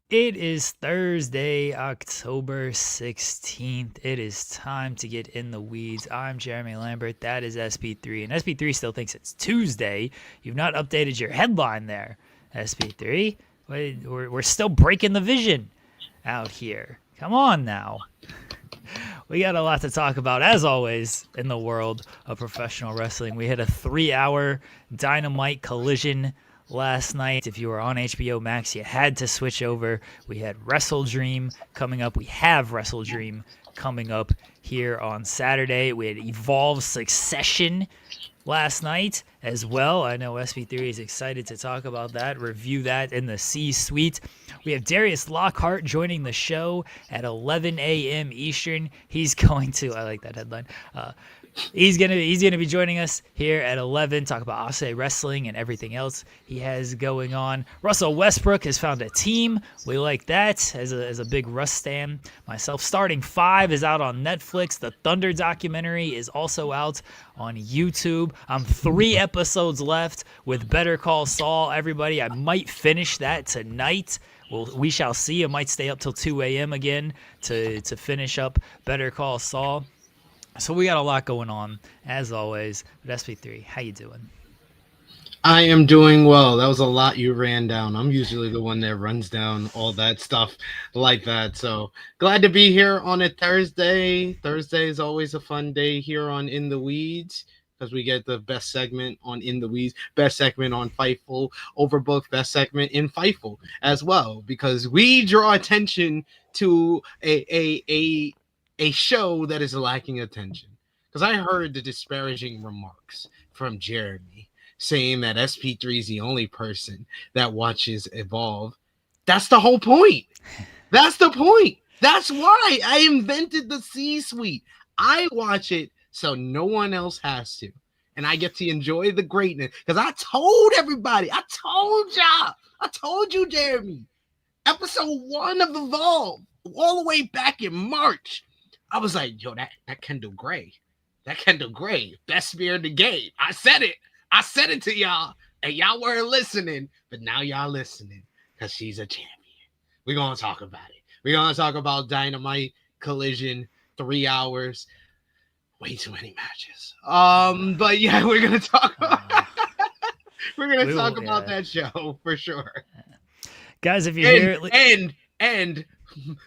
It is Thursday, October 16th. It is time to get in the weeds. I'm Jeremy Lambert. That is SP3. And SP3 still thinks it's Tuesday. You've not updated your headline there, SP3. We're still breaking the vision out here. Come on now. We got a lot to talk about, as always, in the world of professional wrestling. We had a 3-hour Dynamite collision last night. If you were on HBO Max, you had to switch over. We had WrestleDream coming up. We have WrestleDream coming up here on Saturday. We had EVOLVE Succession last night as well. I know SP3 is excited to talk about that, review that in the C-suite. We have Darius Lockhart joining the show at 11 a.m. Eastern. He's going to, I like that headline, he's gonna be joining us here at 11, talk about Ase wrestling and everything else he has going on. Russell Westbrook has found a team. We like that as a big Russ stan. Myself, Starting 5 is out on Netflix. The Thunder documentary is also out on YouTube. I'm 3 episodes left with Better Call Saul. Everybody, I might finish that tonight. Well, we shall see. I might stay up till 2 a.m. again to finish up Better Call Saul. So we got a lot going on, as always. But SP3, how you doing? I am doing well. That was a lot you ran down. I'm usually the one that runs down all that stuff like that. So glad to be here on a Thursday. Thursday is always a fun day here on In the Weeds because we get the best segment on In the Weeds, best segment on Fightful, Overbooked, best segment in Fightful as well, because we draw attention to a show that is lacking attention. Because I heard the disparaging remarks from Jeremy saying that SP3 is the only person that watches Evolve. That's the whole point. That's the point. That's why I invented the C-suite. I watch it so no one else has to. And I get to enjoy the greatness. Because I told everybody, I told you, Jeremy, episode 1 of Evolve, all the way back in March, I was like, yo, that Kendall Gray, best spear in the game. I said it to y'all, and y'all weren't listening, but now y'all listening because she's a champion. We're going to talk about it. We're going to talk about Dynamite Collision, 3 hours, way too many matches. But yeah, we're going to talk about that show for sure. Guys, if you're here... And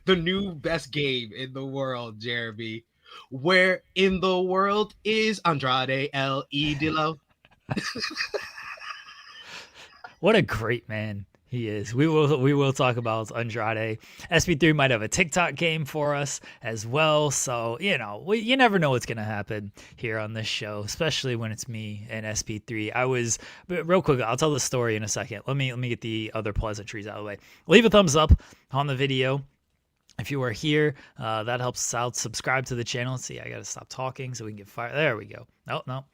the new best game in the world, Jeremy. Where in the world is Andrade El Idolo? What a great man he is. We will talk about Andrade. SP3 might have a TikTok game for us as well. So, you never know what's going to happen here on this show, especially when it's me and SP3. But real quick, I'll tell the story in a second. Let me get the other pleasantries out of the way. Leave a thumbs up on the video if you are here. That helps us out. Subscribe to the channel. See, I got to stop talking so we can get fire. There we go. No.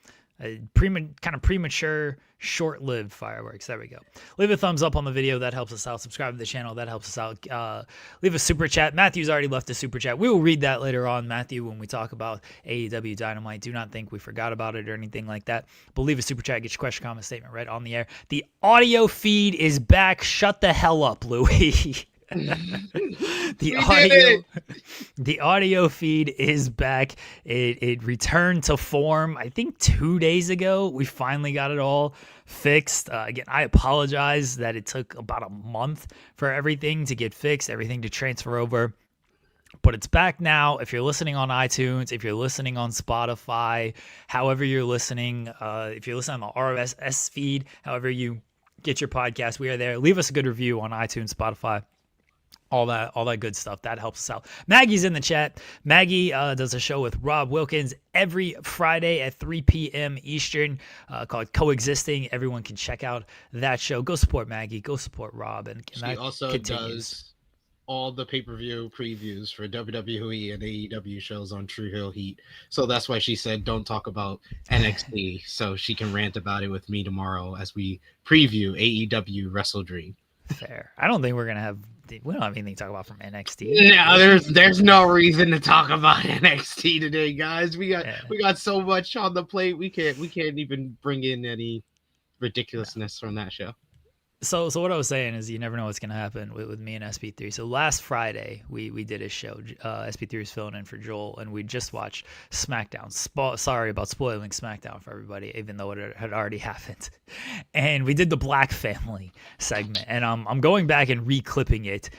Premature, short-lived fireworks. There we go. Leave a thumbs up on the video. That helps us out. Subscribe to the channel. That helps us out. Leave a super chat. Matthew's already left a super chat. We will read that later on, Matthew, when we talk about AEW Dynamite. Do not think we forgot about it or anything like that. But leave a super chat. Get your question, comment, statement right on the air. The audio feed is back. Shut the hell up, Louie. The audio feed is back. It returned to form, I think 2 days ago. We finally got it all fixed. Again, I apologize that it took about a month for everything to get fixed, everything to transfer over. But it's back now. If you're listening on iTunes, if you're listening on Spotify, however you're listening, if you're listening on the RSS feed, however you get your podcast, we are there. Leave us a good review on iTunes, Spotify. All that good stuff. That helps us out. Maggie's in the chat. Maggie does a show with Rob Wilkins every Friday at 3 p.m. Eastern called Coexisting. Everyone can check out that show. Go support Maggie. Go support Rob. And she also does all the pay-per-view previews for WWE and AEW shows on True Hill Heat. So that's why she said don't talk about NXT so she can rant about it with me tomorrow as we preview AEW WrestleDream. Fair. I don't think we don't have anything to talk about from NXT. No, there's no reason to talk about NXT today, guys. We got so much on the plate. We can't even bring in any ridiculousness from that show. So what I was saying is you never know what's going to happen with me and SP3. So last Friday, we did a show. SP3 was filling in for Joel, and we just watched SmackDown. Sorry about spoiling SmackDown for everybody, even though it had already happened. And we did the Black Family segment. And I'm going back and re-clipping it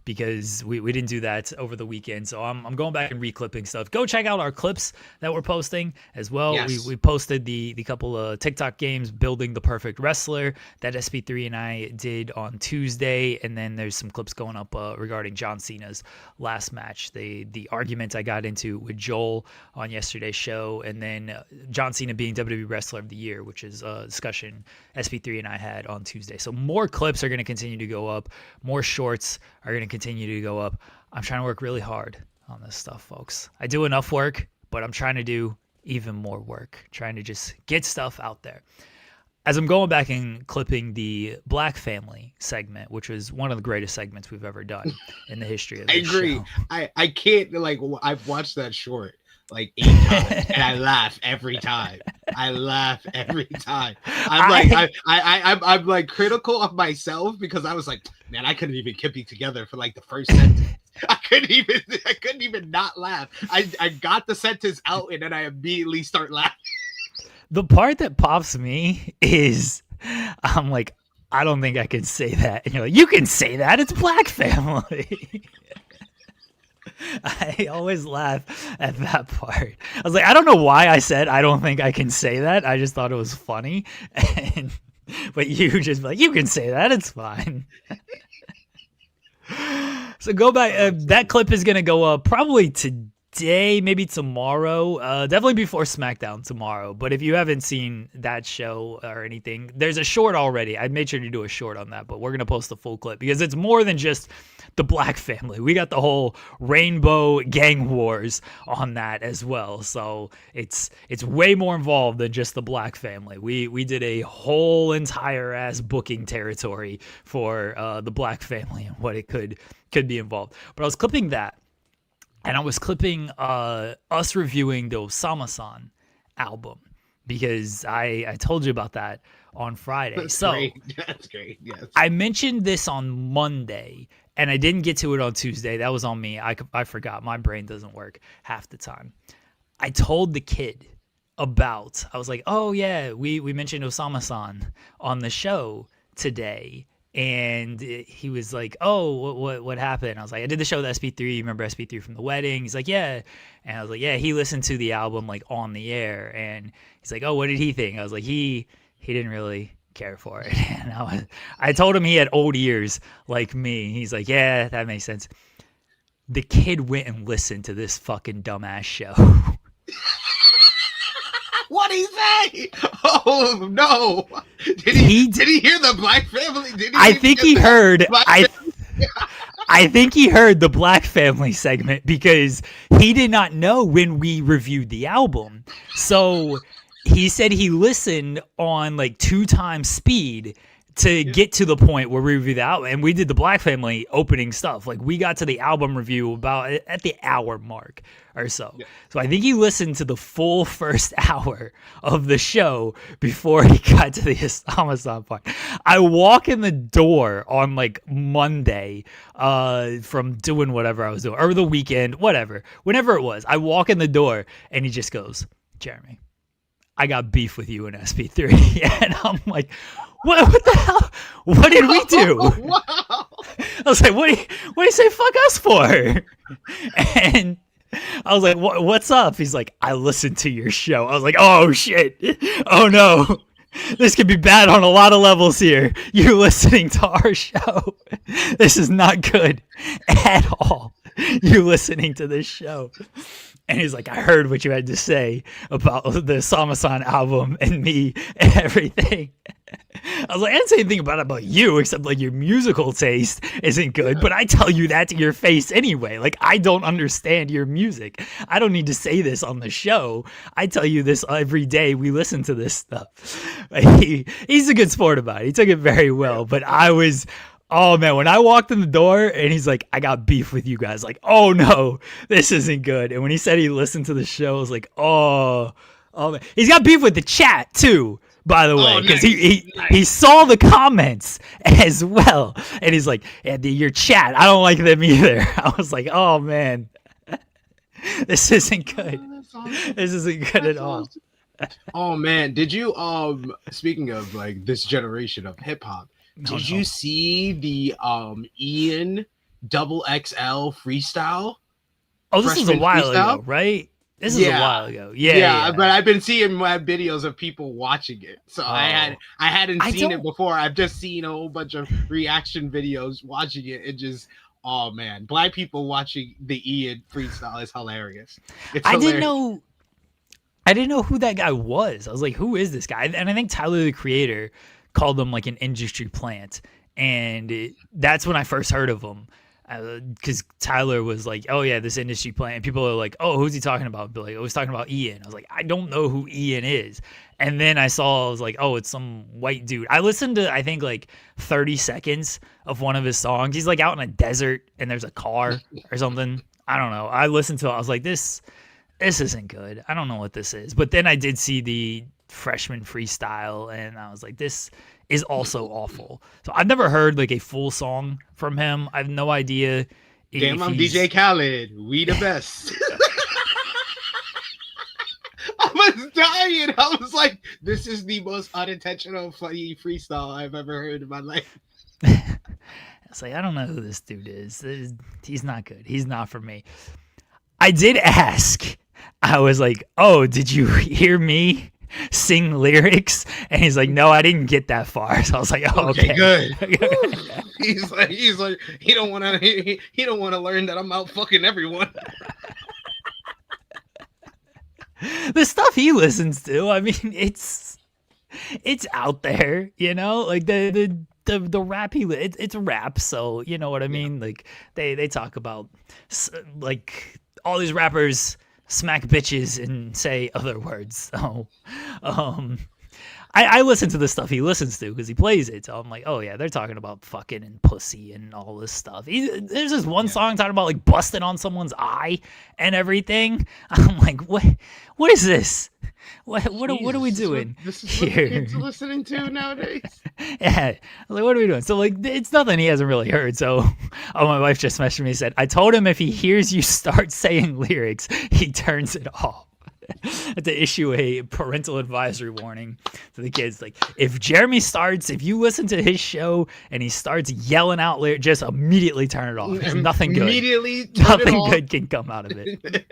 because we didn't do that over the weekend. So I'm going back and re-clipping stuff. Go check out our clips that we're posting as well. Yes. We posted the couple of TikTok games, Building the Perfect Wrestler, that SP3 and I did on Tuesday, and then there's some clips going up regarding John Cena's last match, the argument I got into with Joel on yesterday's show, and then John Cena being WWE Wrestler of the Year, which is a discussion SP3 and I had on Tuesday. So more clips are going to continue to go up, more shorts are going to continue to go up. I'm trying to work really hard on this stuff, folks. I do enough work, but I'm trying to do even more work, trying to just get stuff out there. As I'm going back and clipping the Black Family segment, which was one of the greatest segments we've ever done in the history of this I agree. show. I can't, like, I've watched that short like 8 times, and I laugh every time. I'm like critical of myself because I was like, man, I couldn't even keep it together for like the first sentence. I couldn't even not laugh. I got the sentence out and then I immediately start laughing. The part that pops me is I'm like, I don't think I can say that. And you're like, you can say that. It's Black Family. I always laugh at that part. I was like, I don't know why I said I don't think I can say that. I just thought it was funny. But you just like, you can say that. It's fine. So go back. That clip is going to go up probably today, maybe tomorrow, definitely before SmackDown tomorrow. But if you haven't seen that show or anything, there's a short already. I made sure to do a short on that, but we're going to post the full clip because it's more than just the Black Family. We got the whole Rainbow Gang Wars on that as well. So it's way more involved than just the Black Family. We did a whole entire ass booking territory for the Black Family and what it could be involved. But I was clipping that. And I was clipping us reviewing the Osama-san album because I told you about that on Friday. That's great. Yes. I mentioned this on Monday, and I didn't get to it on Tuesday. That was on me. I forgot. My brain doesn't work half the time. I told the kid about, I was like, oh, yeah, we mentioned Osama-san on the show today. And he was like, oh, what happened? I was like, I did the show with SP3. You remember SP3 from the wedding? He's like, yeah. And I was like, yeah, he listened to the album like on the air. And he's like, oh, what did he think? I was like, he didn't really care for it. And I told him he had old ears like me. He's like, yeah, that makes sense. The kid went and listened to this fucking dumbass show. What'd he say? Oh no! Did he hear the Black Family? I think he heard the Black Family segment because he did not know when we reviewed the album. So he said he listened on like 2x speed to get to the point where we reviewed the album, and we did the Black Family opening stuff. Like we got to the album review about at the hour mark or so. Yeah. So I think he listened to the full first hour of the show before he got to the Osama-san part. I walk in the door on like Monday from doing whatever I was doing, or the weekend, whenever it was. I walk in the door and he just goes, Jeremy, I got beef with you in SP3. And I'm like, what the hell? What did we do? Wow. I was like, what do you say fuck us for? And I was like, what's up? He's like, I listened to your show. I was like, oh shit. Oh no. This could be bad on a lot of levels here. You listening to our show. This is not good at all. You listening to this show. And he's like, I heard what you had to say about the Osama-san album and me and everything. I was like, I didn't say anything about you, except like your musical taste isn't good. But I tell you that to your face anyway. Like, I don't understand your music. I don't need to say this on the show. I tell you this every day. We listen to this stuff. He's a good sport about it. He took it very well. But I was... Oh, man, when I walked in the door and he's like, I got beef with you guys. Like, oh, no, this isn't good. And when he said he listened to the show, I was like, oh, man. He's got beef with the chat, too. by the way, because nice. he saw the comments as well, and he's like, yeah, your chat, I don't like them either. I was like, oh man, this isn't good. This isn't good at all. Oh man, did you speaking of like this generation of hip hop, did you see the Ian double XL freestyle? Oh, this was a while ago, right? This is a while ago. Yeah, but I've been seeing my videos of people watching it. So I hadn't seen it before. I've just seen a whole bunch of reaction videos watching it. It just, oh man, black people watching the Ian freestyle is hilarious. It's hilarious. I didn't know who that guy was. I was like, who is this guy? And I think Tyler, the Creator, called him like an industry plant. And that's when I first heard of him. Because Tyler was like, oh yeah, this industry plant. And people are like, oh, who's he talking about? But like, I was talking about Ian. I was like, I don't know who Ian is. And then I was like, oh, it's some white dude. I listened to, I think, like 30 seconds of one of his songs. He's like out in a desert and there's a car or something. I don't know. I listened to it. I was like, this isn't good. I don't know what this is. But then I did see the freshman freestyle and I was like, this is also awful. So I've never heard like a full song from him. I have no idea. Damn, I'm DJ Khaled. We the best. I was dying. I was like, this is the most unintentional funny freestyle I've ever heard in my life. It's like, I don't know who this dude is. He's not good. He's not for me. I did ask. I was like, oh, did you hear me sing lyrics? And he's like, no, I didn't get that far. So I was like, oh, okay. Good. he's like he don't want to learn that I'm out fucking everyone. The stuff he listens to, I mean, it's out there, you know, like the rap it's rap, so you know what I mean. Like they talk about like all these rappers smack bitches and say other words. So, I listen to the stuff he listens to because he plays it. So I'm like, oh yeah, they're talking about fucking and pussy and all this stuff. There's this one song talking about like busting on someone's eye and everything. I'm like, what is this? What are we doing this is here? What kids are listening to nowadays. Yeah, like what are we doing? So like, it's nothing he hasn't really heard. So, my wife just messaged me and said, I told him if he hears you start saying lyrics, he turns it off. I had to issue a parental advisory warning to the kids. Like, if you listen to his show and he starts yelling out lyrics, just immediately turn it off. There's nothing good. Nothing good can come out of it.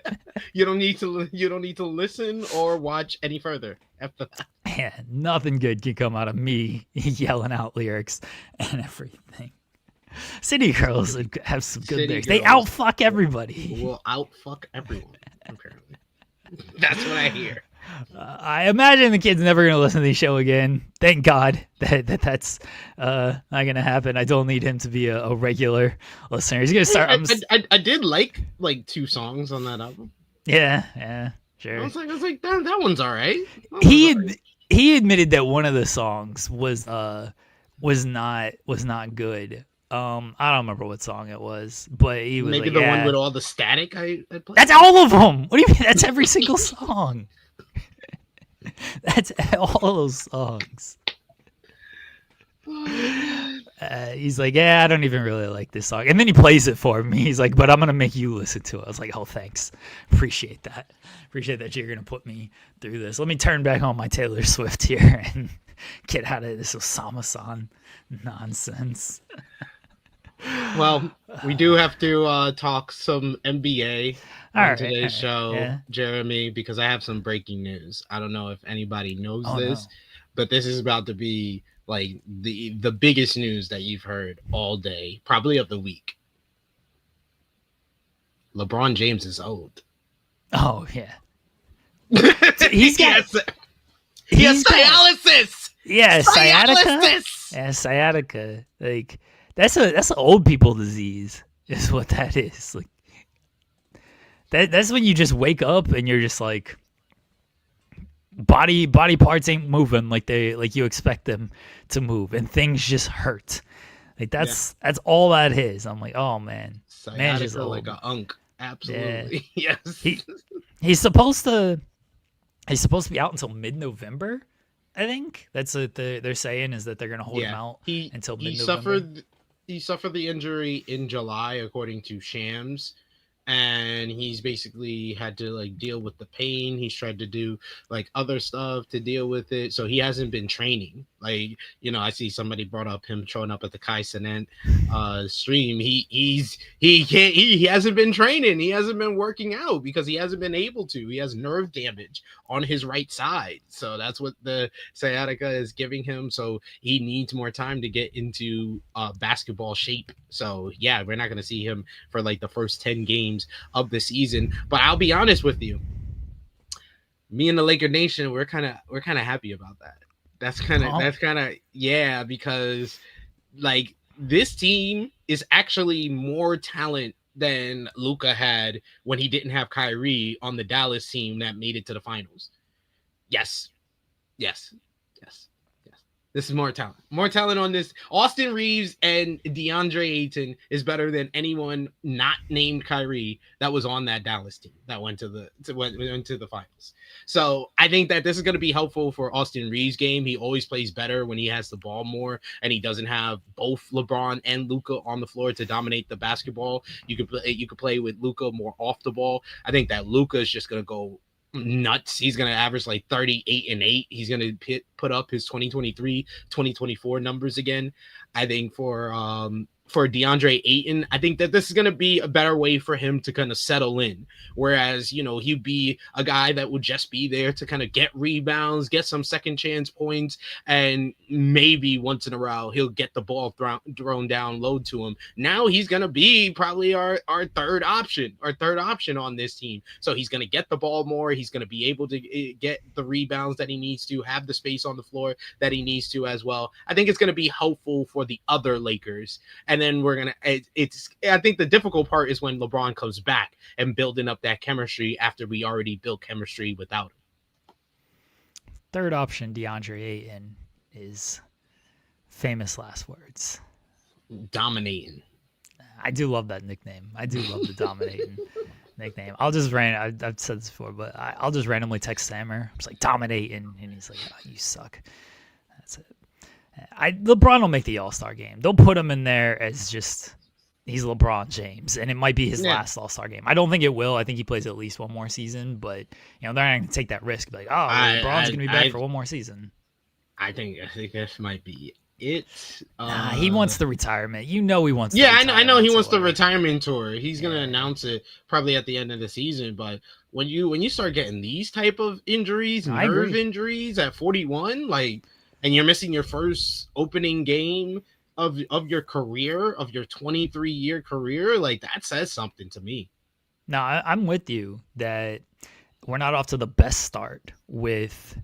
You don't need to listen or watch any further after that. Yeah, nothing good can come out of me yelling out lyrics and everything. City girls have some good lyrics. They outfuck everybody. Will outfuck everyone, apparently. That's what I hear. I imagine the kid's never going to listen to the show again. Thank God that's not going to happen. I don't need him to be a regular listener. He's going to start. I did like 2 songs on that album. Yeah, sure. I was like, that one's all right. He admitted that one of the songs was not good. I don't remember what song it was, but he was maybe like, the one with all the static I played. That's all of them. What do you mean? That's every single song. That's all those songs. He's like, yeah, I don't even really like this song. And then he plays it for me. He's like, but I'm going to make you listen to it. I was like, oh, thanks. Appreciate that. Appreciate that you're going to put me through this. Let me turn back on my Taylor Swift here and get out of this Osama-san nonsense. Well, we do have to talk some NBA on today's show, Jeremy, because I have some breaking news. I don't know if anybody knows this, but this is about to be like the biggest news that you've heard all day, probably of the week. LeBron James is old. Oh, yeah. He has dialysis. Yeah, sciatica. Yeah, sciatica. Like that's an old people disease, is what that is. Like that's when you just wake up and you're just like body parts ain't moving like you expect them to move, and things just hurt. Like that's all that is. I'm like, oh man, sciatica like a unk. Absolutely, yes. He's supposed to be out until mid-November. I think that's what they're saying, is that they're going to hold him Yeah, out he until he mid-November. suffered the injury in July, according to Shams, and he's basically had to like deal with the pain. He's tried to do like other stuff to deal with it, so he hasn't been training. Like, I see somebody brought up him showing up at the Kai Cenat stream. He hasn't been training. He hasn't been working out because he hasn't been able to. He has nerve damage on his right side, so that's what the sciatica is giving him. So he needs more time to get into basketball shape. So yeah, we're not going to see him for like the first 10 games of the season. But I'll be honest with you, me and the Laker Nation, we're kind of happy about that. Oh, That's kind of yeah, because like this team is actually more talent than Luka had when he didn't have Kyrie on the Dallas team that made it to the finals. Yes, yes, yes, yes. This is more talent. More talent on this. Austin Reeves and DeAndre Ayton is better than anyone not named Kyrie that was on that Dallas team that went to the finals. So I think that this is going to be helpful for Austin Reeves' game. He always plays better when he has the ball more, and he doesn't have both LeBron and Luka on the floor to dominate the basketball. You could play with Luka more off the ball. I think that Luka is just going to go nuts. He's going to average like 38 and 8. He's going to put up his 2023, 2024 numbers again. I think for DeAndre Ayton, I think that this is going to be a better way for him to kind of settle in. Whereas, he'd be a guy that would just be there to kind of get rebounds, get some second chance points, and maybe once in a while he'll get the ball thrown down low to him. Now he's going to be probably our third option on this team. So he's going to get the ball more. He's going to be able to get the rebounds that he needs to, have the space on the floor that he needs to as well. I think it's going to be helpful for the other Lakers. And then I think the difficult part is when LeBron comes back and building up that chemistry after we already built chemistry without him. third option DeAndre Ayton is famous last words. Dominating. I do love that nickname. I do love the dominating nickname. I've said this before, but I'll just randomly text Sammer. I'm just like, dominating, and he's like, oh, you suck. That's it. LeBron will make the All-Star game. They'll put him in there as just, he's LeBron James, and it might be his last All-Star game. I don't think it will. I think he plays at least one more season, but they're not going to take that risk. Be like, oh, LeBron's going to be back for one more season. I think this might be it. He wants the retirement. He wants. Yeah, I know he wants the retirement tour. He's going to announce it probably at the end of the season. But when you start getting these type of injuries, nerve injuries at 41, like, and you're missing your first opening game of your career, of your 23-year career, like, that says something to me. No, I'm with you that we're not off to the best start with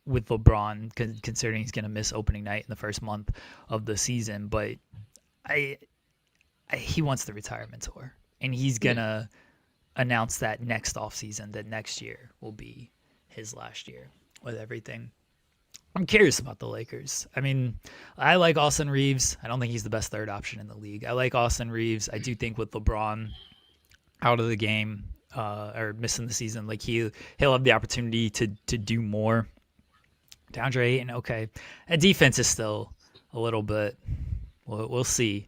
LeBron, considering he's going to miss opening night in the first month of the season. But he wants the retirement tour, and he's going to announce that next offseason, that next year will be his last year with everything. I'm curious about the Lakers. I mean, I like Austin Reeves. I don't think he's the best third option in the league. I like Austin Reeves. I do think with LeBron out of the game or missing the season, like he'll have the opportunity to do more. DeAndre Ayton, okay. And defense is still a little bit. We'll see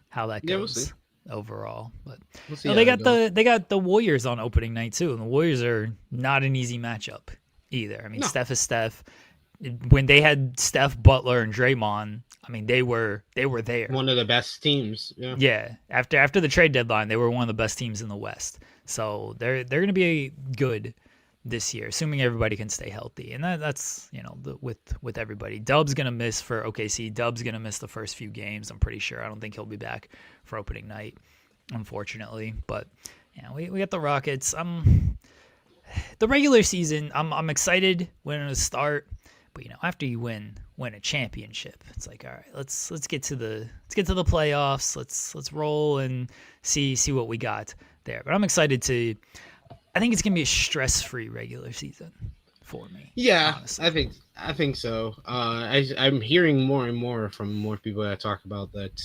how that goes overall. But they got the Warriors on opening night too, and the Warriors are not an easy matchup either. I mean, Steph is Steph. When they had Steph, Butler, and Draymond, I mean, they were there. One of the best teams. Yeah. Yeah. After the trade deadline, they were one of the best teams in the West. So they're going to be good this year, assuming everybody can stay healthy. And that's with everybody. Dub's going to miss for OKC. Dub's going to miss the first few games, I'm pretty sure. I don't think he'll be back for opening night, unfortunately. But we got the Rockets. The regular season, I'm excited when it'll start. But after you win a championship, it's like, all right, let's get to the playoffs. Let's roll and see what we got there. But I'm excited to. I think it's gonna be a stress-free regular season for me. Yeah, honestly. I think so. I'm hearing more and more from more people that talk about that.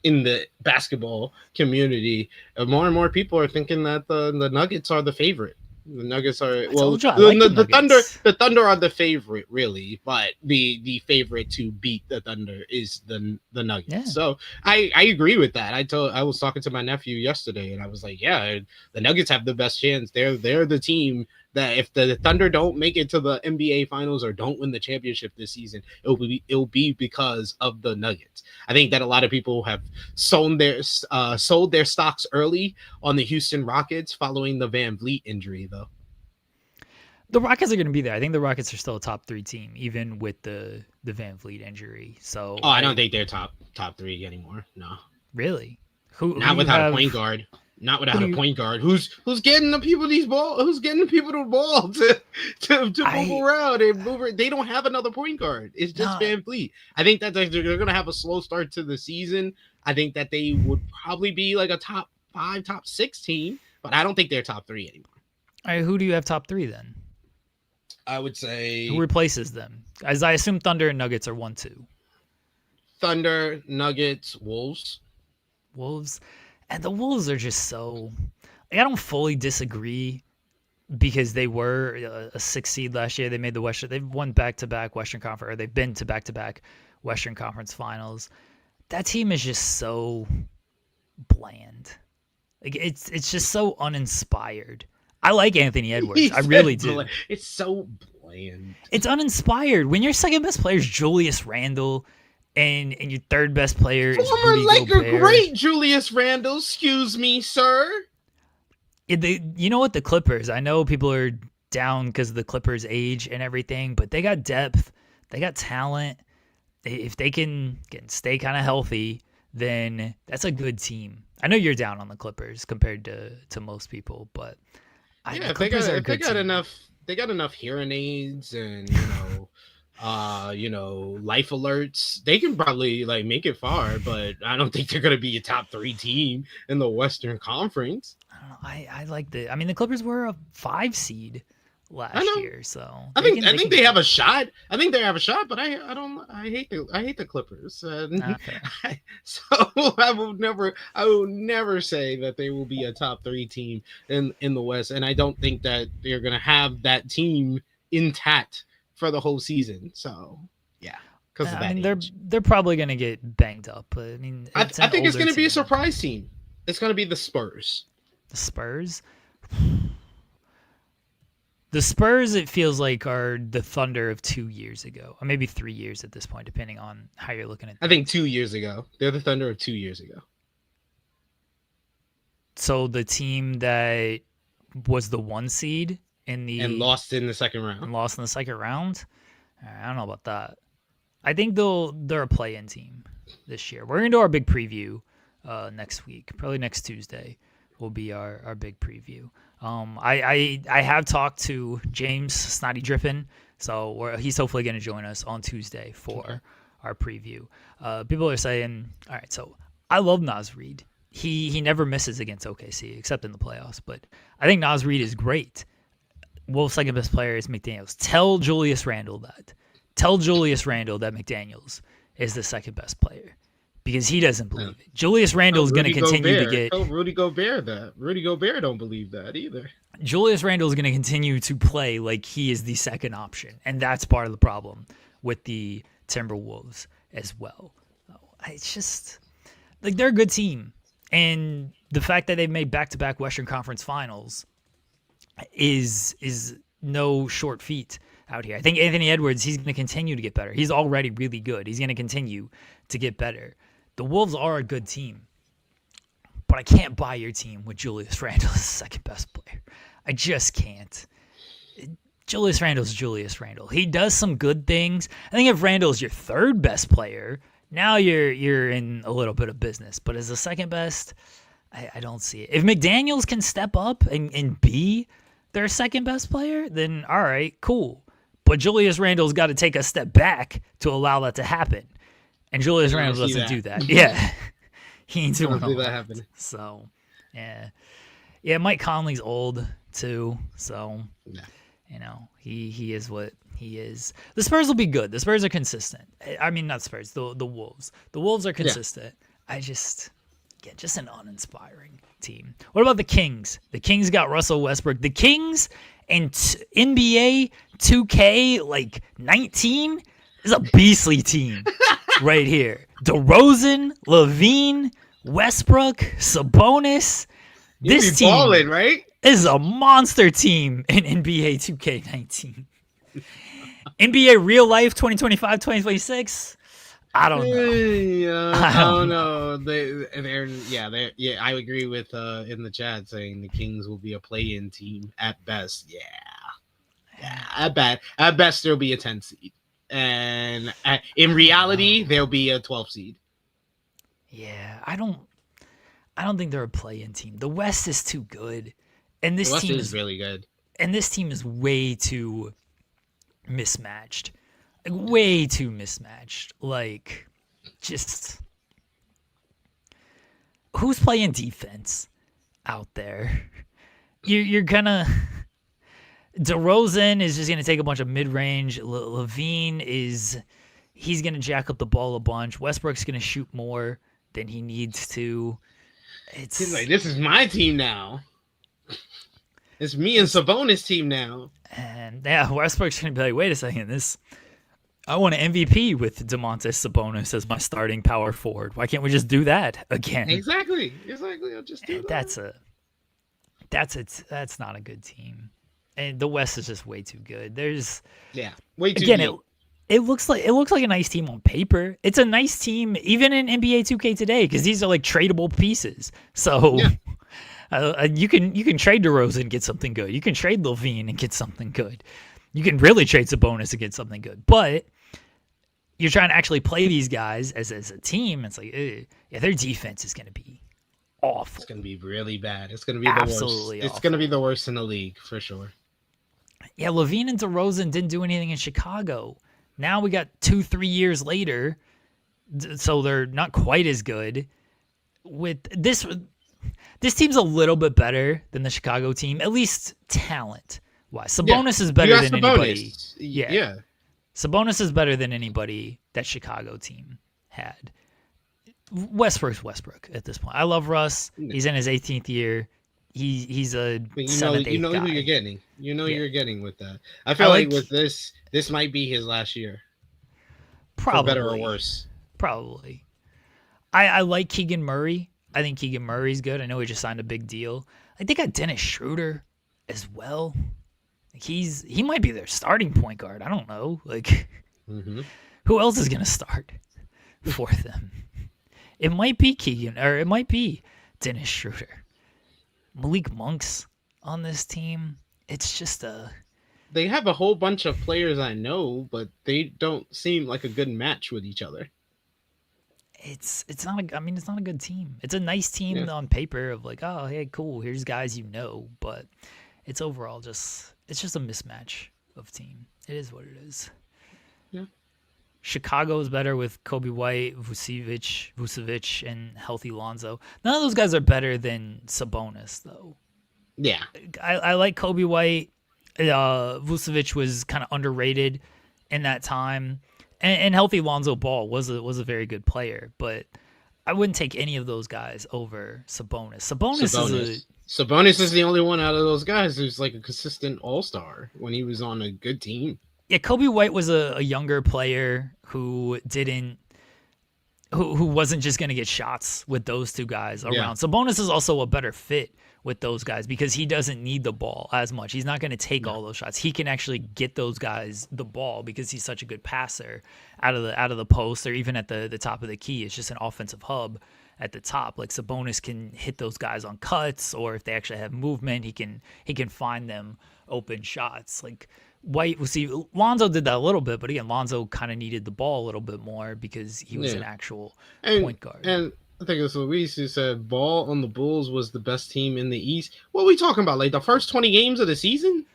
In the basketball community, more and more people are thinking that the Nuggets are the favorite. The Nuggets are I told you I like the Thunder. Nuggets. The Thunder are the favorite, really, but the favorite to beat the Thunder is the Nuggets. Yeah. So I agree with that. I was talking to my nephew yesterday, and I was like, yeah, the Nuggets have the best chance. They're the team that if the Thunder don't make it to the NBA Finals or don't win the championship this season, it'll be because of the Nuggets. I think that a lot of people have sold their stocks early on the Houston Rockets following the Van Vliet injury, though. The Rockets are going to be there. I think the Rockets are still a top 3 team, even with the Van Vliet injury. So I don't think they're top 3 anymore. No, really. Not without a point guard. Not without a point guard who's getting the people the ball to move around and move. They don't have another point guard. It's just Van Vliet. I think that they're going to have a slow start to the season. I think that they would probably be like a top 5, top 6 team, but I don't think they're top 3 anymore. All right, who do you have top 3 then? I would say who replaces them, as I assume Thunder and Nuggets are 1-2. Thunder, Nuggets, Wolves. And the Wolves are just so. I don't fully disagree because they were a 6 seed last year. They made the Western. They've won back-to-back Western Conference, or they've been to back-to-back Western Conference Finals. That team is just so bland. Like it's just so uninspired. I like Anthony Edwards. I really do. It's so bland. It's uninspired. When your second best player is Julius Randle, and your third best player is former Rudy Laker Gobert. Great Julius Randle. Excuse me, sir. You know what? The Clippers. I know people are down because of the Clippers' age and everything, but they got depth. They got talent. If they can stay kind of healthy, then that's a good team. I know you're down on the Clippers compared to most people, but if they got enough hearing aids and life alerts, they can probably like make it far, but I don't think they're gonna be a top 3 team in the Western Conference. I don't know. I like the Clippers were a 5 seed last year, so I think they have a shot. I think they have a shot, but I hate the Clippers. So I will never say that they will be a top 3 team in the West, and I don't think that they're gonna have that team intact for the whole season. So yeah, because of that. They're probably gonna get banged up, but I mean, I think it's gonna be a surprise team. It's gonna be the Spurs. The Spurs. The Spurs, it feels like, are the Thunder of 2 years ago, or maybe 3 years at this point, depending on how you're looking at it. I think 2 years ago. They're the Thunder of 2 years ago. So the team that was the 1 seed and lost in the second round. I don't know about that. I think they're a play-in team this year. We're going to do our big preview next week. Probably next Tuesday will be our big preview. I have talked to James Snotty Drippin, so he's hopefully going to join us on Tuesday for our preview. People are saying, all right, so I love Naz Reid. He never misses against OKC except in the playoffs, but I think Naz Reid is great. Wolves' second best player is McDaniels. Tell Julius Randle that McDaniels is the second best player because he doesn't believe it. Julius Randle is going to continue to get. Tell Rudy Gobert that. Rudy Gobert don't believe that either. Julius Randle is going to continue to play like he is the second option, and that's part of the problem with the Timberwolves as well. It's just like they're a good team, and the fact that they've made back-to-back Western Conference Finals is no short feat out here. I think Anthony Edwards, he's going to continue to get better. He's already really good. He's going to continue to get better. The Wolves are a good team, but I can't buy your team with Julius Randle as the second best player. I just can't. Julius Randle's Julius Randle. He does some good things. I think if Randle's your third best player, now you're in a little bit of business. But as the second best, I don't see it. If McDaniels can step up and be their second best player, then all right, cool. But Julius Randle's got to take a step back to allow that to happen. And Julius Randle doesn't do that. Yeah. He ain't doing that happen. So, yeah. Yeah, Mike Conley's old too. So, he is what he is. The Spurs will be good. The Spurs are consistent. I mean, not Spurs, the Wolves. The Wolves are consistent. Yeah. Yeah, just an uninspiring team. What about the Kings? The Kings got Russell Westbrook. The Kings and NBA 2K like 19 is a beastly team right here. DeRozan, LaVine, Westbrook, Sabonis. This team balling, right? is a monster team in NBA 2K19. NBA real life 2025, 2026. I don't know. Yeah, I don't know. I agree with in the chat saying the Kings will be a play-in team at best. At best they'll be a 10 seed, and in reality they'll be a 12 seed. Yeah, I don't think they're a play-in team. The West is too good, and this team is really good. And this team is way too mismatched. Way too mismatched. Like, just who's playing defense out there? You're gonna DeRozan is just gonna take a bunch of mid-range. LaVine he's gonna jack up the ball a bunch. Westbrook's gonna shoot more than he needs to. He's like, this is my team now. It's me and Sabonis team now. And yeah, Westbrook's gonna be like, wait a second, I want an MVP with Domantas Sabonis as my starting power forward. Why can't we just do that again? Exactly. I'll just do that. That's not a good team. And the West is just way too good. Way too again, deep. It looks like a nice team on paper. It's a nice team even in NBA 2K today because these are like tradable pieces. So you can trade DeRozan and get something good. You can trade LaVine and get something good. You can really trade Sabonis and get something good. But you're trying to actually play these guys as a team. It's like, their defense is going to be awful. It's going to be really bad. It's going to be absolutely the worst. It's going to be the worst in the league for sure. Yeah, LaVine and DeRozan didn't do anything in Chicago. Now we got 2-3 years later, so they're not quite as good. With this team's a little bit better than the Chicago team, at least talent-wise. Sabonis is better than anybody. Yeah. Sabonis is better than anybody that Chicago team had. Westbrook's Westbrook at this point. I love Russ. He's in his 18th year. He's a seventh, eighth guy. Who you're getting. You're getting with that. I feel like with this might be his last year. Probably. For better or worse. Probably. I like Keegan Murray. I think Keegan Murray's good. I know he just signed a big deal. I think I got Dennis Schroeder as well. He might be their starting point guard. I don't know. Who else is going to start for them? It might be Keegan, or it might be Dennis Schroeder. Malik Monk's on this team. It's just They have a whole bunch of players I know, but they don't seem like a good match with each other. It's not a good team. It's a nice team on paper of like, oh, hey, cool, here's guys you know, but it's overall just a mismatch of team. It is what it is. Yeah. Chicago is better with Kobe White, Vucevic, and healthy Lonzo. None of those guys are better than Sabonis, though. Yeah. I like Kobe White. Vucevic was kind of underrated in that time. And healthy Lonzo Ball was a very good player, but I wouldn't take any of those guys over Sabonis. Sabonis is the only one out of those guys who's like a consistent all-star when he was on a good team. Yeah, Kobe White was a younger player who wasn't just going to get shots with those two guys around. Yeah. Sabonis is also a better fit with those guys because he doesn't need the ball as much. He's not going to take all those shots. He can actually get those guys the ball because he's such a good passer out of the post or even at the top of the key. It's just an offensive hub at the top. Like Sabonis can hit those guys on cuts, or if they actually have movement, he can find them open shots. Like White, Lonzo did that a little bit, but again, Lonzo kind of needed the ball a little bit more because he was an actual point guard. And I think it's Luis who said Ball on the Bulls was the best team in the East. What are we talking about? Like the first 20 games of the season?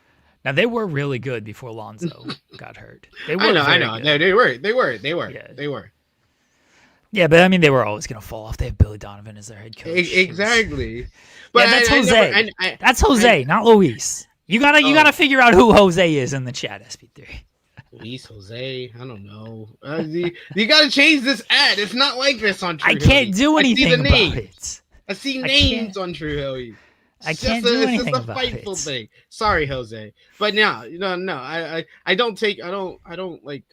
Now they were really good before Lonzo got hurt. They were. I know. No, they were. Yeah. They were. Yeah, but I mean, they were always going to fall off. They have Billy Donovan as their head coach. Exactly. But that's Jose. That's Jose, not Luis. You gotta figure out who Jose is in the chat, SP3. Luis Jose, I don't know. You got to change this ad. It's not like this on True I can't Hilly. do I see anything the about names. it. I see I names can't. on True Hilly. I can't do anything about Fightful it. thing. Sorry, Jose, but no. I don't take. I don't like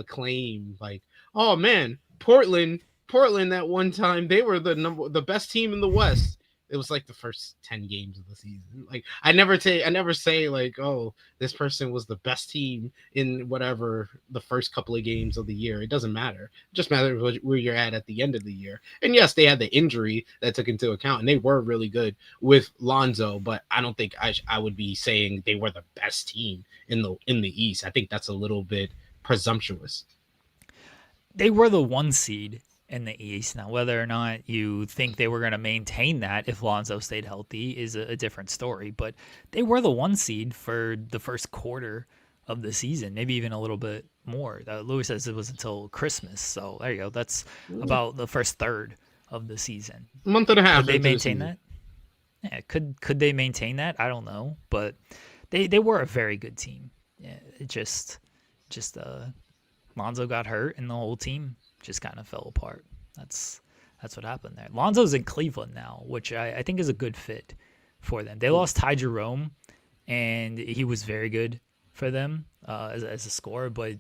claim like, oh man, Portland at one time they were the best team in the West. It was like the first 10 games of the season. Like I never say like, oh, this person was the best team in whatever the first couple of games of the year. It doesn't matter. It just matters where you're at the end of the year. And yes, they had the injury that took into account, and they were really good with Lonzo. But I don't think I would be saying they were the best team in the East. I think that's a little bit presumptuous. They were the 1 seed in the East. Now, whether or not you think they were going to maintain that if Lonzo stayed healthy is a different story. But they were the 1 seed for the first quarter of the season, maybe even a little bit more. Louis says it was until Christmas. So there you go. That's about the first third of the season. A month and a half. Could they maintain that? Yeah, could they maintain that? I don't know. But they were a very good team. Yeah, it just Lonzo got hurt and the whole team just kind of fell apart. That's what happened there. Lonzo's in Cleveland now, which I think is a good fit for them. They lost Ty Jerome, and he was very good for them as a scorer. But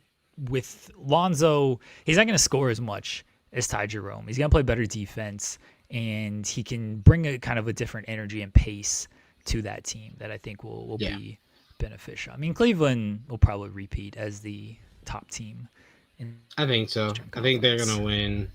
with Lonzo, he's not going to score as much as Ty Jerome. He's going to play better defense, and he can bring a kind of a different energy and pace to that team that I think will be beneficial. I mean, Cleveland will probably repeat as the top team. I think so. I think they're gonna win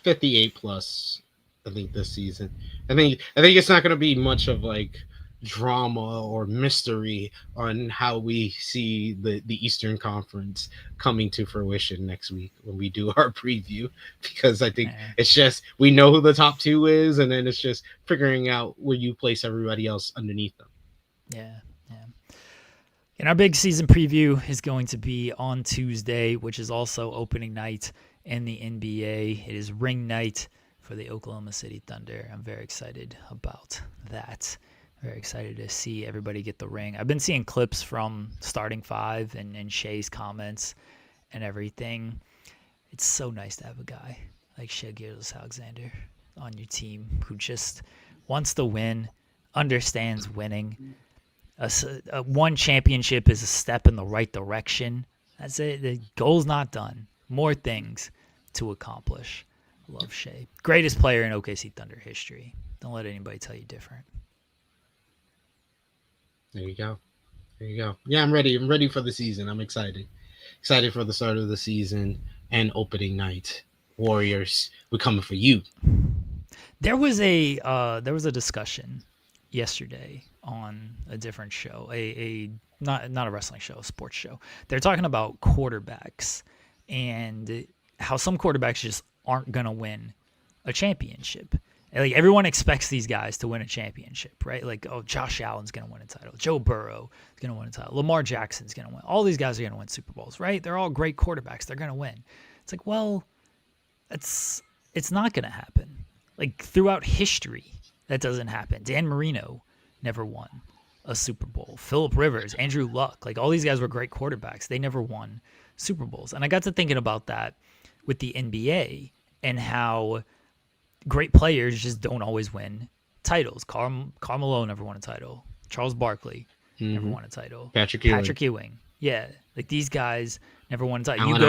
58 plus. I think this season. I think it's not gonna be much of like drama or mystery on how we see the Eastern Conference coming to fruition next week when we do our preview, because I think it's just we know who the top 2 is, and then it's just figuring out where you place everybody else underneath them. Yeah. And our big season preview is going to be on Tuesday, which is also opening night in the NBA. It is ring night for the Oklahoma City Thunder. I'm very excited about that. Very excited to see everybody get the ring. I've been seeing clips from Starting Five and Shay's comments and everything. It's so nice to have a guy like Shai Gilgeous-Alexander on your team who just wants to win, understands winning. One championship is a step in the right direction. That's it. The goal's not done. More things to accomplish. Love Shai. Greatest player in OKC Thunder history. Don't let anybody tell you different. There you go. Yeah, I'm ready. I'm ready for the season. I'm excited. Excited for the start of the season and opening night. Warriors, we're coming for you. There was a discussion yesterday on a different show, not a wrestling show, a sports show. They're talking about quarterbacks and how some quarterbacks just aren't gonna win a championship. And like everyone expects these guys to win a championship, right? Like, oh, Josh Allen's gonna win a title, Joe Burrow is gonna win a title, Lamar Jackson's gonna win. All these guys are gonna win Super Bowls, right? They're all great quarterbacks. They're gonna win. It's like, well, it's not gonna happen. Like throughout history, that doesn't happen. Dan Marino never won a Super Bowl. Phillip Rivers, Andrew Luck, like all these guys were great quarterbacks. They never won Super Bowls. And I got to thinking about that with the NBA and how great players just don't always win titles. Carmelo never won a title. Charles Barkley never won a title. Patrick Ewing. Yeah. Like these guys never won a title. Allen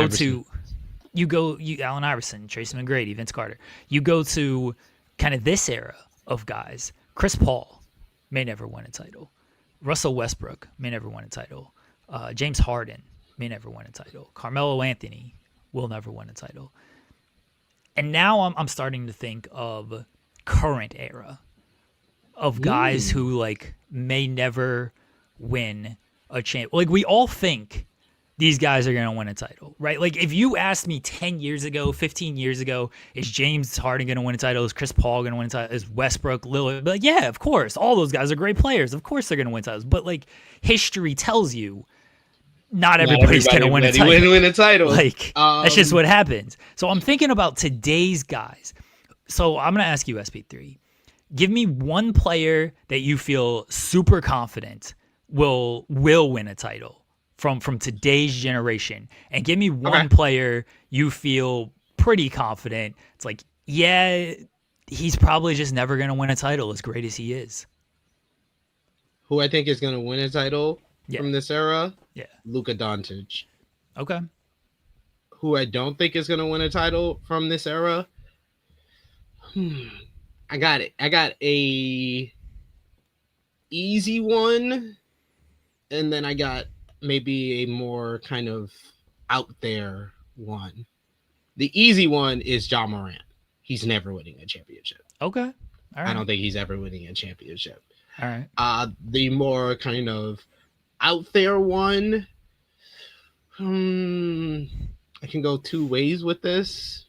Iverson, Tracy McGrady, Vince Carter. You go to kind of this era of guys. Chris Paul may never win a title. Russell Westbrook may never win a title. James Harden may never win a title. Carmelo Anthony will never win a title. And now I'm starting to think of current era of guys who like may never win a champ. Like we all think these guys are going to win a title, right? Like if you asked me 10 years ago, 15 years ago, is James Harden going to win a title? Is Chris Paul going to win a title? Is Westbrook, Lillard? But yeah, of course. All those guys are great players. Of course they're going to win titles. But like history tells you not everybody's going to win a title. Like that's just what happens. So I'm thinking about today's guys. So I'm going to ask you, SP3, give me one player that you feel super confident will win a title from today's generation, and give me one player you feel pretty confident. It's like, yeah, he's probably just never going to win a title as great as he is. Who I think is going to win a title from this era? Yeah. Luka Doncic. Okay. Who I don't think is going to win a title from this era? I got it. I got a easy one, and then I got maybe a more kind of out there one. The easy one is Ja Morant. He's never winning a championship. Okay. All right. I don't think he's ever winning a championship. All right. The more kind of out there one, I can go two ways with this,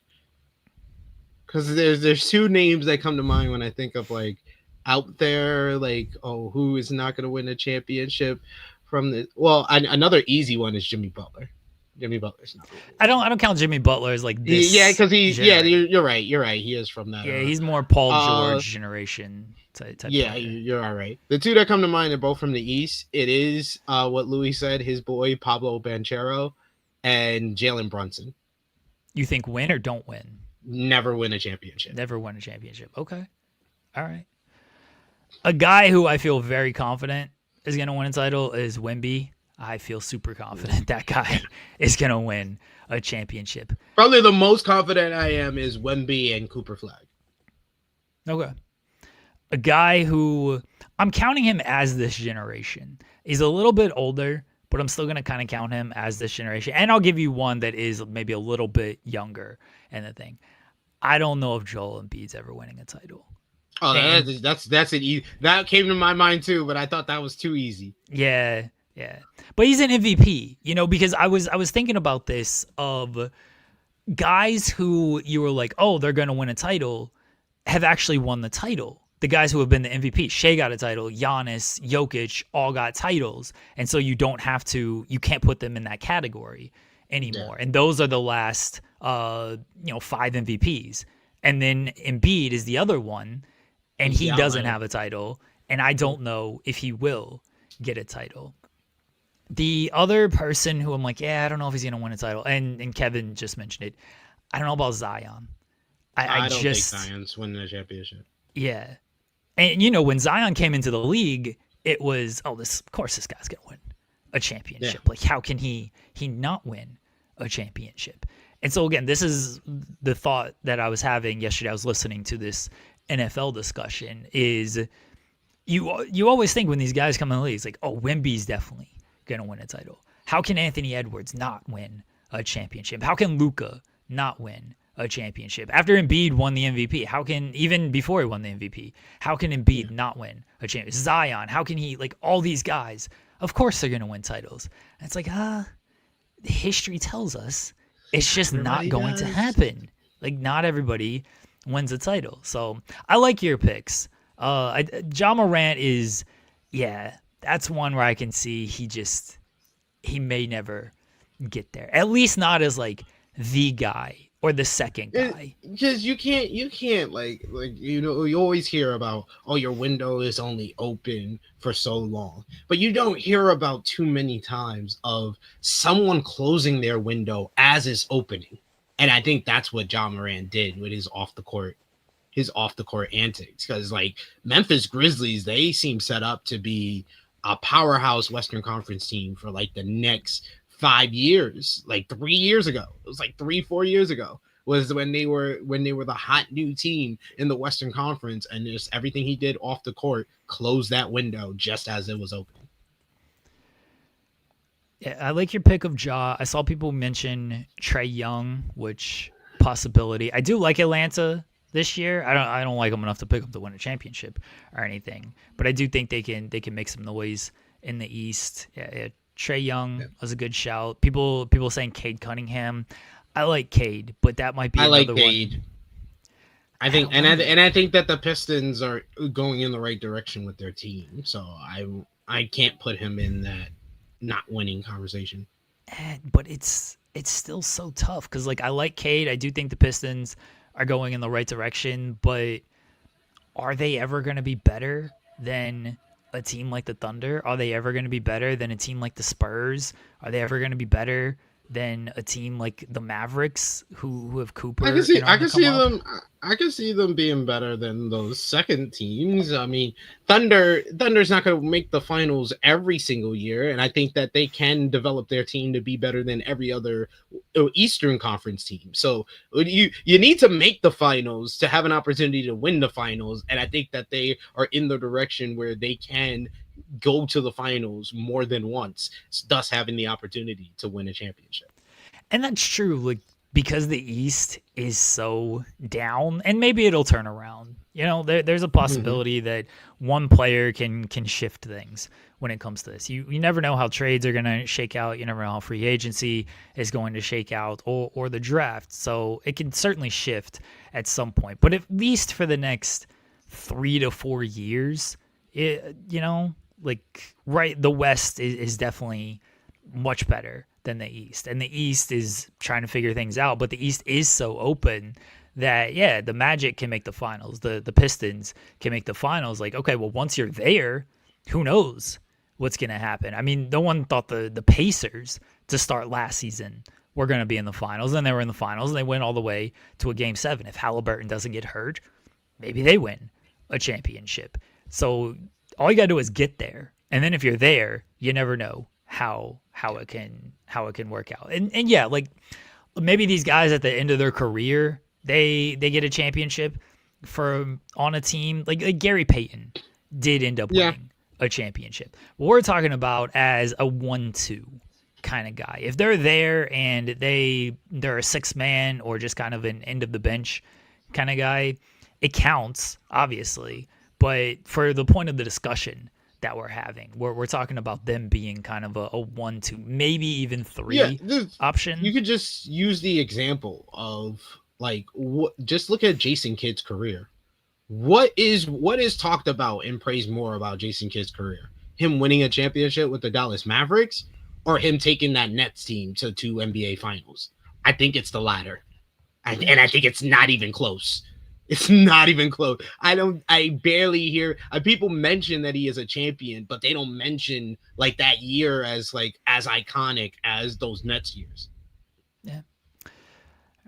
because there's two names that come to mind when I think of like out there, like, oh, who is not going to win a championship from the. Well, another easy one is Jimmy Butler. Jimmy Butler's not. I don't count Jimmy Butler as like this. Yeah, because you're right. You're right. He is from that. Yeah, he's more Paul George generation type. Yeah, player. You're all right. The two that come to mind are both from the East. It is what Louis said, his boy Pablo Banchero and Jalen Brunson. You think win or don't win? Never win a championship. Never win a championship. Okay. All right. A guy who I feel very confident is going to win a title is Wemby. I feel super confident that guy is going to win a championship. Probably the most confident I am is Wemby and Cooper Flag. Okay. A guy who I'm counting him as this generation. He's a little bit older, but I'm still going to kind of count him as this generation. And I'll give you one that is maybe a little bit younger and the thing. I don't know if Joel Embiid's ever winning a title. Oh, that's an easy. That came to my mind too, but I thought that was too easy. Yeah. But he's an MVP, because I was thinking about this of guys who you were like, oh, they're going to win a title, have actually won the title. The guys who have been the MVP, Shea got a title, Giannis, Jokic, all got titles. And so you can't put them in that category anymore. Yeah. And those are the last, 5 MVPs. And then Embiid is the other one, and he doesn't have a title. And I don't know if he will get a title. The other person who I'm like, I don't know if he's going to win a title, and Kevin just mentioned it, I don't know about Zion. I don't think Zion's winning a championship. Yeah. And, when Zion came into the league, it was, of course this guy's going to win a championship. Yeah. Like, how can he not win a championship? And so, again, this is the thought that I was having yesterday. I was listening to this NFL discussion is you always think when these guys come in the league, it's like, oh, Wemby's definitely going to win a title. How can Anthony Edwards not win a championship? How can Luka not win a championship? After Embiid won the MVP, how can, even before he won the MVP, how can Embiid not win a championship? Zion, how can he, like all these guys, of course they're going to win titles. And it's like, history tells us it's just not going to happen. Like not everybody wins a title. So I like your picks. Ja Morant is, that's one where I can see he may never get there. At least not as like the guy or the second guy. Because you can't like you always hear about, oh, your window is only open for so long, but you don't hear about too many times of someone closing their window as it's opening. And I think that's what Ja Morant did with his off the court antics. Because like Memphis Grizzlies, they seem set up to be a powerhouse Western Conference team for like the next 5 years. Like 3 years ago, it was like 3-4 years ago was when they were the hot new team in the Western Conference, and just everything he did off the court closed that window just as it was opening. Yeah, I like your pick of Ja. I saw people mention Trae Young, which possibility. I do like Atlanta this year. I don't like them enough to pick up to win a championship or anything, but I do think they can make some noise in the East. Yeah, Trae Young was a good shout. People saying Cade Cunningham. I like Cade, but that might be another Cade. One. I think that the Pistons are going in the right direction with their team, so I can't put him in that not winning conversation. But it's still so tough because like I like Cade. I do think the Pistons are going in the right direction, but are they ever going to be better than a team like the Thunder? Are they ever going to be better than a team like the Spurs? Are they ever going to be better than a team like the Mavericks who have Cooper? I can see them being better than those second teams. I mean, Thunder's not going to make the finals every single year, and I think that they can develop their team to be better than every other Eastern Conference team. So you need to make the finals to have an opportunity to win the finals, and I think that they are in the direction where they can go to the finals more than once, thus having the opportunity to win a championship. And that's true, like, because the East is so down, and maybe it'll turn around. You know, there's a possibility that one player can shift things when it comes to this. You never know how trades are going to shake out. You never know how free agency is going to shake out, or the draft. So it can certainly shift at some point. But at least for the next 3 to 4 years, the West is definitely much better than the East. And the East is trying to figure things out, but the East is so open that, yeah, the Magic can make the finals. The Pistons can make the finals. Like, okay, well, once you're there, who knows what's going to happen? I mean, no one thought the Pacers to start last season were going to be in the finals, and they were in the finals, and they went all the way to a Game 7. If Halliburton doesn't get hurt, maybe they win a championship. So all you got to do is get there. And then if you're there, you never know how it can work out. And yeah, like maybe these guys at the end of their career, they get a championship on a team like Gary Payton did end up winning a championship. What we're talking about as a 1-2 kind of guy. If they're there and they're a sixth man or just kind of an end of the bench kind of guy, it counts, obviously. But for the point of the discussion that we're having, we're talking about them being kind of a 1-2, maybe even 3 option. You could just use the example of like just look at Jason Kidd's career. What is talked about and praised more about Jason Kidd's career? Him winning a championship with the Dallas Mavericks, or him taking that Nets team to 2 NBA finals? I think it's the latter. And I think it's not even close. It's not even close. I barely hear people mention that he is a champion, but they don't mention like that year as iconic as those Nets years. Yeah. All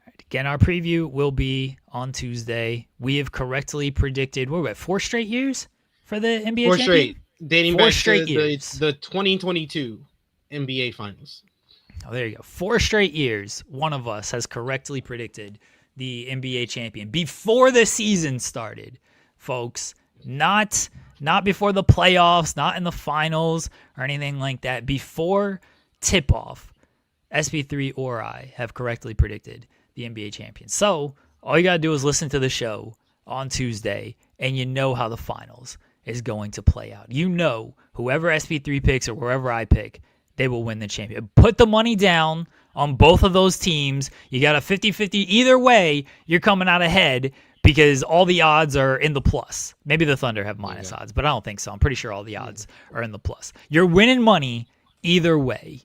right. Again, our preview will be on Tuesday. We have correctly predicted, what are we, 4 straight years for the NBA 4 champion? Straight. Dating 4 back straight to years. The 2022 NBA Finals. Oh, there you go. 4 straight years. One of us has correctly predicted the NBA champion before the season started, folks. Not before the playoffs, not in the finals or anything like that. Before tip-off, SP3 or I have correctly predicted the NBA champion. So all you got to do is listen to the show on Tuesday, and you know how the finals is going to play out. You know whoever SP3 picks or wherever I pick, they will win the champion. Put the money down on both of those teams. You got a 50-50. Either way, you're coming out ahead because all the odds are in the plus. Maybe the Thunder have minus odds, but I don't think so. I'm pretty sure all the odds are in the plus. You're winning money either way.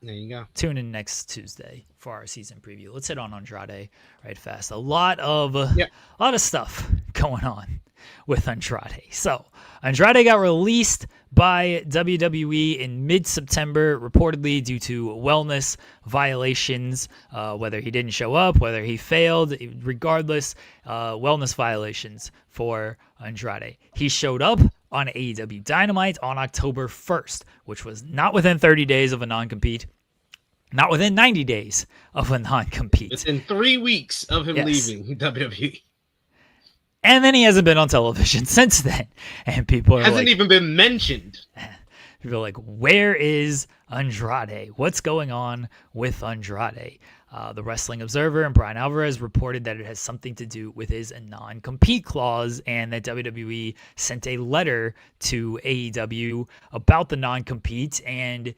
There you go. Tune in next Tuesday for our season preview. Let's hit on Andrade right fast. A lot of stuff going on with Andrade. So Andrade got released by WWE in mid-September, reportedly due to wellness violations, whether he didn't show up, whether he failed, regardless, wellness violations for Andrade. He showed up on AEW Dynamite on October 1st, which was not within 30 days of a non-compete, not within 90 days of a non-compete. It's in 3 weeks of him leaving WWE. And then he hasn't been on television since then. And people are hasn't even been mentioned. People are like, where is Andrade? What's going on with Andrade? The Wrestling Observer and Brian Alvarez reported that it has something to do with his non-compete clause and that WWE sent a letter to AEW about the non-compete, and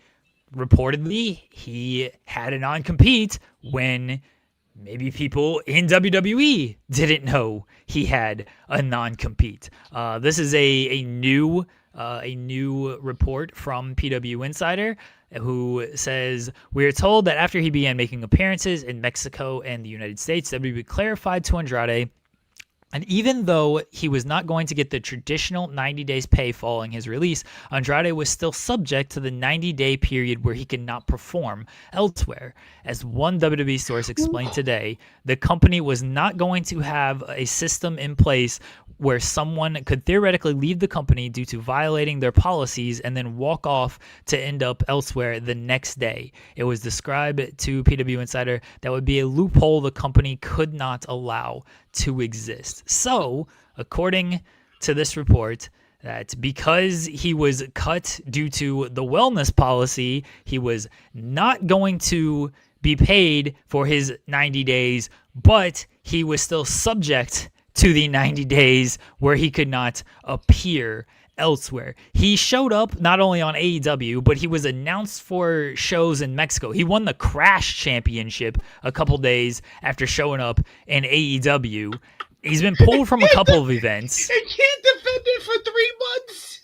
reportedly he had a non-compete when maybe people in WWE didn't know he had a non-compete. This is a new report from PW Insider, who says, we are told that after he began making appearances in Mexico and the United States, WWE clarified to Andrade And even though he was not going to get the traditional 90 days pay following his release, Andrade was still subject to the 90-day period where he could not perform elsewhere. As one WWE source explained today, the company was not going to have a system in place where someone could theoretically leave the company due to violating their policies and then walk off to end up elsewhere the next day. It was described to PW Insider that would be a loophole the company could not allow to exist. So, according to this report, that because he was cut due to the wellness policy, he was not going to be paid for his 90 days, but he was still subject to the 90 days where he could not appear elsewhere. He showed up not only on AEW, but he was announced for shows in Mexico. He won the Crash Championship a couple days after showing up in AEW. He's been pulled from a couple of events. He can't defend it for 3 months.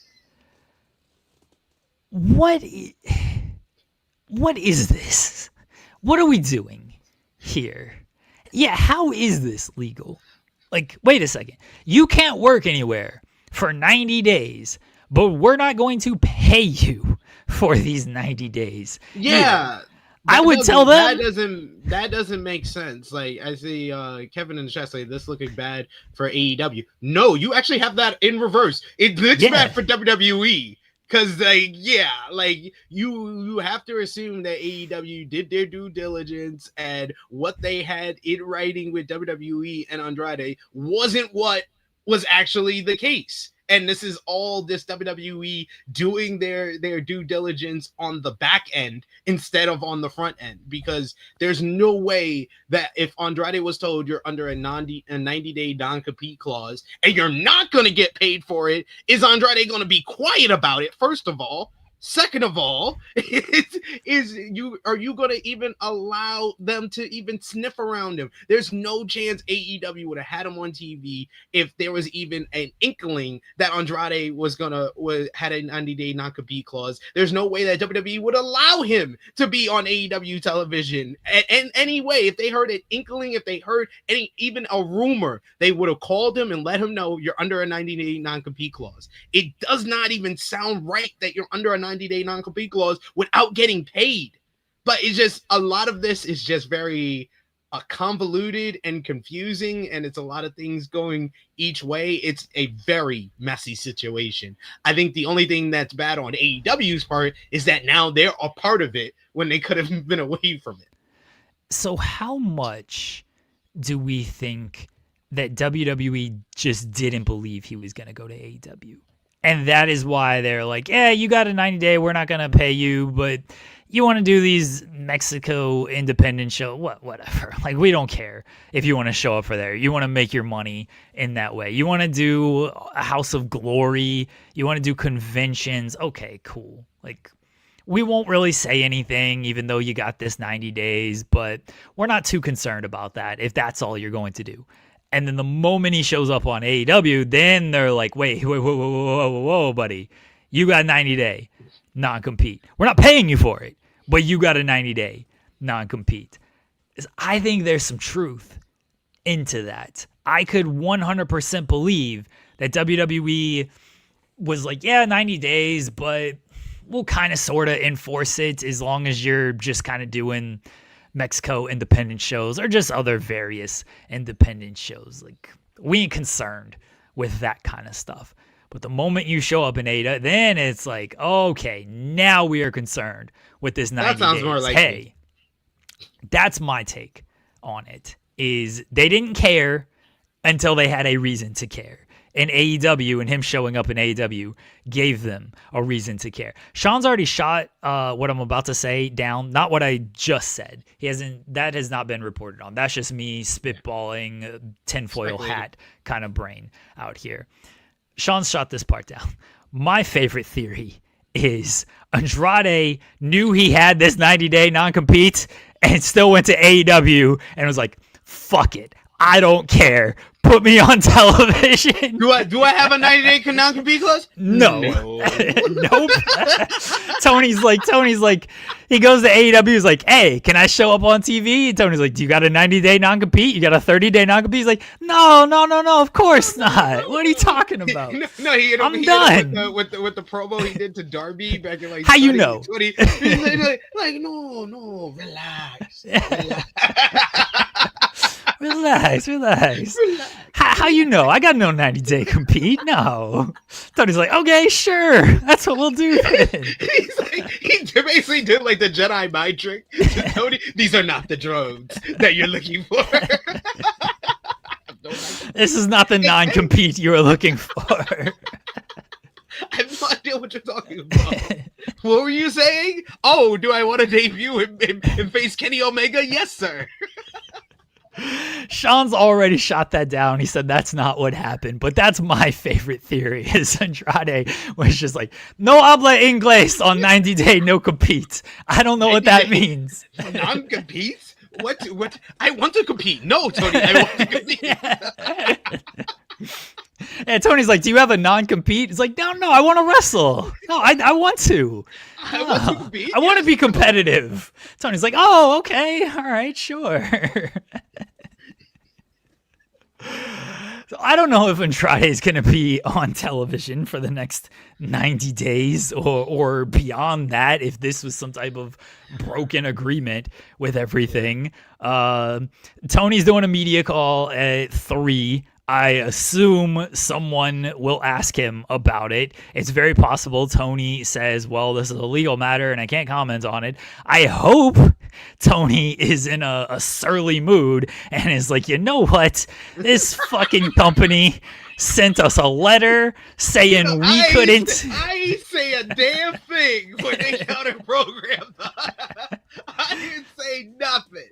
What is this? What are we doing here? Yeah, how is this legal? Like, wait a second. You can't work anywhere for 90 days, but we're not going to pay you for these 90 days. Yeah. I would tell them that doesn't make sense. Like, I see Kevin in the chat say this looking bad for AEW. No, you actually have that in reverse. It looks bad for WWE. Because, you have to assume that AEW did their due diligence, and what they had in writing with WWE and Andrade wasn't what was actually the case. And this is all this WWE doing their due diligence on the back end instead of on the front end, because there's no way that if Andrade was told you're under a 90-day non-compete clause and you're not going to get paid for it, is Andrade going to be quiet about it, first of all? Second of all, are you going to even allow them to even sniff around him? There's no chance AEW would have had him on TV if there was even an inkling that Andrade had a 90-day non-compete clause. There's no way that WWE would allow him to be on AEW television. And anyway, if they heard an inkling, if they heard even a rumor, they would have called him and let him know you're under a 90-day non-compete clause. It does not even sound right that you're under a 90-day non-compete clause without getting paid. But it's just, a lot of this is just very convoluted and confusing, and it's a lot of things going each way. It's a very messy situation. I think the only thing that's bad on AEW's part is that now they're a part of it when they could have been away from it. So how much do we think that WWE just didn't believe he was going to go to AEW? And that is why they're like, yeah, you got a 90-day, we're not going to pay you, but you want to do these Mexico independent show, whatever. Like, we don't care if you want to show up for there. You want to make your money in that way. You want to do a House of Glory. You want to do conventions. Okay, cool. Like, we won't really say anything, even though you got this 90 days, but we're not too concerned about that if that's all you're going to do. And then the moment he shows up on AEW, then they're like, whoa, buddy. You got a 90-day non-compete. We're not paying you for it, but you got a 90-day non-compete. I think there's some truth into that. I could 100% believe that WWE was like, yeah, 90 days, but we'll kind of sort of enforce it as long as you're just kind of doing Mexico independent shows or just other various independent shows. Like, we ain't concerned with that kind of stuff. But the moment you show up in AEW, then it's like, okay, now we are concerned with this 90 days. That sounds more like hey, that's my take on it, is they didn't care until they had a reason to care. And AEW and him showing up in AEW gave them a reason to care. Sean's already shot what I'm about to say down, not what I just said. That has not been reported on. That's just me spitballing, tinfoil hat kind of brain out here. Sean's shot this part down. My favorite theory is Andrade knew he had this 90-day non-compete and still went to AEW and was like, fuck it. I don't care. Put me on television. Do I have a 90-day non-compete clause? No. Nope. Tony's like, he goes to AEW, he's like, hey, can I show up on TV? And Tony's like, do you got a 90-day non-compete? You got a 30-day non-compete? He's like, no, of course not. What are you talking about? I'm done. With the promo he did to Darby back in like how you know? He's like, no, relax. Relax. How you know? I got no 90-day compete. No. Tony's like, okay, sure. That's what we'll do then. He's like, he basically did like the Jedi mind trick to Tony. These are not the drones that you're looking for. This is not the non-compete you were looking for. I have no idea what you're talking about. What were you saying? Oh, do I want to debut and face Kenny Omega? Yes, sir. Sean's already shot that down. He said that's not what happened, but that's my favorite theory is Andrade was just like, no habla inglés on 90-day no compete. I don't know what that means. Non-compete? What? I want to compete. No, Tony, I want to compete. And Tony's like, do you have a non-compete? He's like, no, I want to wrestle. No, I want to. I want to compete. I want to be competitive. Tony's like, oh, okay. All right, sure. So I don't know if Andrade is going to be on television for the next 90 days or beyond that, if this was some type of broken agreement with everything. Tony's doing a media call at 3. I assume someone will ask him about it. It's very possible Tony says, well, this is a legal matter and I can't comment on it. I hope Tony is in a surly mood and is like, you know what? This fucking company sent us a letter saying we couldn't. I ain't say a damn thing when they counter programmed. I didn't say nothing.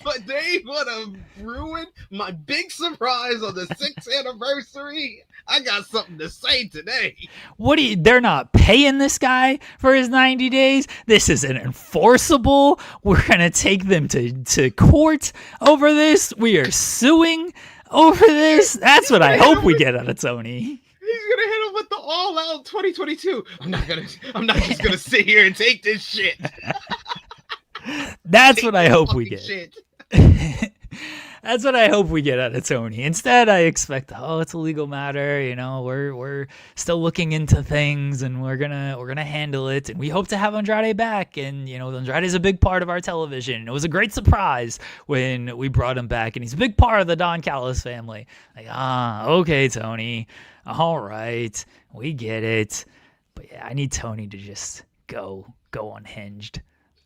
But they would have ruined my big surprise on the 6th anniversary. I got something to say today. They're not paying this guy for his 90 days. This isn't enforceable. We're going to take them to court over this. We are suing over this. That's what I hope we get out of Tony. He's gonna hit him with the all out 2022. I'm not just gonna sit here and take this shit. That's what I hope we get. That's what I hope we get out of Tony. Instead, I expect, it's a legal matter. You know, we're still looking into things, and we're gonna handle it. And we hope to have Andrade back. And you know, Andrade is a big part of our television. It was a great surprise when we brought him back, and he's a big part of the Don Callis family. Like, okay, Tony. All right, we get it. But yeah, I need Tony to just go unhinged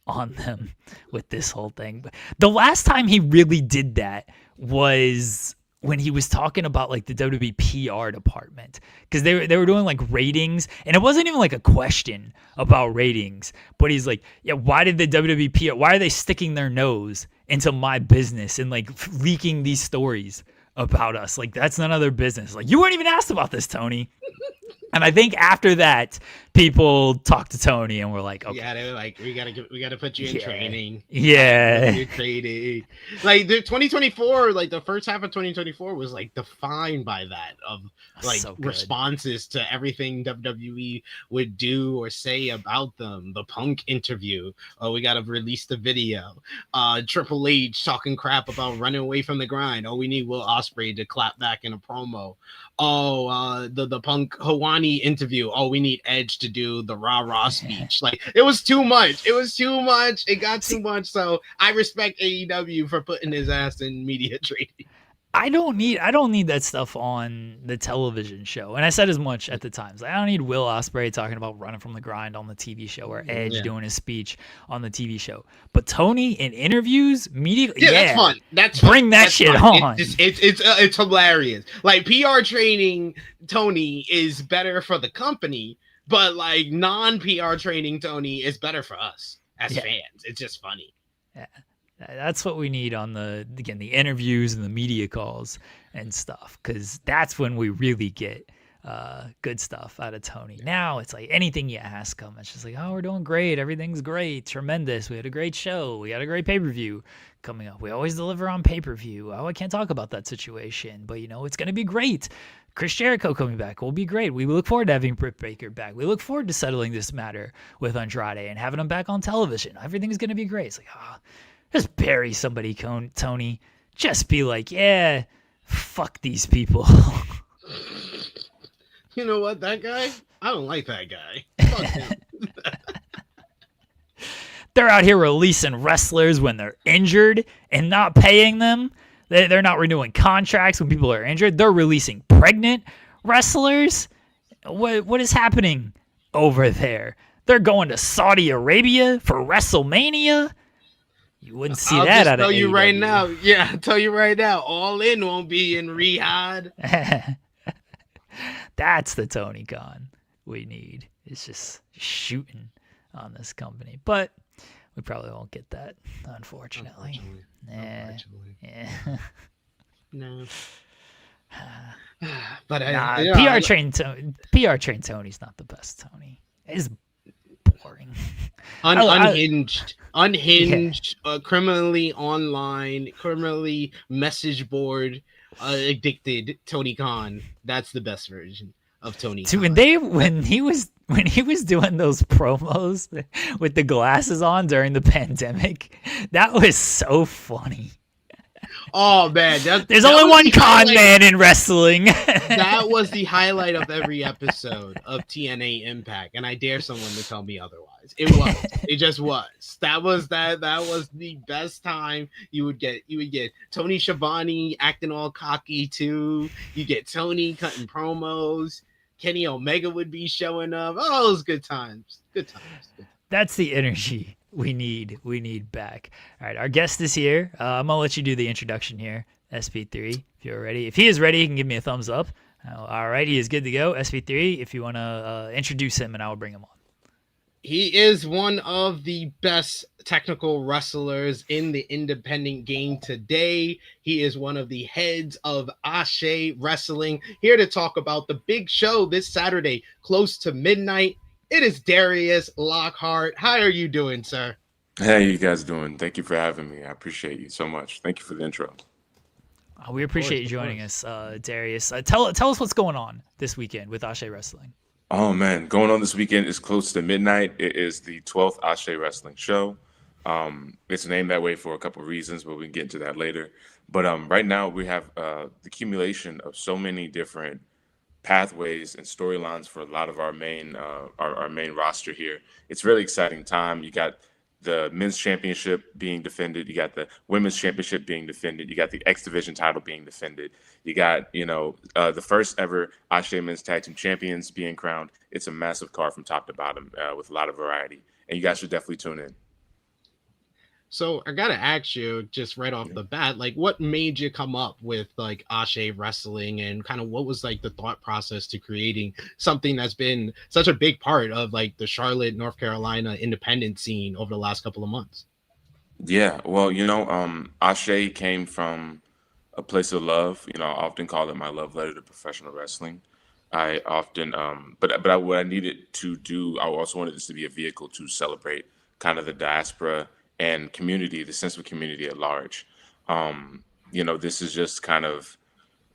on them with this whole thing. The last time he really did that was when he was talking about like the WWE PR department, because they were doing like ratings, and it wasn't even like a question about ratings, but he's like, yeah, why did the WWE PR, why are they sticking their nose into my business and like leaking these stories about us? Like, that's none of their business. Like, you weren't even asked about this, Tony. And I think after that, people talked to Tony and were like, okay. Yeah, they were like, we gotta put you in training. Yeah. You're training. Like the 2024, like the first half of 2024 was like defined by that of like responses to everything WWE would do or say about them. The Punk interview. Oh, we gotta release the video. Triple H talking crap about running away from the grind. Oh, we need Will Ospreay to clap back in a promo. Oh, the Punk Hawani interview. Oh, we need Edge to do the rah speech. Like, it was too much. It got too much. So I respect AEW for putting his ass in media training. I don't need that stuff on the television show. And I said as much at the times. I don't need Will Ospreay talking about running from the grind on the TV show, or Edge doing his speech on the TV show. But Tony in interviews, media, that's fun. Bring that shit on. It's hilarious. Like, PR training Tony is better for the company, but like non-PR training Tony is better for us as fans. It's just funny. Yeah. That's what we need on the interviews and the media calls and stuff, because that's when we really get good stuff out of Tony. Now it's like anything you ask him, it's just like, oh, we're doing great. Everything's great. Tremendous. We had a great show. We had a great pay-per-view coming up. We always deliver on pay-per-view. Oh, I can't talk about that situation, but it's going to be great. Chris Jericho coming back will be great. We look forward to having Britt Baker back. We look forward to settling this matter with Andrade and having him back on television. Everything's going to be great. It's like, just bury somebody, Tony. Just be like, yeah, fuck these people. You know what, that guy? I don't like that guy. Fuck him. They're out here releasing wrestlers when they're injured and not paying them. They're not renewing contracts when people are injured. They're releasing pregnant wrestlers. What is happening over there? They're going to Saudi Arabia for WrestleMania. You wouldn't see that out of AEW. I'll tell you right now. Yeah, I'll tell you right now. Allin won't be in Riyadh. That's the Tony Khan we need. It's just shooting on this company. But we probably won't get that, unfortunately. Unfortunately. Yeah. No. But PR train Tony's not the best Tony. It's boring. Unhinged, yeah. Criminally online, criminally message board addicted Tony Khan. That's the best version of Tony Khan. When he was doing those promos with the glasses on during the pandemic, that was so funny. Oh man, there's only one con man in wrestling. That was the highlight of every episode of TNA Impact, and I dare someone to tell me otherwise. It was. It just was. That was the best time you would get. You would get Tony Schiavone acting all cocky too. You get Tony cutting promos. Kenny Omega would be showing up. Oh, it was good times. Good times. That's the energy we need back. All right, our guest is here. I'm gonna let you do the introduction here, SP3, if you're ready. If he is ready, he can give me a thumbs up. All right, he is good to go. SP3, if you want to introduce him, and I will bring him on. He is one of the best technical wrestlers in the independent game today. He is one of the heads of Ashe Wrestling, here to talk about the big show this Saturday, close to midnight. It is Darius Lockhart. How are you doing, sir? How you guys doing? Thank you for having me. I appreciate you so much. Thank you for the intro. We appreciate you joining us, Darius. Tell us what's going on this weekend with Ashe Wrestling. Oh, man. Going on this weekend is close to midnight. It is the 12th Ashe Wrestling show. It's named that way for a couple of reasons, but we can get into that later. But right now we have the accumulation of so many different pathways and storylines for a lot of our main roster here. It's a really exciting time. You got the men's championship being defended. You got the women's championship being defended. You got the X Division title being defended. You got, the first ever Ashe men's tag team champions being crowned. It's a massive card from top to bottom with a lot of variety. And you guys should definitely tune in. So I got to ask you just right off the bat, like what made you come up with like Ashe Wrestling, and kind of what was like the thought process to creating something that's been such a big part of like the Charlotte, North Carolina independent scene over the last couple of months? Yeah, well, Ashe came from a place of love. I often call it my love letter to professional wrestling. I often, what I needed to do, I also wanted this to be a vehicle to celebrate kind of the diaspora and community, the sense of community at large. This is just kind of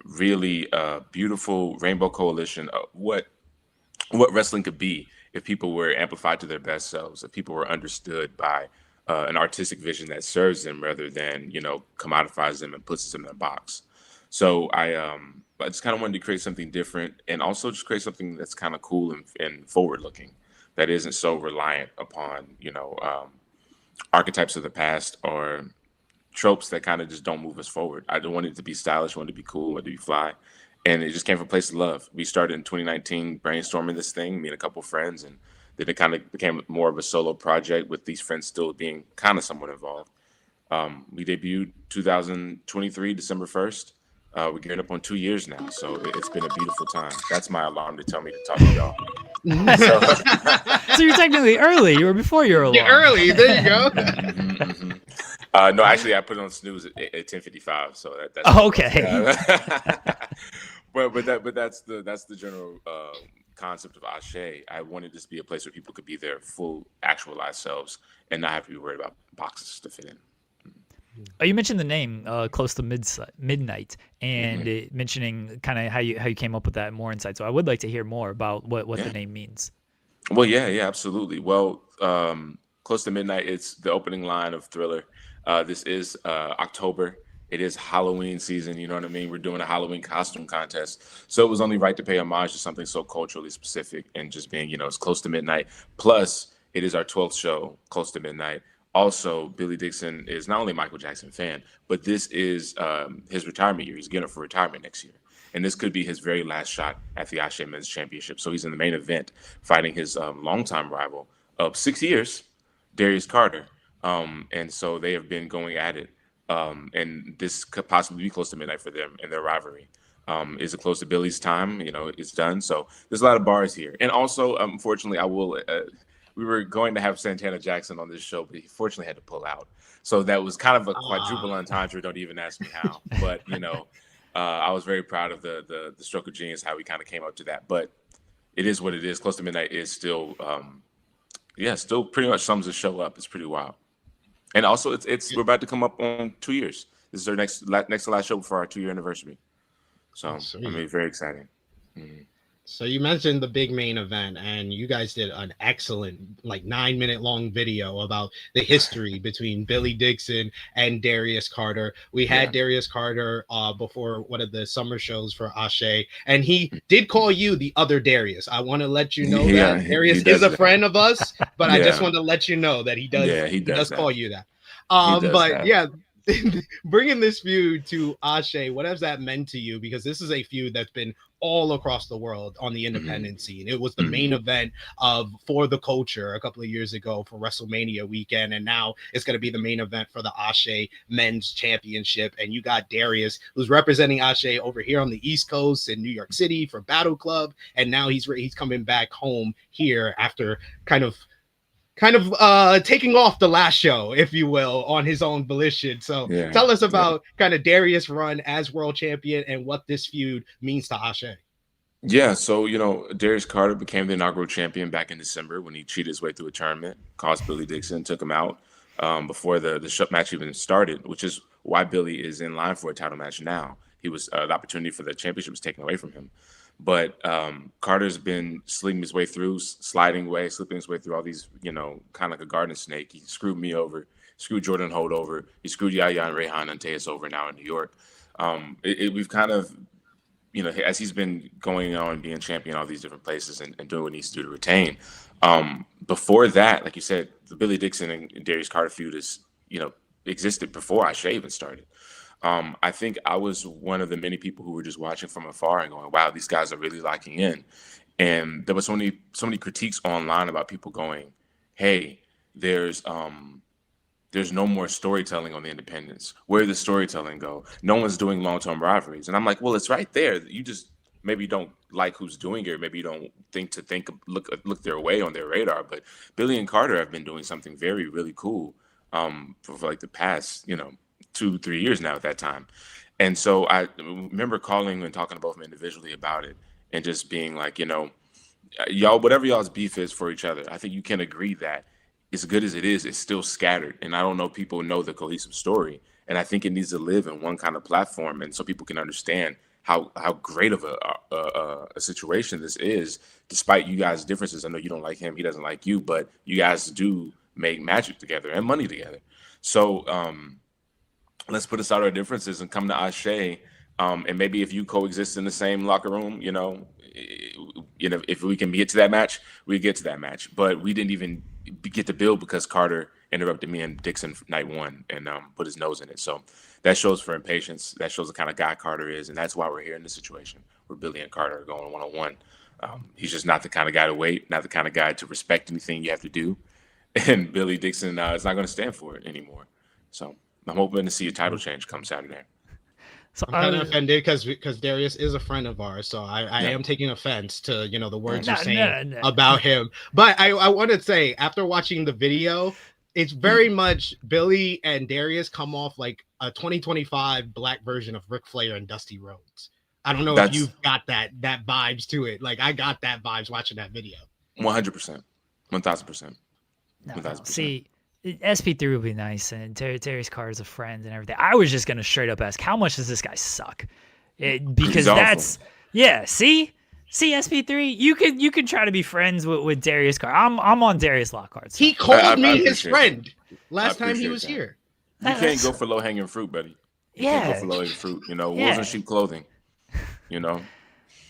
really a beautiful rainbow coalition of what wrestling could be if people were amplified to their best selves, if people were understood by an artistic vision that serves them rather than, commodifies them and puts them in a box. So I just kind of wanted to create something different, and also just create something that's kind of cool and forward looking, that isn't so reliant upon, archetypes of the past or tropes that kind of just don't move us forward. I don't want it to be stylish, I want it to be cool, I want it to be fly. And it just came from a place of love. We started in 2019 brainstorming this thing, me and a couple of friends, and then it kind of became more of a solo project with these friends still being kind of somewhat involved. We debuted 2023, December 1st. We're gearing up on 2 years now, so it's been a beautiful time. That's my alarm to tell me to talk to y'all. So you're technically early. You were before your alarm. You're early. There you go. No, actually, I put it on snooze at 10:55. So that's okay. but that's the general concept of Ashe. I wanted this to be a place where people could be their full actualized selves and not have to be worried about boxes to fit in. You mentioned the name close to midnight, and mentioning kind of how you came up with that, more insight. So I would like to hear more about what the name means. Well, yeah, absolutely. Well, close to midnight, it's the opening line of Thriller. This is October. It is Halloween season. You know what I mean? We're doing a Halloween costume contest. So it was only right to pay homage to something so culturally specific and just being, it's close to midnight. Plus, it is our 12th show, close to midnight. Also, Billy Dixon is not only a Michael Jackson fan, but this is his retirement year. He's getting up for retirement next year. And this could be his very last shot at the Ashe Men's Championship. So he's in the main event fighting his longtime rival of 6 years, Darius Carter. And so they have been going at it. And this could possibly be close to midnight for them in their rivalry. Is it close to Billy's time? It's done. So there's a lot of bars here. And also, unfortunately, we were going to have Santana Jackson on this show, but he fortunately had to pull out. So that was kind of a quadruple entendre. Don't even ask me how. But, I was very proud of the stroke of genius, how we kind of came up to that. But it is what it is. Close to midnight is still, still pretty much sums the show up. It's pretty wild. And also, we're about to come up on 2 years. This is our next to last show before our 2-year anniversary. So, very exciting. Mm-hmm. So you mentioned the big main event, and you guys did an excellent 9-minute long video about the history between Billy Dixon and Darius Carter. We had Darius Carter before one of the summer shows for Ashe, and he did call you the other Darius. I want to let you know that Darius is a friend of us, but I just want to let you know that he does call you that. Bringing this feud to Ashe, what has that meant to you? Because this is a feud that's been all across the world on the independent scene. It was the main event for the culture a couple of years ago for WrestleMania weekend, and now it's going to be the main event for the Ashe Men's Championship. And you got Darius, who's representing Ashe over here on the East Coast in New York City for Battle Club, and now he's coming back home here after kind of taking off the last show, if you will, on his own volition. So tell us about kind of Darius' run as world champion and what this feud means to Ashe. Yeah, so, Darius Carter became the inaugural champion back in December when he cheated his way through a tournament, cost Billy Dixon, took him out before the match even started, which is why Billy is in line for a title match now. He was the opportunity for the championship was taken away from him. But Carter's been sliding his way through all these, kind of like a garden snake. He screwed me over, screwed Jordan Holt over, he screwed Yaya and Rayhan and Tejas over now in New York. We've kind of, as he's been going on being champion all these different places and doing what he needs to do to retain. Before that, like you said, the Billy Dixon and Darius Carter feud is, existed before Ashe even started. I think I was one of the many people who were just watching from afar and going, wow, these guys are really locking in. And there was so many critiques online about people going, hey, there's no more storytelling on the independents. Where did the storytelling go? No one's doing long-term rivalries. And I'm like, well, it's right there. You just maybe don't like who's doing it. Maybe you don't look their way on their radar. But Billy and Carter have been doing something very, really cool for like the past, 2-3 years now at that time. And so I remember calling and talking to both of them individually about it and just being like, y'all, whatever y'all's beef is for each other, I think you can agree that as good as it is, it's still scattered. And I don't know if people know the cohesive story. And I think it needs to live in one kind of platform. And so people can understand how great of a situation this is, despite you guys' differences. I know you don't like him, he doesn't like you, but you guys do make magic together and money together. So, let's put aside our differences and come to Ashe. And maybe if you coexist in the same locker room, if we can get to that match, we get to that match. But we didn't even get to build because Carter interrupted me and Dixon night one and put his nose in it. So that shows for impatience. That shows the kind of guy Carter is. And that's why we're here in this situation where Billy and Carter are going one-on-one. He's just not the kind of guy to wait, not the kind of guy to respect anything you have to do. And Billy Dixon is not going to stand for it anymore. So I'm hoping to see a title change come Saturday. So I'm kind of offended because Darius is a friend of ours, so I am taking offense to the words you're saying about him. But I want to say, after watching the video, it's very much Billy and Darius come off like a 2025 black version of Ric Flair and Dusty Rhodes. I don't know if That's you've got that vibes to it. Like I got that vibes watching that video. 100%, 1,000%, No. 1,000%. See, SP3 would be nice, and Darius Carter is a friend and everything. I was just gonna straight up ask, how much does this guy suck? Because He's that's awful. yeah. See SP3, you can try to be friends with Darius Carter. I'm on Darius Lockhart. He called me his friend last time he was here. You can't go for low hanging fruit, buddy. You can't go for low hanging fruit. Wolves in sheep clothing. No,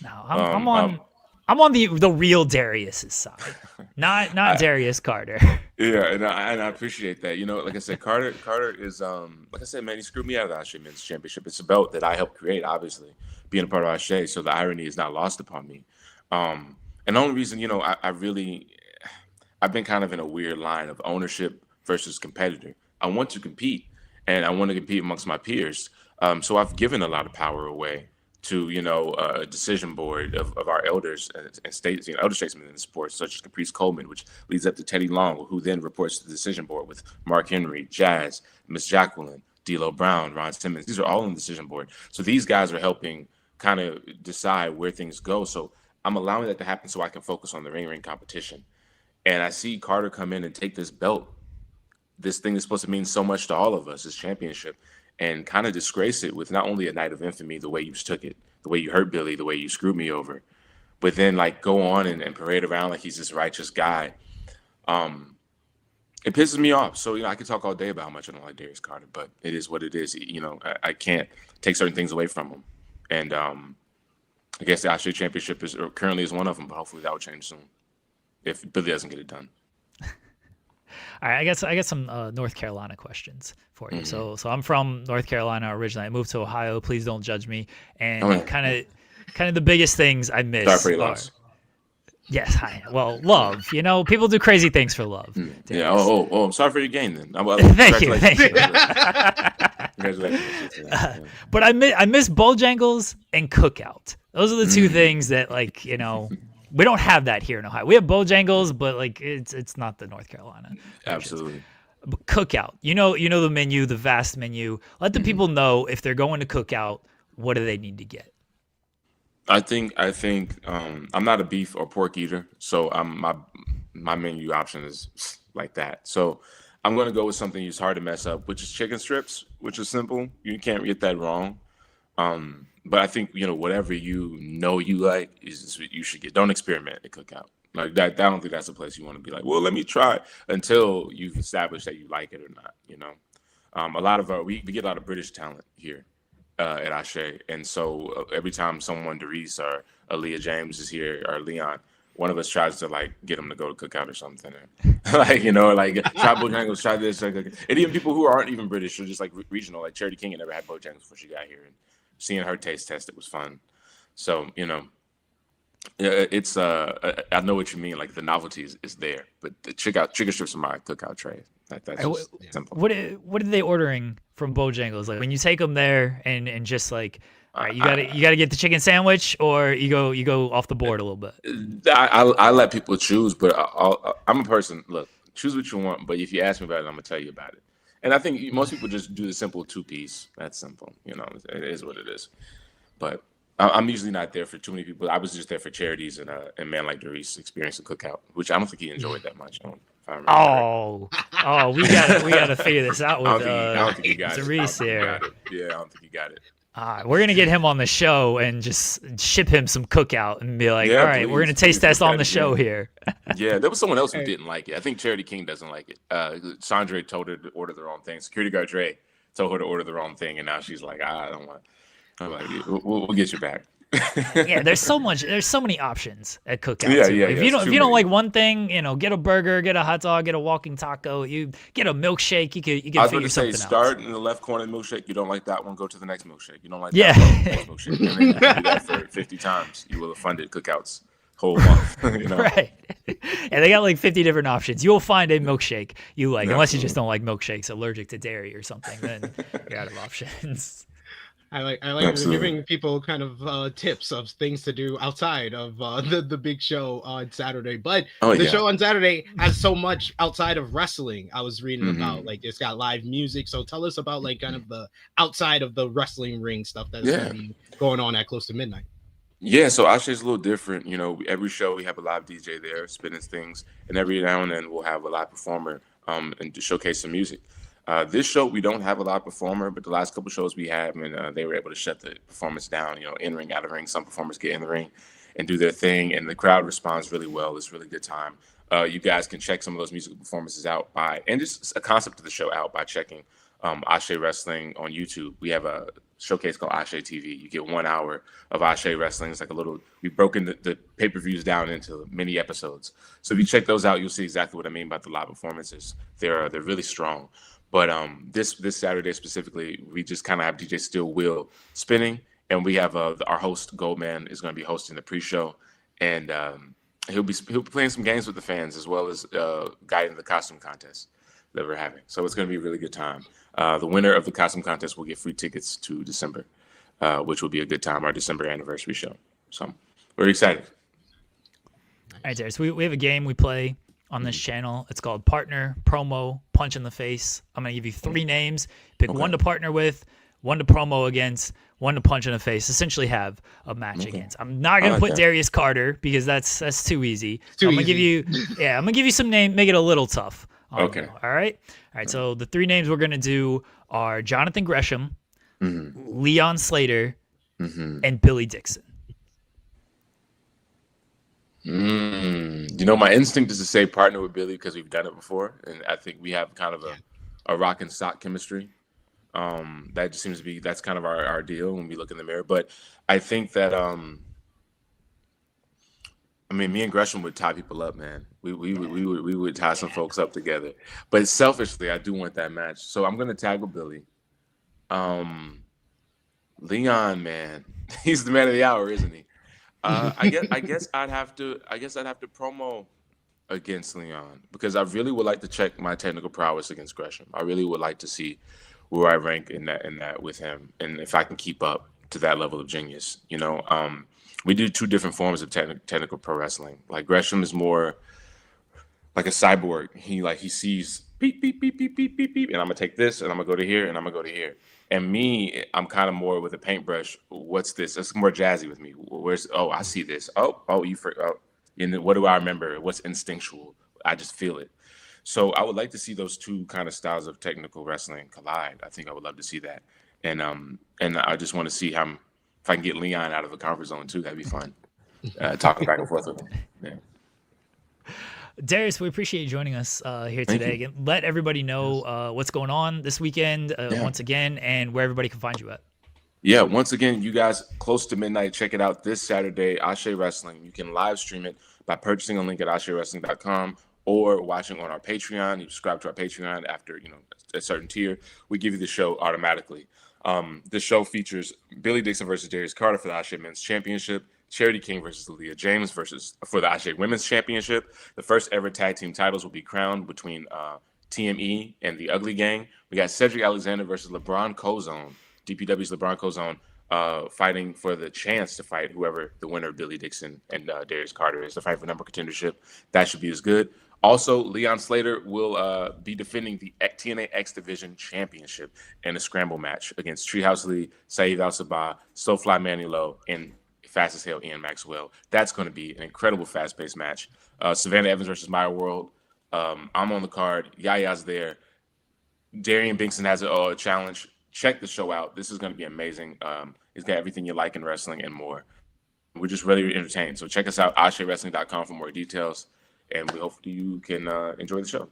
I'm on the real Darius's side, not Darius Carter. Yeah, and I appreciate that. Like I said, Carter is like I said, man, he screwed me out of the Ashe Men's Championship. It's a belt that I helped create, obviously, being a part of Ashe. So the irony is not lost upon me. And the only reason, I've been kind of in a weird line of ownership versus competitor. I want to compete, and I want to compete amongst my peers. So I've given a lot of power away to a decision board of our elders and states, elder statesmen in the sports, such as Caprice Coleman, which leads up to Teddy Long, who then reports to the decision board with Mark Henry, Jazz, Miss Jacqueline, D'Lo Brown, Ron Simmons. These are all on the decision board. So these guys are helping kind of decide where things go. So I'm allowing that to happen so I can focus on the ring competition. And I see Carter come in and take this belt, this thing that's supposed to mean so much to all of us, this championship, and kind of disgrace it with not only a night of infamy, the way you took it, the way you hurt Billy, the way you screwed me over, but then go on and parade around like he's this righteous guy. It pisses me off. So, I could talk all day about how much I don't like Darius Carter, but it is what it is. I can't take certain things away from him. And I guess the Ashe Championship currently is one of them, but hopefully that will change soon if Billy doesn't get it done. All right, I got some North Carolina questions for you. So I'm from North Carolina originally. I moved to Ohio. Please don't judge me. And kind of the biggest things I miss. Sorry for your loss. Yes, love. People do crazy things for love. Yeah. Oh, I'm sorry for your gain then. Thank you. Congratulations. But I miss Bojangles and Cookout. Those are the two things that we don't have that here in Ohio. We have Bojangles, but it's not the North Carolina. Absolutely. But Cookout. You know the menu, the vast menu. Let the people know if they're going to Cookout, what do they need to get? I think I'm not a beef or pork eater, so my menu option is like that. So I'm going to go with something that's hard to mess up, which is chicken strips, which is simple. You can't get that wrong. But I think, whatever you like is what you should get. Don't experiment at Cookout. Like that, I don't think that's a place you want to be like, well, let me try until you've established that you like it or not, A lot of we get a lot of British talent here at Ashe. And so every time someone, Darius or Aaliyah James is here or Leon, one of us tries to get them to go to Cookout or something. Try Bojangles, try this. And even people who aren't even British or just regional, like Charity King had never had Bojangles before she got here. And seeing her taste test it was fun. So, it's I know what you mean. Like the novelty is there, but the chicken strips are my Cookout tray. That's just simple. What are they ordering from Bojangles? Like when you take them there and just all right, you gotta get the chicken sandwich, or you go off the board a little bit. I let people choose, but I'm a person. Look, choose what you want, but if you ask me about it, I'm gonna tell you about it. And I think most people just do the simple 2-piece. That's simple, it is what it is. But I'm usually not there for too many people. I was just there for charities and man like Darius experienced a Cookout, which I don't think he enjoyed that much. We gotta figure this out with I don't think he got Darius here. Yeah, I don't think he got it. We're gonna get him on the show and just ship him some Cookout and be like, all right, please, we're gonna taste test on the show here. Yeah, there was someone else who didn't like it. I think Charity King doesn't like it. Sandra told her to order the wrong thing. Security guard Dre told her to order the wrong thing, and now she's like, I don't want. I'm like, we'll get you back. Yeah, there's so many options at Cookout. Yeah. If you don't like one thing, get a burger, get a hot dog, get a walking taco, you get a milkshake. You can figure something out. Start in the left corner of the milkshake. You don't like that one, go to the next milkshake. You don't like that one, next milkshake. And then you do that for 50 times. You will have funded Cookout's whole month. Right. And they got 50 different options. You'll find a milkshake you like, unless you just don't like milkshakes, allergic to dairy or something. Then you're out of options. I like Absolutely. giving people kind of tips of things to do outside of the big show on Saturday. But Oh the yeah. show on Saturday has so much outside of wrestling. I was reading about Hmm. like it's got live music. So tell us about like kind of the outside of the wrestling ring stuff that is going to Yeah. be going on at close to midnight. Yeah, so Asha's a little different. You know, every show we have a live DJ there spinning things, and every now and then we'll have a live performer and to showcase some music. This show we don't have a live performer, but the last couple shows we have, and they were able to shut the performance down. You know, in ring, out of ring. Some performers get in the ring and do their thing, and the crowd responds really well. It's a really good time. You guys can check some of those musical performances out by, and just a concept of the show out by checking Ashe Wrestling on YouTube. We have a showcase called Ashe TV. You get 1 hour of Ashe Wrestling. It's like a little, we've broken the pay-per-views down into mini episodes. So if you check those out, you'll see exactly what I mean about the live performances. They're really strong. But this Saturday specifically, we just kind of have DJ Steel Wheel spinning, and we have our host Goldman is going to be hosting the pre-show, and he'll be playing some games with the fans as well as guiding the costume contest that we're having. So it's going to be a really good time. The winner of the costume contest will get free tickets to December, which will be a good time, our December anniversary show. So we're excited. All right, Darius, we have a game we play on this channel. It's called Partner, Promo, Punch in the Face. I'm going to give you 3 names. Pick one to partner with, one to promo against, one to punch in the face. Essentially have a match against. I'm not going to put Darius Carter because that's too easy. I'm going to give you some name, make it a little tough. Okay. All right. So the 3 names we're going to do are Jonathan Gresham, Leon Slater, and Billy Dixon. You know, my instinct is to say partner with Billy because we've done it before, and I think we have kind of a rock and stock chemistry. That just seems to be, that's kind of our deal when we look in the mirror. But I think that I mean, me and Gresham would tie people up, man. We would tie some folks up together. But selfishly, I do want that match, so I'm gonna tag with Billy. Leon, man, he's the man of the hour, isn't he? I guess I'd have to promo against Leon because I really would like to check my technical prowess against Gresham. I really would like to see where I rank in that with him, and if I can keep up to that level of genius. You know, we do 2 different forms of technical pro wrestling. Like Gresham is more like a cyborg. He sees beep beep beep beep beep beep beep, and I'm gonna take this, and I'm gonna go to here, and I'm gonna go to here. And me, I'm kind of more with a paintbrush. What's this? It's more jazzy with me. Where's? Oh, I see this. And then what do I remember? What's instinctual? I just feel it. So I would like to see those 2 kind of styles of technical wrestling collide. I think I would love to see that. And I just want to see if I can get Leon out of the comfort zone too. That'd be fun. Talking back and forth with him. Yeah. Darius, we appreciate you joining us here today. Again, let everybody know what's going on this weekend once again, and where everybody can find you at. Yeah, once again, you guys, close to midnight, check it out this Saturday, Ashe Wrestling. You can live stream it by purchasing a link at AsheWrestling.com or watching on our Patreon. You subscribe to our Patreon after a certain tier. We give you the show automatically. The show features Billy Dixon versus Darius Carter for the Ashe Men's Championship, Charity King versus Leah James for the Ashe Women's Championship. The first ever tag team titles will be crowned between TME and the Ugly Gang. We got Cedric Alexander versus LeBron Cozone, DPW's LeBron Cozone, fighting for the chance to fight whoever the winner of Billy Dixon and Darius Carter is, to fight for number contendership. That should be as good. Also, Leon Slater will be defending the TNA X Division Championship in a scramble match against Treehouse Lee, Saeed Al-Sabah, Soulfly Manilow, and Fast as Hell Ian Maxwell. That's going to be an incredible fast-paced match. Savannah Evans versus Maya World. I'm on the card. Yaya's there. Darian Binkson has a challenge. Check the show out. This is going to be amazing. It's got everything you like in wrestling and more. We're just really entertained. So check us out, AsheWrestling.com for more details. And we hope you can enjoy the show.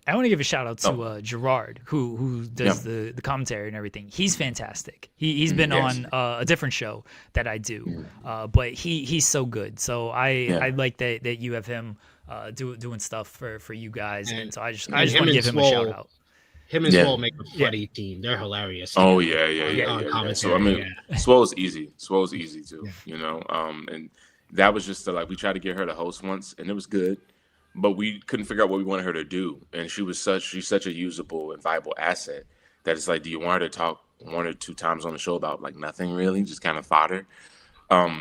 I want to give a shout out to Gerard, who does the commentary and everything. He's fantastic. He's been on a different show that I do, but he's so good. So I like that you have him doing stuff for you guys, and so I just want to give him a shout out. Him and Swole make a funny team. They're hilarious. Oh yeah. So I mean, Swole's easy. Swole's easy too. And that was just we tried to get her to host once, and it was good. But we couldn't figure out what we wanted her to do, and she's such a usable and viable asset that it's like, do you want her to talk 1 or 2 times on the show about like nothing really, just kind of fodder.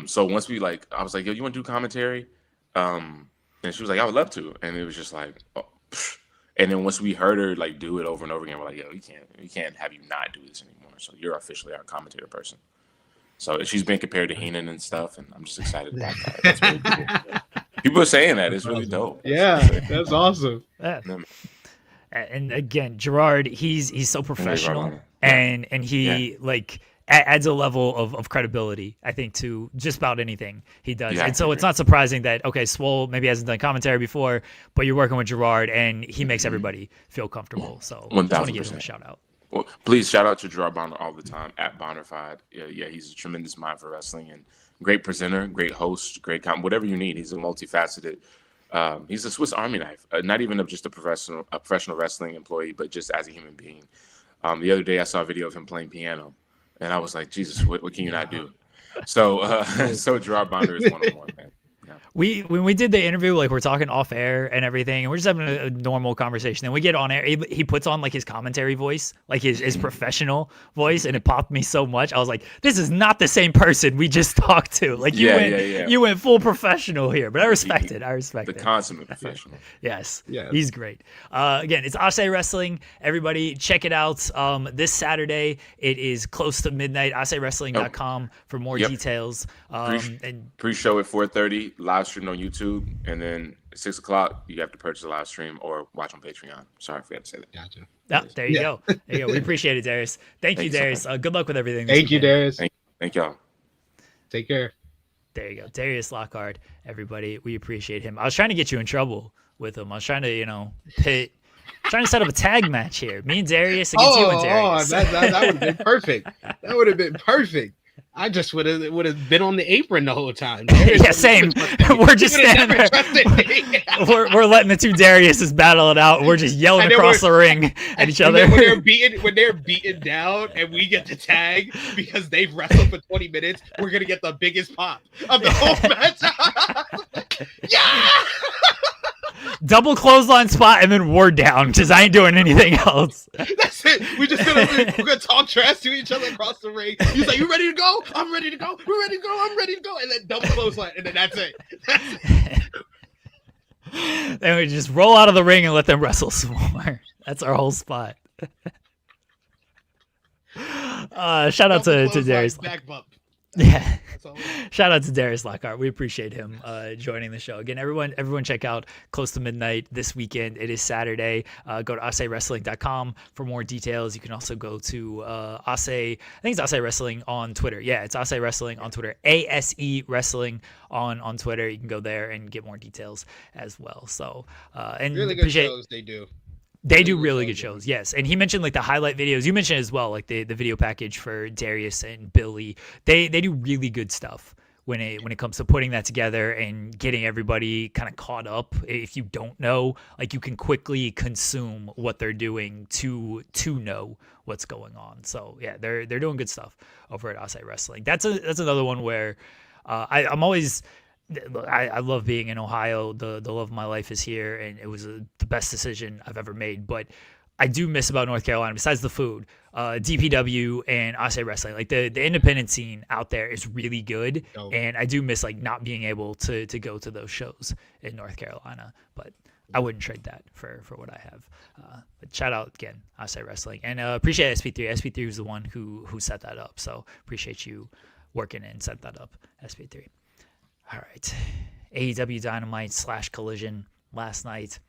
So once we like, I was like, yo, you want to do commentary? And she was like, I would love to. And it was just like, oh, pfft. And then once we heard her like do it over and over again, we're like, yo, we can't have you not do this anymore. So you're officially our commentator person. So she's been compared to Heenan and stuff, and I'm just excited about that. That's really cool. People are saying that. It's really dope. Yeah, that's awesome. Yeah. And again, Gerard, he's so professional, and he like adds a level of credibility, I think, to just about anything he does. Yeah, and so it's not surprising that, okay, Swole maybe hasn't done commentary before, but you're working with Gerard, and he makes everybody feel comfortable. So I want to give him a shout out. Well, please shout out to Gerard Bonner all the time at Bonnerfied. Yeah, he's a tremendous mind for wrestling and great presenter, great host, great whatever you need. He's a multifaceted. He's a Swiss Army knife, not even just a professional wrestling employee, but just as a human being. The other day I saw a video of him playing piano, and I was like, Jesus, what can you not do? So, so Gerard Bonner is one of one, man. Yeah. When we did the interview, like we're talking off air and everything, and we're just having a normal conversation. Then we get on air. He puts on like his commentary voice, like his professional voice, and it popped me so much. I was like, this is not the same person we just talked to. Like you went full professional here, but I respect it. The consummate professional. Yes, he's great. Again, it's Ashe Wrestling. Everybody, check it out. This Saturday, it is close to midnight. AsheWrestling.com for more details. Pre-show at 4:30. Live stream on YouTube, and then at 6 o'clock you have to purchase a live stream or watch on Patreon. Sorry, I forgot to say that. Gotcha. Oh, there you go. There you go. We appreciate it, Darius. Thank you, Darius. Good luck with everything. Thank you, Darius. Thank y'all. Take care. There you go. Darius Lockhart, everybody. We appreciate him. I was trying to get you in trouble with him. I was trying to, trying to set up a tag match here. Me and Darius against you and Darius. That would have been perfect. That would have been perfect. I just would have been on the apron the whole time. Yeah, same. We're just standing there. We're letting the two Dariuses battle it out. We're just yelling across the ring at each other. When they're beaten down and we get the tag because they've wrestled for 20 minutes, we're gonna get the biggest pop of the whole match. Yeah. Double clothesline spot and then we're down because I ain't doing anything else. That's it. We're gonna talk trash to each other across the ring. He's like, "You ready to go? I'm ready to go. We're ready to go. I'm ready to go." And then double clothesline, and then that's it. Then we just roll out of the ring and let them wrestle some more. That's our whole spot. Shout out to Darius. Back bump. Yeah. Shout out to Darius Lockhart. We appreciate him joining the show. Again, everyone check out Close to Midnight this weekend. It is Saturday. Go to AseWrestling.com for more details. You can also go to Ase, I think it's Ase Wrestling on Twitter. Yeah, it's Ase Wrestling on Twitter. ASE Wrestling on Twitter. You can go there and get more details as well. So and really good shows they do. They do really good shows, yes. And he mentioned like the highlight videos. You mentioned as well, like the video package for Darius and Billy. They do really good stuff when it comes to putting that together and getting everybody kind of caught up. If you don't know, like you can quickly consume what they're doing to know what's going on. So yeah, they're doing good stuff over at Ase Wrestling. That's another one where I'm always. I love being in Ohio. The love of my life is here, and it was the best decision I've ever made. But I do miss about North Carolina, besides the food, DPW and Ase Wrestling. Like the independent scene out there is really good, and I do miss like not being able to go to those shows in North Carolina. But I wouldn't trade that for what I have. But shout out again, Ase Wrestling, and appreciate SP3. SP3 was the one who set that up, so appreciate you working and set that up, SP3. All right, AEW Dynamite / Collision last night,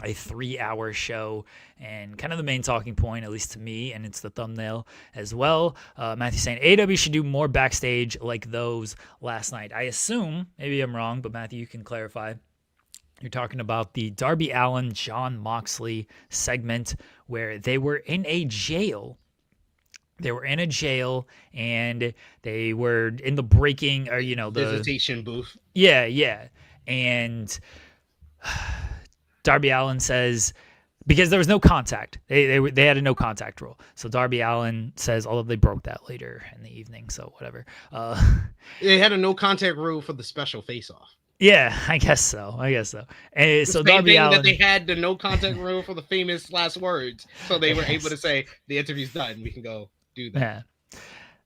a 3-hour show, and kind of the main talking point, at least to me, and it's the thumbnail as well. Matthew saying AEW should do more backstage like those last night. I assume, maybe I'm wrong, but Matthew, you can clarify. You're talking about the Darby Allin, John Moxley segment where they were in a jail. They were in a jail, and they were in the breaking, or the visitation booth. Yeah, and Darby Allin says because there was no contact, they had a no contact rule. So Darby Allin says, although they broke that later in the evening, so whatever. They had a no contact rule for the special face off. Yeah, I guess so. And so Darby Allin, that they had the no contact rule for the famous last words, so they were able to say the interview's done. We can go. Do that.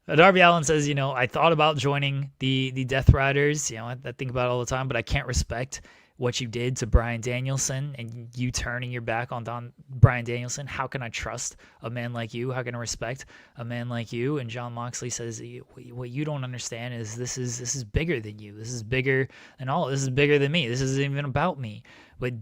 Yeah. Darby Allin says, I thought about joining the Death Riders. I think about it all the time, but I can't respect what you did to Bryan Danielson and you turning your back on Bryan Danielson. How can I trust a man like you? How can I respect a man like you? And Jon Moxley says, what you don't understand is this is bigger than you. This is bigger than all. This is bigger than me. This isn't even about me. But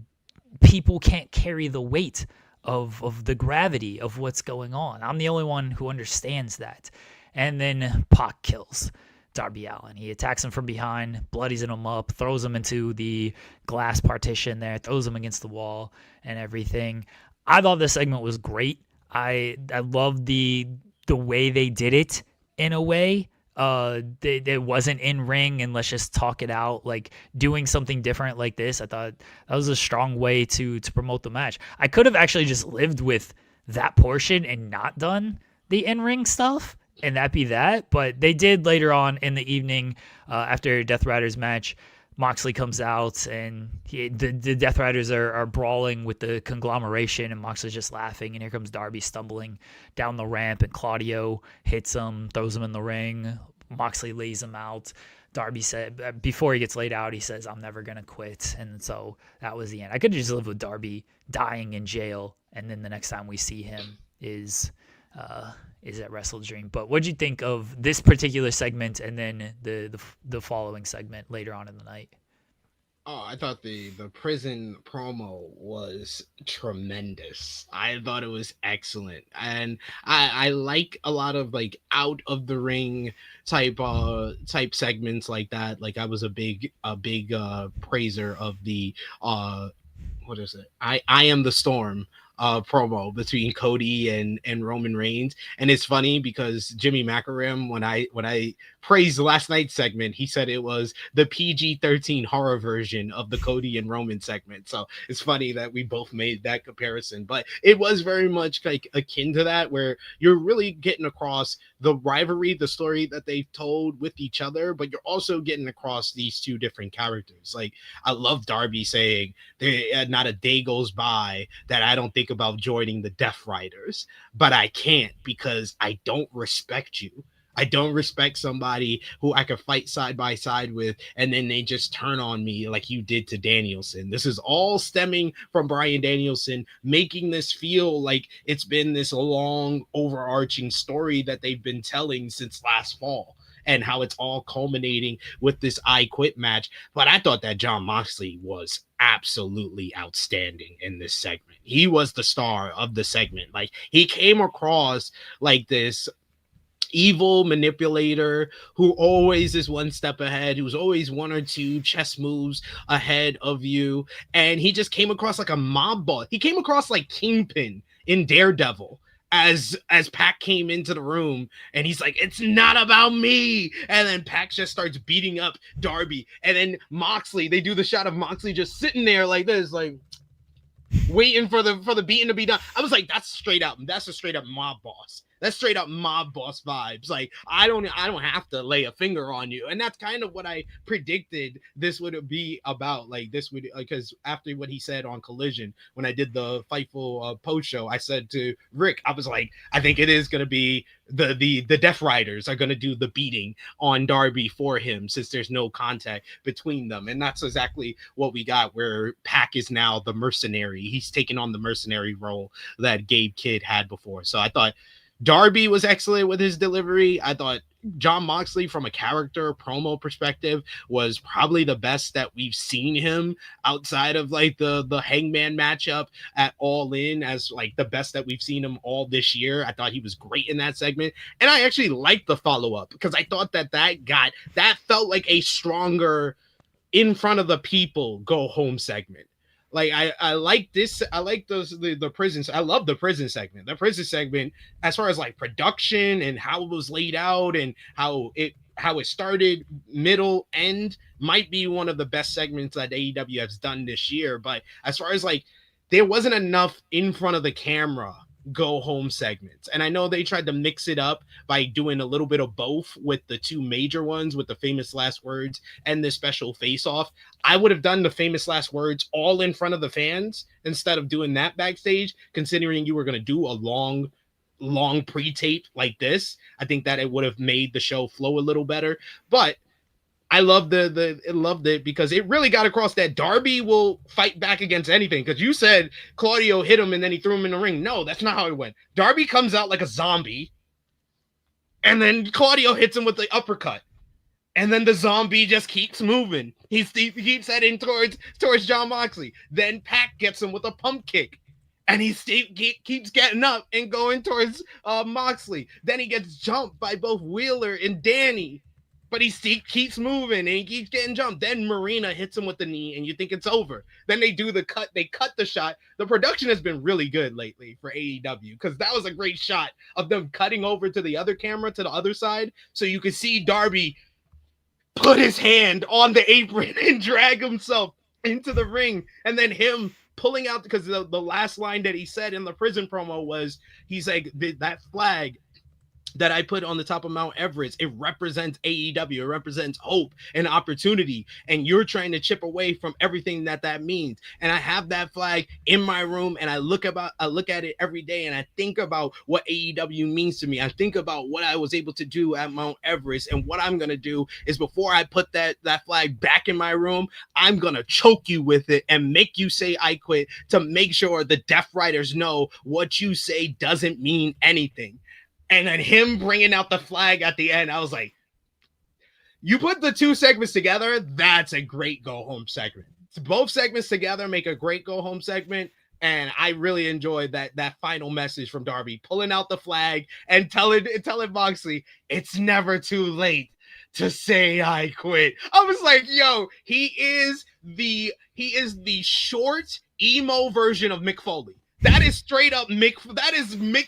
people can't carry the weight of the gravity of what's going on. I'm the only one who understands that. And then Pac kills Darby Allin. He attacks him from behind, bloodies him up, throws him into the glass partition there, throws him against the wall and everything. I thought this segment was great. I loved the way they did it in a way. It wasn't in ring and let's just talk it out. Like doing something different like this, I thought that was a strong way to promote the match. I could have actually just lived with that portion and not done the in-ring stuff. And that be that, but they did later on in the evening after Death Riders match. Moxley comes out and the Death Riders are brawling with the conglomeration, and Moxley's just laughing. And here comes Darby stumbling down the ramp, and Claudio hits him, throws him in the ring. Moxley lays him out. Darby said before he gets laid out, he says, "I'm never gonna quit," and so that was the end. I could just live with Darby dying in jail, and then the next time we see him is at WrestleDream. But what'd you think of this particular segment and then the following segment later on in the night? Oh, I thought the prison promo was tremendous. I thought it was excellent, and I like a lot of like out of the ring type segments like that. Like I was a big praiser of the what is it? I am the Storm promo between Cody and Roman Reigns. And it's funny because Jimmy Macaram, when I praised last night's segment, he said it was the PG-13 horror version of the Cody and Roman segment. So it's funny that we both made that comparison, but it was very much like akin to that, where you're really getting across the rivalry, the story that they've told with each other, but you're also getting across these two different characters. Like I love Darby saying not a day goes by that I don't think about joining the Death Riders, but I can't because I don't respect you. I don't respect somebody who I could fight side by side with, and then they just turn on me like you did to Danielson. This is all stemming from Bryan Danielson making this feel like it's been this long overarching story that they've been telling since last fall, and how it's all culminating with this I Quit match. But I thought that Jon Moxley was absolutely outstanding in this segment. He was the star of the segment. Like he came across like this evil manipulator who always is one step ahead, who's always one or two chess moves ahead of you, and he just came across like a mob boss. He came across like Kingpin in Daredevil as Pac came into the room, and he's like, "It's not about me," and then Pac just starts beating up Darby, and then Moxley, they do the shot of Moxley just sitting there like this, like waiting for the beating to be done. I was like, that's a straight up mob boss. That's straight up mob boss vibes. Like I don't have to lay a finger on you, and that's kind of what I predicted this would be about. Like this would, because after what he said on Collision when I did the Fightful post show, I said to Rick, I was like, I think it is gonna be the Death Riders are gonna do the beating on Darby for him since there's no contact between them, and that's exactly what we got. Where Pac is now the mercenary. He's taking on the mercenary role that Gabe Kidd had before. So I thought Darby was excellent with his delivery. I thought Jon Moxley, from a character promo perspective, was probably the best that we've seen him outside of like the Hangman matchup at All In, as like the best that we've seen him all this year. I thought he was great in that segment, and I actually liked the follow-up because I thought that felt like a stronger in front of the people go home segment. Like I like this. I like the prisons. I love the prison segment. The prison segment, as far as like production and how it was laid out and how it started, middle, end, might be one of the best segments that AEW has done this year. But as far as like, there wasn't enough in front of the camera go home segments, and I know they tried to mix it up by doing a little bit of both with the two major ones, with the famous last words and the special face off. I would have done the famous last words all in front of the fans instead of doing that backstage, considering you were going to do a long long pre-tape like this, I think that it would have made the show flow a little better. But I loved loved it because it really got across that Darby will fight back against anything. Because you said Claudio hit him and then he threw him in the ring. No, that's not how it went. Darby comes out like a zombie, and then Claudio hits him with the uppercut. And then the zombie just keeps moving. He keeps heading towards Jon Moxley. Then Pac gets him with a pump kick. And he keeps getting up and going towards Moxley. Then he gets jumped by both Wheeler and Danny. But he keeps moving and he keeps getting jumped. Then Marina hits him with the knee and you think it's over. Then they do the cut. They cut the shot. The production has been really good lately for AEW because that was a great shot of them cutting over to the other camera, to the other side. So you could see Darby put his hand on the apron and drag himself into the ring. And then him pulling out, because the last line that he said in the prison promo was, he's like, that flag that I put on the top of Mount Everest, it represents AEW, it represents hope and opportunity, and you're trying to chip away from everything that means. And I have that flag in my room, and I look at it every day, and I think about what AEW means to me. I think about what I was able to do at Mount Everest, and what I'm gonna do is, before I put that flag back in my room, I'm gonna choke you with it and make you say I quit, to make sure the Death Riders know what you say doesn't mean anything. And then him bringing out the flag at the end, I was like, you put the two segments together, that's a great go-home segment. Both segments together make a great go-home segment, and I really enjoyed that final message from Darby, pulling out the flag and telling Moxley, it's never too late to say I quit. I was like, yo, he is the short emo version of Mick Foley. That is straight up Mick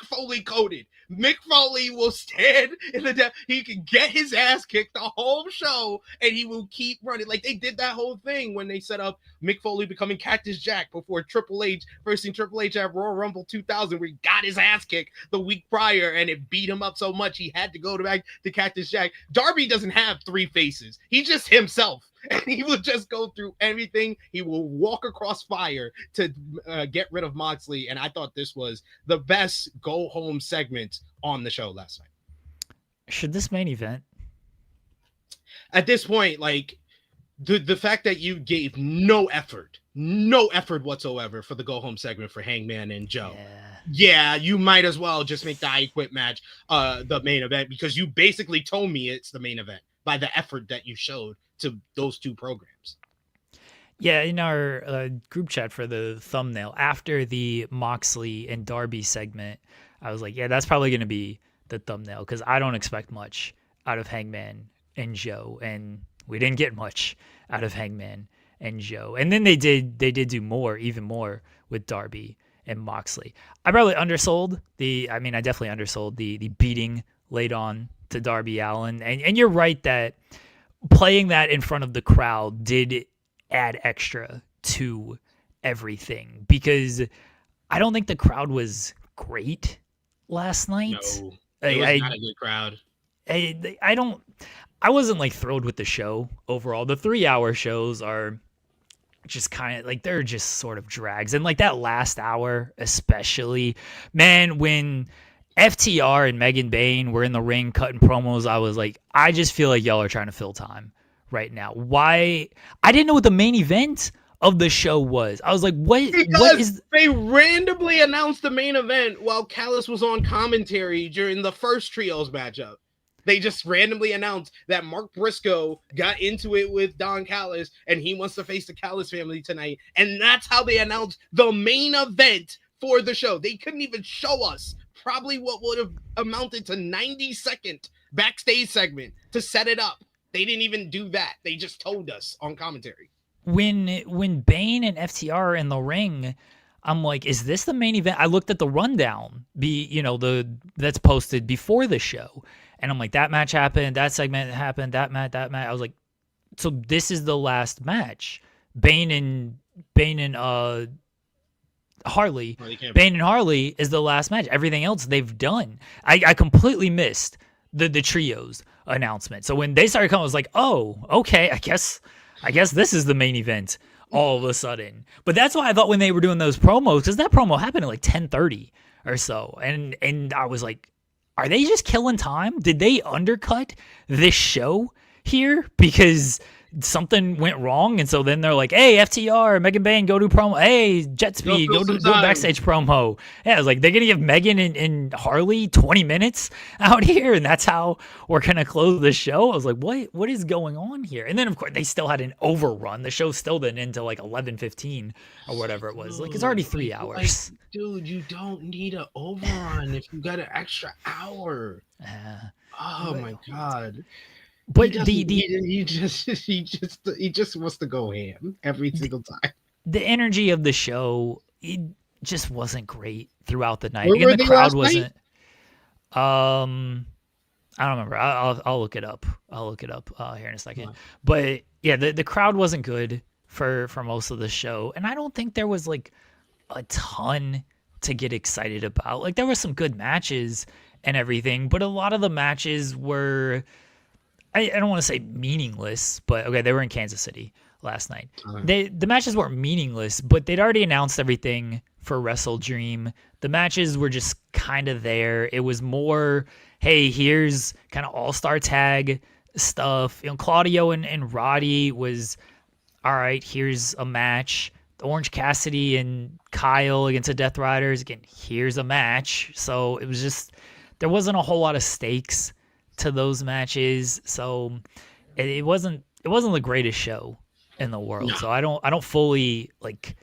Foley coded. Mick Foley will stand in the depth. He can get his ass kicked the whole show, and he will keep running. Like they did that whole thing when they set up Mick Foley becoming Cactus Jack before Triple H, versing Triple H at Royal Rumble 2000, where he got his ass kicked the week prior, and it beat him up so much he had to go back to Cactus Jack. Darby doesn't have three faces. He's just himself. And he will just go through everything. He will walk across fire to get rid of Moxley. And I thought this was the best go-home segment on the show last night. Should this main event? At this point, like, the fact that you gave no effort whatsoever for the go-home segment for Hangman and Joe. Yeah, you might as well just make the I Quit match the main event, because you basically told me it's the main event by the effort that you showed to those two programs. Yeah, in our group chat for the thumbnail, after the Moxley and Darby segment, I was like, yeah, that's probably going to be the thumbnail, because I don't expect much out of Hangman and Joe, and we didn't get much out of Hangman and Joe. And then they did do more, even more, with Darby and Moxley. I definitely undersold the beating laid on to Darby Allin. And you're right that playing that in front of the crowd did add extra to everything, because I don't think the crowd was great last night. No, it was not a good crowd. I wasn't like thrilled with the show overall. The 3-hour shows are just kind of like, they're just sort of drags. And like that last hour, especially, man, when FTR and Megan Bayne were in the ring cutting promos, I was like, I just feel like y'all are trying to fill time right now. Why? I didn't know what the main event of the show was. I was like, what is... They randomly announced the main event while Callis was on commentary during the first trios matchup. They just randomly announced that Mark Briscoe got into it with Don Callis and he wants to face the Callis family tonight. And that's how they announced the main event for the show. They couldn't even show us probably what would have amounted to 90-second backstage segment to set it up. They didn't even do that. They just told us on commentary. When Bane and FTR are in the ring, I'm like, is this the main event? I looked at the rundown, that's posted before the show, and I'm like, that match happened, that segment happened, that match. I was like, so this is the last match. Bane and Harley. Bane and Harley is the last match. Everything else they've done. I completely missed the trios announcement. So when they started coming, I was like, oh, okay, I guess this is the main event all of a sudden. But that's why I thought when they were doing those promos, because that promo happened at like 10:30 or so. And I was like, are they just killing time? Did they undercut this show here because something went wrong? And so then they're like, hey, FTR, Megan Bayne, go do promo. Hey, Jet Speed, go do a backstage promo. Yeah, I was like, they're going to give Megan and Harley 20 minutes out here, and that's how we're going to close the show. I was like, what is going on here? And then, of course, they still had an overrun. The show still didn't end until like 11:15 or whatever it was. Like, it's already 3 hours. Dude, you don't need an overrun if you got an extra hour. Oh my god! But he just wants to go ham every single time. The energy of the show, it just wasn't great throughout the night. Where Again, the crowd wasn't. Night? I don't remember. I'll look it up. I'll look it up here in a second. But yeah, the crowd wasn't good for most of the show, and I don't think there was like a ton to get excited about. Like, there were some good matches and everything, but a lot of the matches were, I don't want to say meaningless, but okay, they were in Kansas City last night. The matches weren't meaningless, but they'd already announced everything for WrestleDream. The matches were just kind of there. It was more, hey, here's kind of all-star tag stuff. You know, Claudio and Roddy was, all right, here's a match. Orange Cassidy and Kyle against the Death Riders, again, here's a match. So it was just, there wasn't a whole lot of stakes to those matches. So it wasn't the greatest show in the world. No. So I don't fully like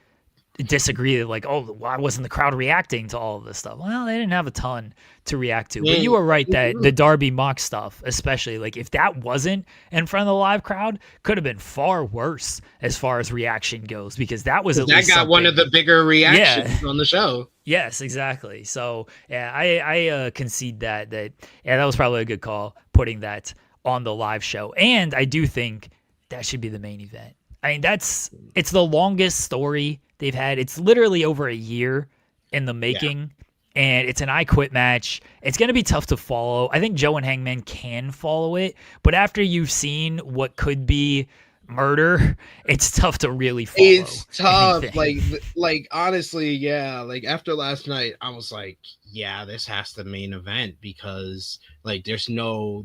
disagree that like, oh, why wasn't the crowd reacting to all of this stuff? Well, they didn't have a ton to react to. But you were right that the Darby Mox stuff, especially, like if that wasn't in front of the live crowd, could have been far worse as far as reaction goes, because that was at least got one of the bigger reactions on the show. Yes, exactly. So yeah, I concede that was probably a good call putting that on the live show. And I do think that should be the main event. I mean, it's the longest story they've had. It's literally over a year in the making, and it's an I Quit match. It's going to be tough to follow. I think Joe and Hangman can follow it, but after you've seen what could be murder, it's tough to really follow. It's tough. Like honestly, yeah. Like after last night, I was like, yeah, this has to main event, because like there's not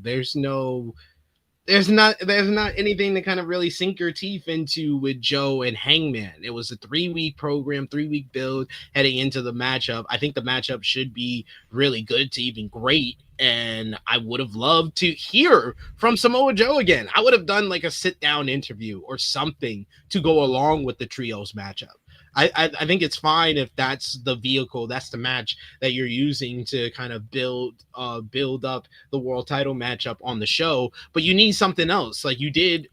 anything to kind of really sink your teeth into with Joe and Hangman. It was a 3-week program, 3-week build heading into the matchup. I think the matchup should be really good to even great. And I would have loved to hear from Samoa Joe again. I would have done like a sit down interview or something to go along with the trios matchup. I think it's fine if that's the vehicle, that's the match that you're using to kind of build up the world title matchup on the show, but you need something else. Like you did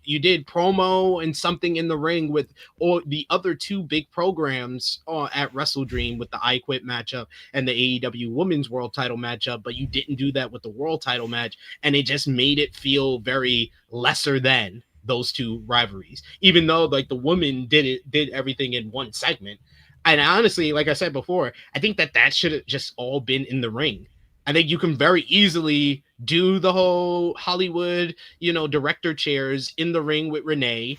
promo and something in the ring with all the other two big programs at WrestleDream with the I Quit matchup and the AEW Women's World Title matchup, but you didn't do that with the world title match, and it just made it feel very lesser than those two rivalries, even though like the woman did everything in one segment. And honestly, like I said before, I think that should have just all been in the ring. I think you can very easily do the whole Hollywood, director chairs in the ring with Renee,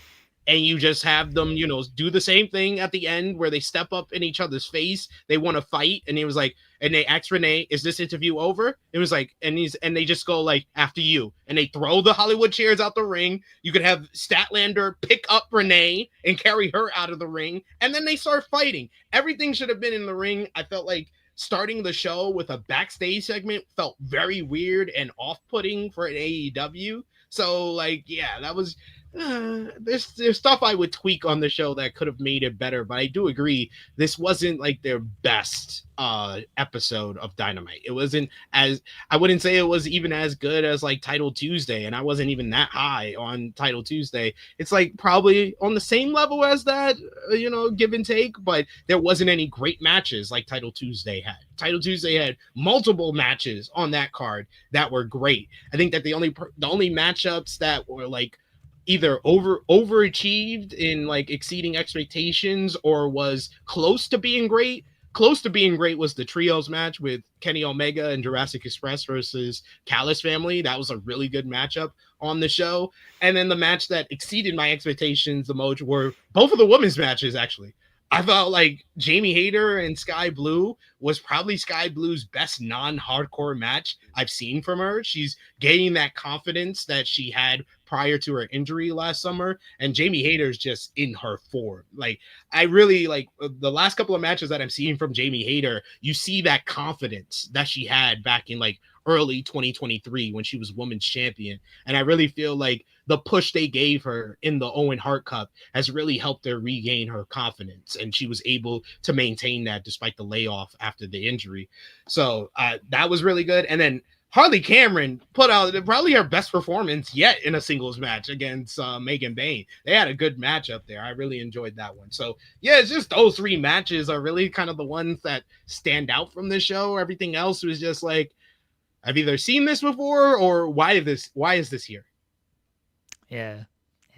and you just have them, do the same thing at the end where they step up in each other's face. They want to fight. And it was like, and they asked Renee, is this interview over? It was like, and they just go like, after you. And they throw the Hollywood chairs out the ring. You could have Statlander pick up Renee and carry her out of the ring. And then they start fighting. Everything should have been in the ring. I felt like starting the show with a backstage segment felt very weird and off-putting for an AEW. So like, yeah, that was, there's stuff I would tweak on the show that could have made it better, but I do agree this wasn't like their best episode of Dynamite. It wasn't as, I wouldn't say it was even as good as like Title Tuesday, and I wasn't even that high on Title Tuesday. It's like probably on the same level as that, give and take, but there wasn't any great matches like Title Tuesday had. Title Tuesday had multiple matches on that card that were great. I think that the only matchups that were like either overachieved in like exceeding expectations or was close to being great was the trios match with Kenny Omega and Jurassic Express versus Callis Family. That was a really good matchup on the show. And then the match that exceeded my expectations the most were both of the women's matches, actually. I felt like Jamie Hayter and Sky Blue was probably Sky Blue's best non-hardcore match I've seen from her. She's gaining that confidence that she had prior to her injury last summer, and Jamie Hayter's just in her form. Like, I really like the last couple of matches that I'm seeing from Jamie Hayter. You see that confidence that she had back in like early 2023 when she was women's champion, and I really feel like the push they gave her in the Owen Hart Cup has really helped her regain her confidence, and she was able to maintain that despite the layoff after the injury. So that was really good. And then Harley Cameron put out probably her best performance yet in a singles match against Megan Bain. They had a good match up there. I really enjoyed that one. So yeah, it's just those three matches are really kind of the ones that stand out from the show. Everything else was just like, I've either seen this before or why is this here? Yeah.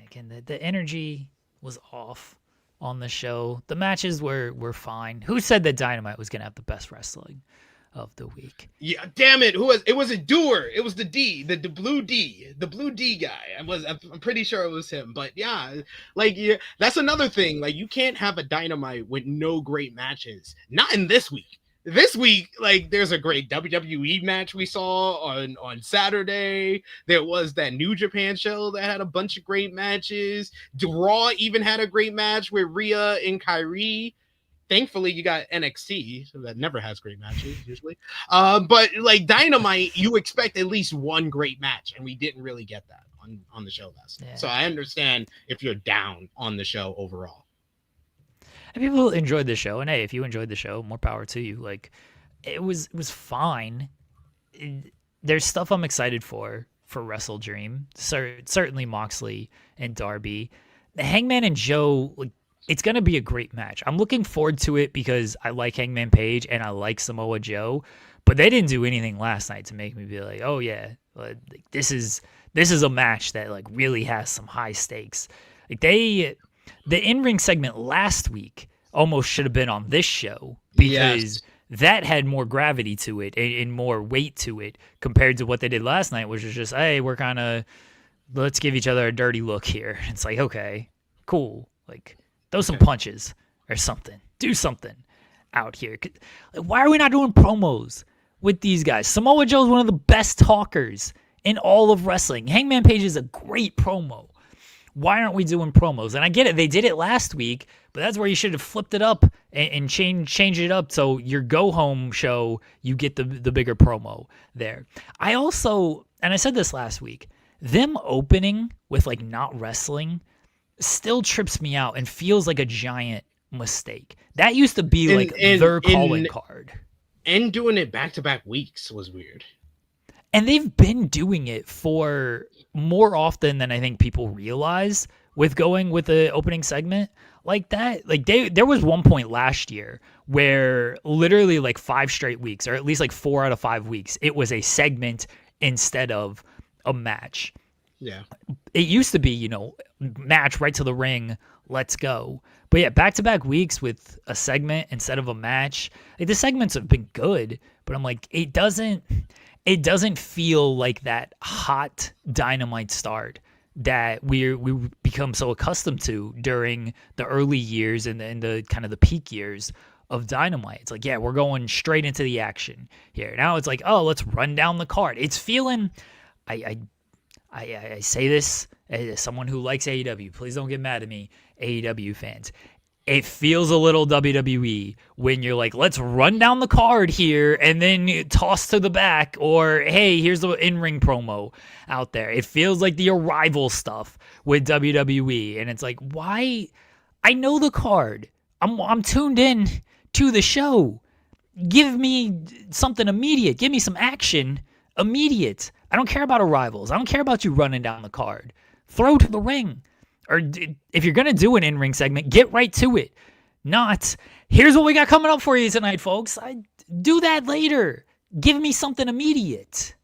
Again, the energy was off on the show. The matches were fine. Who said that Dynamite was going to have the best wrestling of the week? Yeah, damn it. It was a doer. It was the D, the blue D guy. I'm pretty sure it was him. But yeah, like, yeah, that's another thing. Like, you can't have a Dynamite with no great matches. Not in this week. This week, like, there's a great WWE match we saw on Saturday. There was that New Japan show that had a bunch of great matches. Raw even had a great match with Rhea and Kyrie. Thankfully, you got NXT, so that never has great matches usually. But like Dynamite, you expect at least one great match, and we didn't really get that on the show last night. So I understand if you're down on the show overall. And people enjoyed the show, and hey, if you enjoyed the show, more power to you. Like, it was fine. There's stuff I'm excited for WrestleDream. Certainly Moxley and Darby. Hangman and Joe, like, it's going to be a great match. I'm looking forward to it because I like Hangman Page and I like Samoa Joe, but they didn't do anything last night to make me be like, oh yeah, like, this is a match that like really has some high stakes. Like, the in-ring segment last week almost should have been on this show because that had more gravity to it and more weight to it compared to what they did last night, which was just, hey, we're kind of, let's give each other a dirty look here. It's like, okay, cool. Like, throw some punches or something. Do something out here. Like, why are we not doing promos with these guys? Samoa Joe's one of the best talkers in all of wrestling. Hangman Page is a great promo. Why aren't we doing promos? And I get it. They did it last week, but that's where you should have flipped it up and change it up so your go-home show, you get the bigger promo there. I also, and I said this last week, them opening with like not wrestling still trips me out and feels like a giant mistake. That used to be like their calling card. And doing it back-to-back weeks was weird. And they've been doing it for more often than I think people realize with going with the opening segment like that. Like, there was one point last year where literally like 5 straight weeks, or at least like 4 out of 5 weeks, it was a segment instead of a match. Yeah. It used to be, you know, match right to the ring, let's go. But yeah, back-to-back weeks with a segment instead of a match. Like, the segments have been good, but I'm like, it doesn't feel like that hot Dynamite start that we become so accustomed to during the early years and the kind of the peak years of Dynamite. It's like, yeah, we're going straight into the action here. Now it's like, oh, let's run down the card. It's feeling, I say this as someone who likes AEW. Please don't get mad at me, AEW fans. It feels a little WWE when you're like, let's run down the card here and then toss to the back, or hey, here's the in-ring promo out there. It feels like the Arrival stuff with WWE, and it's like, why? I know the card. I'm tuned in to the show. Give me something immediate. Give me some action immediate. I don't care about Arrivals. I don't care about you running down the card. Throw to the ring. Or if you're going to do an in-ring segment, get right to it. Not, here's what we got coming up for you tonight, folks. I do that later. Give me something immediate.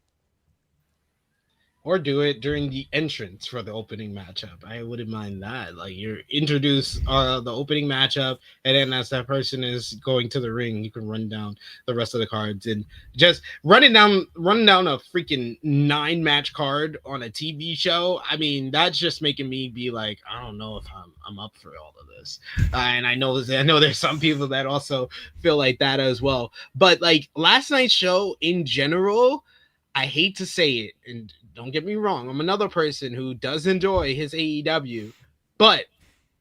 Or do it during the entrance for the opening matchup. I wouldn't mind that. Like you introduce the opening matchup, and then as that person is going to the ring, you can run down the rest of the cards and just running down a freaking 9-match card on a TV show. I mean, that's just making me be like, I don't know if I'm up for all of this. And I know there's some people that also feel like that as well. But like last night's show in general, I hate to say it, and don't get me wrong, I'm another person who does enjoy his AEW, but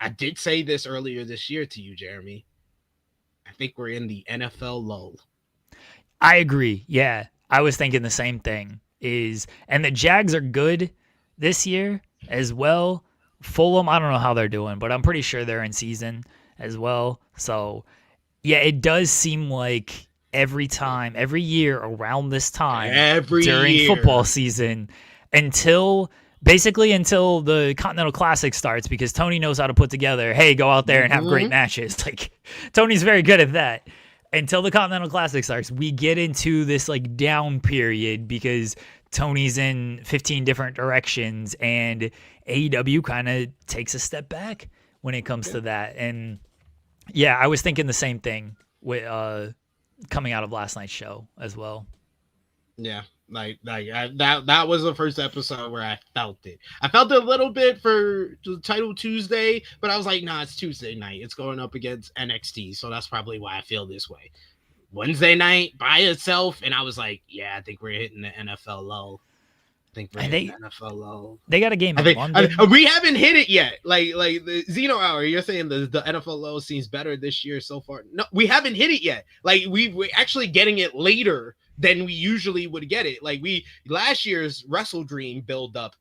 I did say this earlier this year to you, Jeremy. I think we're in the NFL lull. I agree. Yeah, I was thinking the same thing. And the Jags are good this year as well. Fulham, I don't know how they're doing, but I'm pretty sure they're in season as well. So, yeah, it does seem like every year around this time during football season until the Continental Classic starts, because Tony knows how to put together, hey, go out there and have great matches. Like Tony's very good at that. Until the Continental Classic starts, we get into this like down period because Tony's in 15 different directions and AEW kind of takes a step back when it comes to that. And yeah, I was thinking the same thing with coming out of last night's show as well. Yeah, that was the first episode where I felt it. I felt it a little bit for the title Tuesday, but I was like, nah, it's Tuesday night. It's going up against NXT, so that's probably why I feel this way. Wednesday night by itself, and I was like, yeah, I think we're hitting the NFL low. They got a game in London. We haven't hit it yet. Like the Zeno Hour, you're saying the NFL low seems better this year so far. No, we haven't hit it yet. Like we're actually getting it later than we usually would get it. Like last year's WrestleDream build up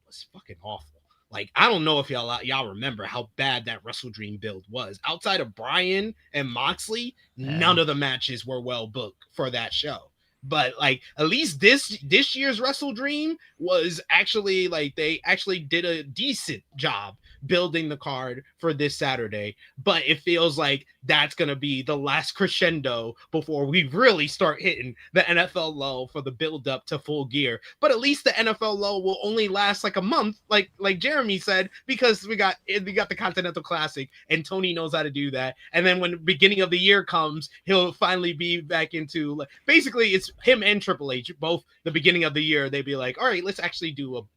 was fucking awful. Like I don't know if y'all remember how bad that WrestleDream build was. Outside of Bryan and Moxley, none of the matches were well booked for that show. But like at least this year's WrestleDream was actually like they actually did a decent job building the card for this Saturday. But it feels like that's gonna be the last crescendo before we really start hitting the NFL low for the build up to Full Gear. But at least the NFL low will only last like a month, like Jeremy said, because we got the Continental Classic and Tony knows how to do that. And then when the beginning of the year comes, he'll finally be back into like basically it's him and Triple H both the beginning of the year. They'd be like, all right, let's actually do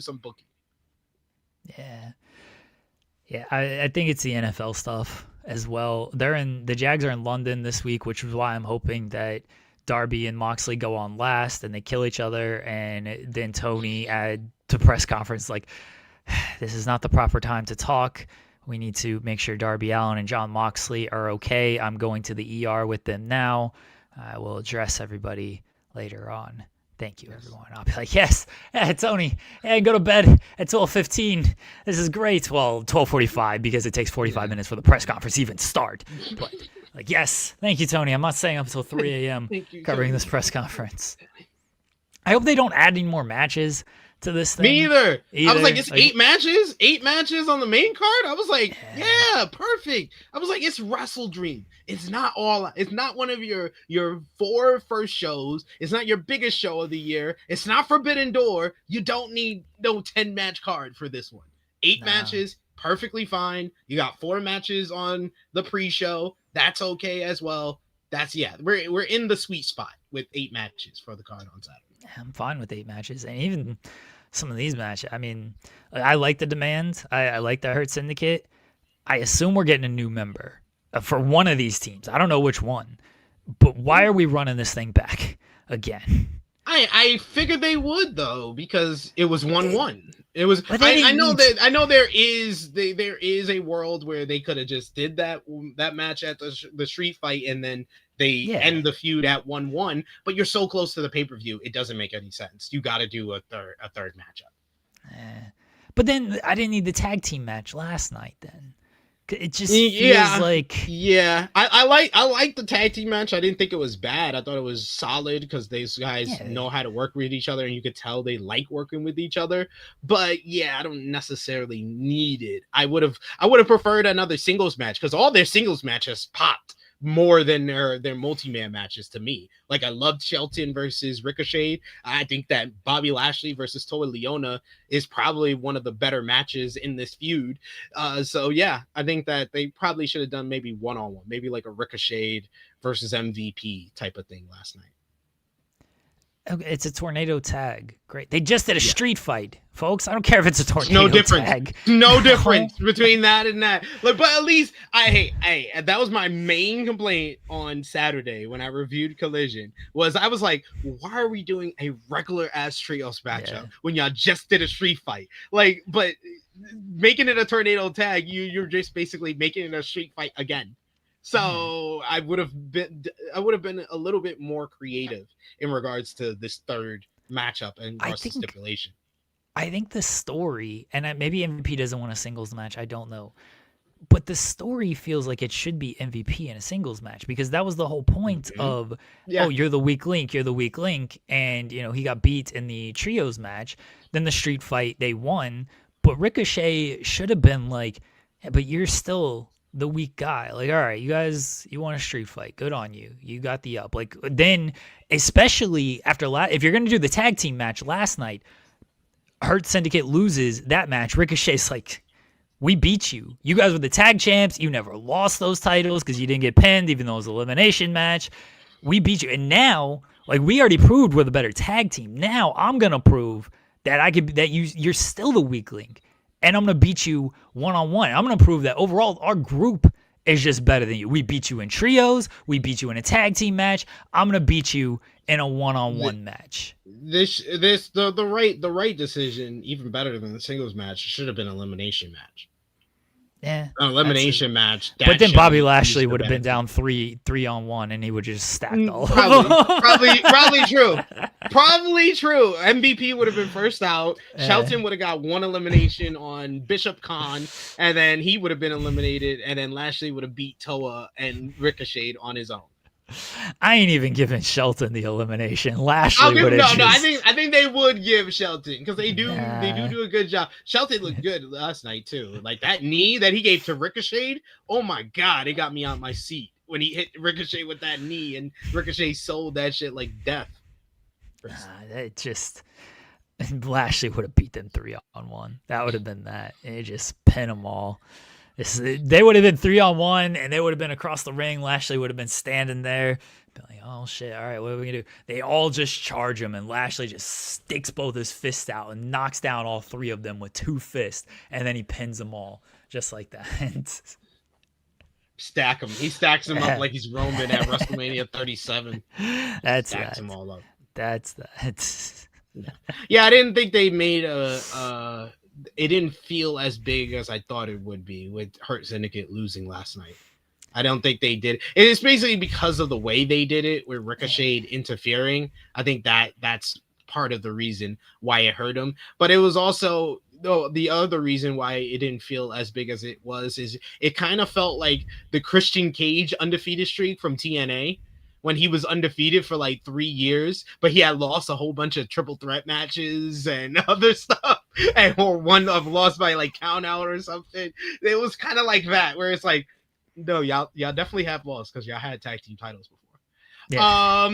some booking. Yeah, I think it's the NFL stuff as well. The Jags are in London this week, which is why I'm hoping that Darby and Moxley go on last and they kill each other, and then Tony at the press conference like, this is not the proper time to talk. We need to make sure Darby Allin and Jon Moxley are okay. I'm going to the ER with them now. I will address everybody later on. Thank you, everyone. I'll be like, yes, Tony, go to bed at 12:15. This is great. Well, 12:45 because it takes 45 minutes for the press conference to even start. But like, yes, thank you, Tony. I'm not staying up until 3 a.m. covering this press conference. I hope they don't add any more matches to this thing. Me either. I was like, it's 8 matches? 8 matches on the main card? I was like, yeah, perfect. I was like, it's WrestleDream. It's not one of your 4 first shows. It's not your biggest show of the year. It's not Forbidden Door. You don't need no 10-match card for this one. 8 matches, perfectly fine. You got 4 matches on the pre-show. That's okay as well. We're in the sweet spot with 8 matches for the card on Saturday. I'm fine with 8 matches, and even some of these matches. I mean, I like the demand. I like the Hurt Syndicate. I assume we're getting a new member for one of these teams. I don't know which one, but why are we running this thing back again? I figured they would though, because it was 1-1. It was. I know there is a world where they could have just did that match at the street fight and then they end the feud at 1-1, but you're so close to the pay-per-view, it doesn't make any sense. You got to do a third matchup. But then I didn't need the tag team match last night then. It just feels like... Yeah, I like the tag team match. I didn't think it was bad. I thought it was solid because these guys know how to work with each other and you could tell they like working with each other. But yeah, I don't necessarily need it. I would have preferred another singles match because all their singles matches popped more than their multi-man matches to me. Like, I loved Shelton versus Ricochet. I think that Bobby Lashley versus Toa Leona is probably one of the better matches in this feud. So yeah, I think that they probably should have done maybe one-on-one, maybe like a Ricochet versus MVP type of thing last night. Okay, it's a tornado tag. Great. They just did a street fight, folks. I don't care if it's a tornado No difference. tag. No difference between that and that. Like, but at least that was my main complaint on Saturday when I reviewed Collision. I was like, why are we doing a regular ass trios matchup when y'all just did a street fight? Like, but making it a tornado tag, you're just basically making it a street fight again. So I would have been a little bit more creative in regards to this third matchup and stipulation. I think the story, and maybe MVP doesn't want a singles match, I don't know, but the story feels like it should be MVP in a singles match, because that was the whole point of, oh, you're the weak link, and he got beat in the trios match. Then the street fight, they won, but Ricochet should have been like, yeah, but you're still the weak guy. Like, all right, you guys, you want a street fight, good on you, you got the up. Like, then especially after if you're gonna do the tag team match last night, Hurt Syndicate loses that match, Ricochet's like, we beat you, you guys were the tag champs, you never lost those titles because you didn't get pinned even though it was an elimination match, we beat you, and now, like, we already proved we're the better tag team. Now I'm gonna prove that you're still the weak link, and I'm going to beat you one-on-one. I'm going to prove that overall our group is just better than you. We beat you in trios. We beat you in a tag team match. I'm going to beat you in a one-on-one match. The right decision, even better than the singles match, should have been an elimination match. Yeah, an elimination match. But then Bobby Lashley would have been down 3-on-1, and he would just stacked all. Probably true. Probably true. MVP would have been first out. Shelton would have got one elimination on Bishop Khan, and then he would have been eliminated, and then Lashley would have beat Toa and Ricochet on his own. I ain't even giving Shelton the elimination. Lashley would have. No, I think they would give Shelton, because they do a good job. Shelton looked good last night too. Like, that knee that he gave to Ricochet. Oh my God, it got me on my seat when he hit Ricochet with that knee, and Ricochet sold that shit like death. It just, Lashley would have beat them 3-on-1. That would have been that. It just pin them all. They would have been 3-on-1, and they would have been across the ring. Lashley would have been standing there, been like, oh shit, all right, what are we gonna do? They all just charge him, and Lashley just sticks both his fists out and knocks down all three of them with 2 fists, and then he pins them all just like that. Stack them. He stacks them up like he's Roman at WrestleMania 37. That's stacks them all up. That's that. Yeah, I didn't think they made it didn't feel as big as I thought it would be with Hurt Syndicate losing last night. I don't think they did. It's basically because of the way they did it, with Ricochet interfering. I think that's part of the reason why it hurt him. But it was also, the other reason why it didn't feel as big as it was is it kind of felt like the Christian Cage undefeated streak from TNA, when he was undefeated for like 3 years, but he had lost a whole bunch of triple threat matches and other stuff, or one of lost by like count out or something. It was kind of like that, where it's like, no, y'all definitely have lost because y'all had tag team titles before. Yeah.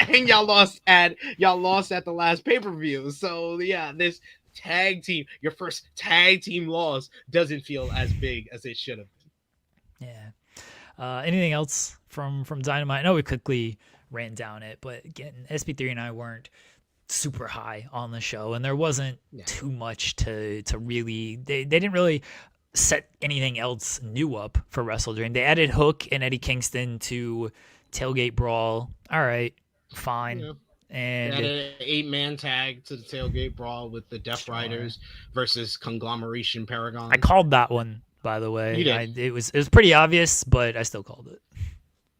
And y'all lost at the last pay-per-view. So yeah, this tag team, your first tag team loss, doesn't feel as big as it should have been. Yeah. Anything else from Dynamite? I know we quickly ran down it, but again, SP3 and I weren't super high on the show, and there wasn't too much to really. They didn't really set anything else new up for WrestleDream. They added Hook and Eddie Kingston to Tailgate Brawl. All right, fine. Yeah. And they added an 8-man tag to the Tailgate Brawl with the Death Riders versus Conglomeration Paragon. I called that one, by the way. You did. It was pretty obvious, but I still called it.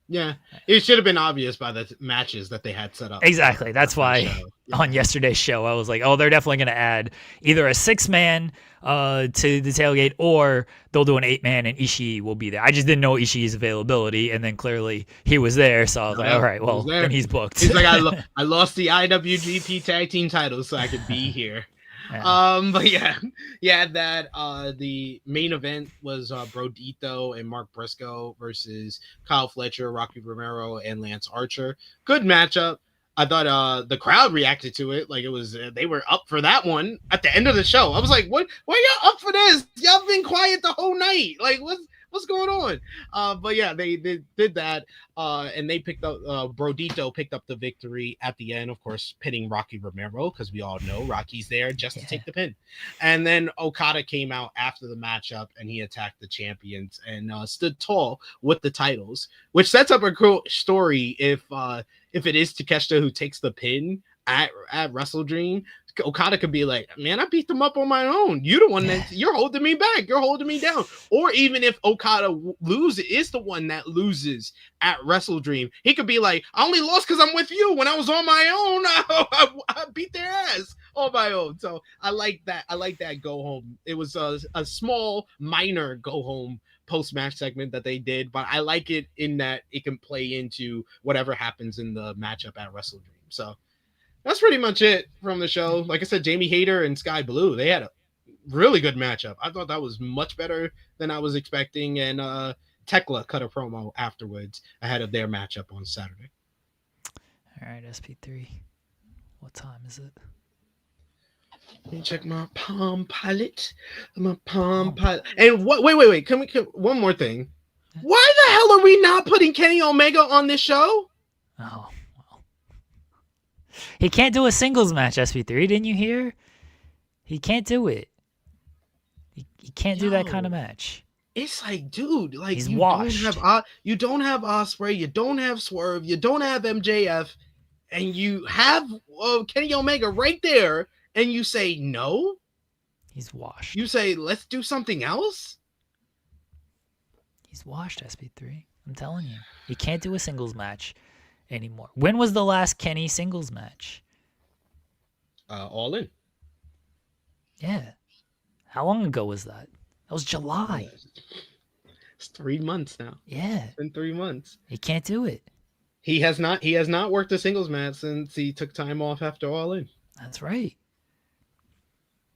Yeah, it should have been obvious by the matches that they had set up. Exactly. That's why on yesterday's show I was like, oh, they're definitely going to add either a 6-man to the Tailgate, or they'll do an 8-man and Ishii will be there. I just didn't know Ishii's availability, and then clearly he was there, so I was like, all right, well, then he's booked. He's like, I lost the IWGP Tag Team titles so I could be here. But yeah, that the main event was Brodito and Mark Briscoe versus Kyle Fletcher, Rocky Romero, and Lance Archer. Good matchup. I thought the crowd reacted to it like it was they were up for that one at the end of the show. I was like, "What? Why y'all up for this? Y'all been quiet the whole night. Like, what's going on?" But yeah, they did that, and they picked up Brodito picked up the victory at the end, of course, pinning Rocky Romero because we all know Rocky's there just to take the pin. And then Okada came out after the matchup and he attacked the champions and stood tall with the titles, which sets up a cool story if it is Takeshita who takes the pin at WrestleDream. Okada could be like, man, I beat them up on my own. You're the one that you're holding me back. You're holding me down. Or even if Okada is the one that loses at WrestleDream, he could be like, I only lost because I'm with you. When I was on my own, I beat their ass on my own. So I like that. I like that go home. It was a small, minor go home post-match segment that they did, but I like it in that it can play into whatever happens in the matchup at WrestleDream. So that's pretty much it from the show. Like I said, Jamie Hayter and Sky Blue, they had a really good matchup. I thought that was much better than I was expecting. And Tekla cut a promo afterwards ahead of their matchup on Saturday. All right, SP3. What time is it? Let me check my Palm Pilot. My Palm Pilot. And wait. Can one more thing? Why the hell are we not putting Kenny Omega on this show? Oh. He can't do a singles match, SP3. Didn't you hear? He can't do it. He can't do that kind of match. It's like, dude, like he's washed. You don't have Ospreay, you don't have Swerve, you don't have MJF, and you have Kenny Omega right there, and you say no? He's washed. You say, let's do something else? He's washed, SP3. I'm telling you. He can't do a singles match anymore. When was the last Kenny singles match? All In. Yeah. How long ago was that? That was July. It's 3 months now. Yeah. It's been 3 months. He can't do it. He has not worked a singles match since he took time off after All In. That's right.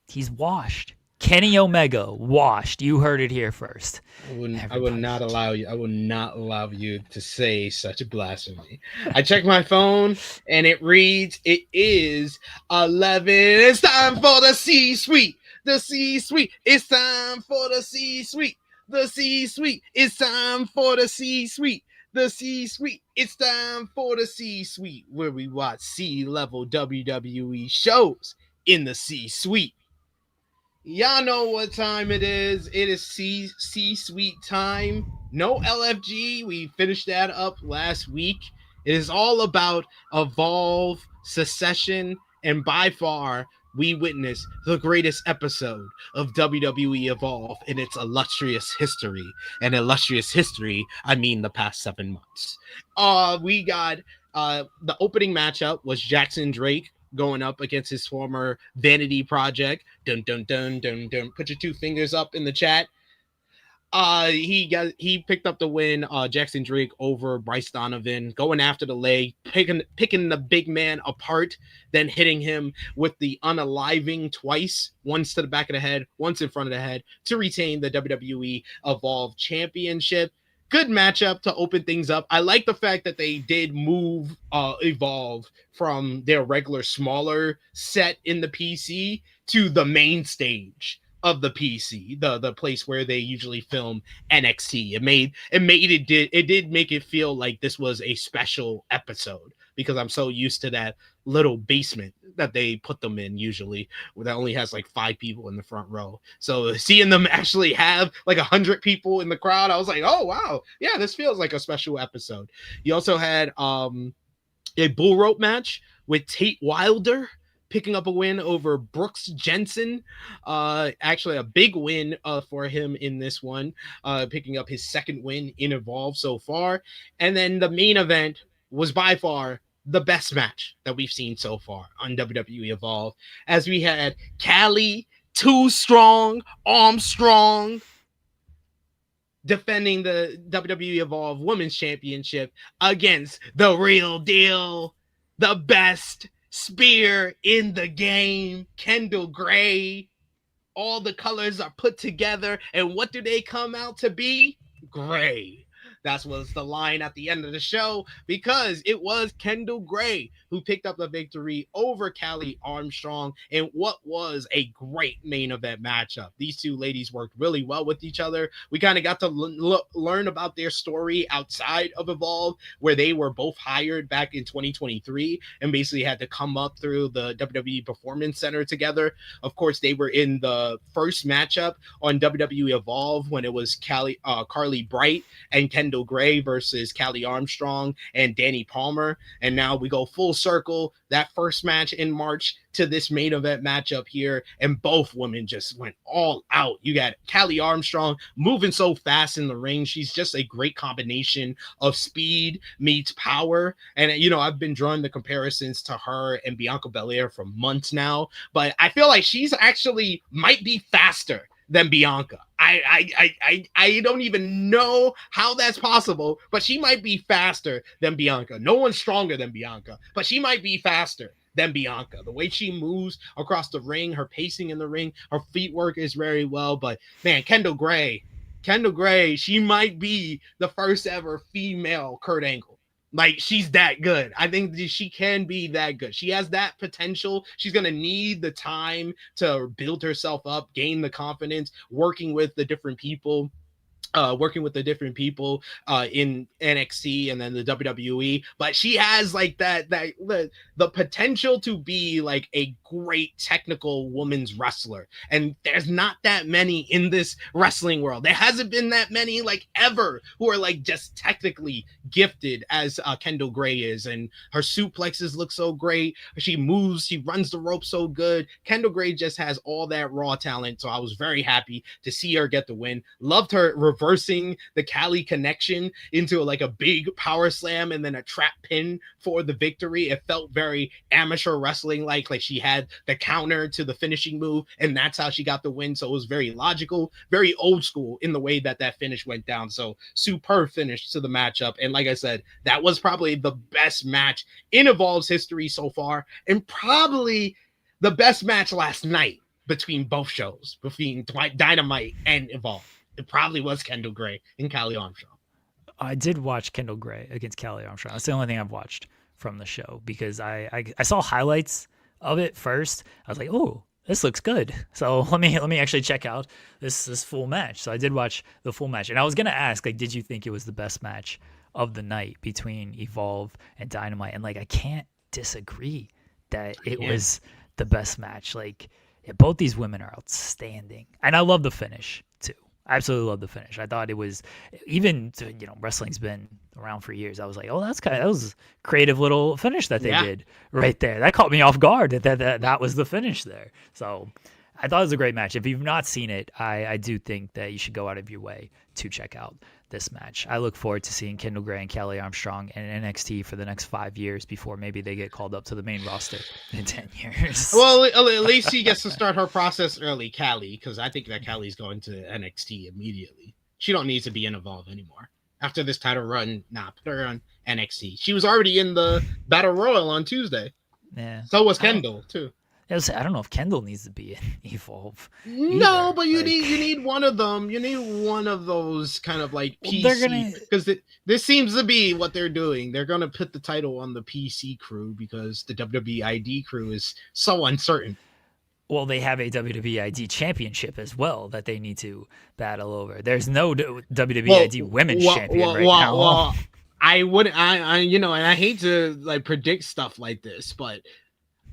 He's washed. Kenny Omega washed. You heard it here first. I would not allow you to say such a blasphemy. I checked my phone and it reads, it is 11. It's time for the C-suite. The C-suite. It's time for the C-suite. The C-suite. It's time for the C-suite. The C-suite. It's time for the C-suite, where we watch C-level WWE shows in the C-suite. Y'all know what time it is. It is C-suite time. No LFG. We finished that up last week. It is all about Evolve, Succession, and by far, we witnessed the greatest episode of WWE Evolve in its illustrious history. And illustrious history, I mean the past 7 months. We got the opening matchup was Jackson Drake going up against his former vanity project. Dun dun dun dun dun. Put your 2 fingers up in the chat. He picked up the win. Jackson Drake over Bryce Donovan, going after the leg, picking the big man apart, then hitting him with the unaliving twice, once to the back of the head, once in front of the head, to retain the WWE Evolve Championship. Good matchup to open things up. I like the fact that they did move Evolve from their regular smaller set in the PC to the main stage of the PC, the place where they usually film NXT. It did make it feel like this was a special episode, because I'm so used to that little basement that they put them in usually, where that only has like 5 people in the front row. So seeing them actually have like 100 people in the crowd, I was like, oh wow, yeah, this feels like a special episode. You also had a bull rope match with Tate Wilder picking up a win over Brooks Jensen. Actually a big win for him in this one, picking up his 2nd win in Evolve so far. And then the main event was by far the best match that we've seen so far on WWE Evolve, as we had Callie Too Strong Armstrong defending the WWE Evolve Women's Championship against the real deal, the best, Spear in the game, Kendall Gray. All the colors are put together, and what do they come out to be? Gray. That was the line at the end of the show, because it was Kendall Gray who picked up the victory over Callie Armstrong in what was a great main event matchup. These two ladies worked really well with each other. We kind of got to learn about their story outside of Evolve, where they were both hired back in 2023 and basically had to come up through the WWE Performance Center together. Of course, they were in the first matchup on WWE Evolve when it was Carly Bright and Kendall Gray versus Callie Armstrong and Danny Palmer. And now we go full circle, that first match in March to this main event matchup here, and both women just went all out. You got Callie Armstrong moving so fast in the ring. She's just a great combination of speed meets power. And, you know, I've been drawing the comparisons to her and Bianca Belair for months now, but I feel like she's actually might be faster than Bianca. I don't even know how that's possible, but she might be faster than Bianca. No one's stronger than Bianca, but she might be faster than Bianca. The way she moves across the ring, her pacing in the ring, her feet work is very well. But man, Kendall Gray, she might be the first ever female Kurt Angle. Like, she's that good. I think she can be that good. She has that potential. She's going to need the time to build herself up, gain the confidence, working with the different people in NXT and then the WWE. But she has like the potential to be like a great technical women's wrestler, and there's not that many in this wrestling world. There hasn't been that many like ever who are like just technically gifted as Kendall Gray is, and her suplexes look so great. She moves, she runs the rope so good. Kendall Gray just has all that raw talent, so I was very happy to see her get the win. Loved her reversing the Callie connection into like a big power slam and then a trap pin for the victory. It felt very amateur wrestling like she had the counter to the finishing move, and that's how she got the win. So it was very logical, very old school in the way that finish went down. So superb finish to the matchup. And like I said, that was probably the best match in Evolve's history so far, and probably the best match last night between both shows, between Dynamite and Evolve. It probably was Kendall Gray and Callie Armstrong. I did watch Kendall Gray against Callie Armstrong. That's the only thing I've watched from the show, because I saw highlights of it first. I was like, oh, this looks good. So let me actually check out this full match. So I did watch the full match, and I was gonna ask, like, did you think it was the best match of the night between Evolve and Dynamite? And like, I can't disagree that it was the best match. Like, both these women are outstanding, and I love the finish too. I absolutely love the finish. I thought it was, even, you know, wrestling's been around for years. I was like, oh, that was a creative little finish that they did right there. That caught me off guard that was the finish there. So I thought it was a great match. If you've not seen it, I do think that you should go out of your way to check out this match. I look forward to seeing Kendall Gray and Callie Armstrong in NXT for the next 5 years before maybe they get called up to the main roster in 10 years. Well, at least she gets to start her process early, Callie, because I think that Callie's going to NXT immediately. She don't need to be in Evolve anymore. After this title run, put her on NXT. She was already in the Battle Royal on Tuesday. Yeah. So was Kendall, too. I don't know if Kendall needs to be in Evolve. No, either. but you need one of them. You need one of those kind of like PC, because this seems to be what they're doing. They're gonna put the title on the PC crew because the WWE ID crew is so uncertain. Well, they have a WWE ID championship as well that they need to battle over. There's no WWE ID women's champion right now. Well, I wouldn't. And I hate to like predict stuff like this, but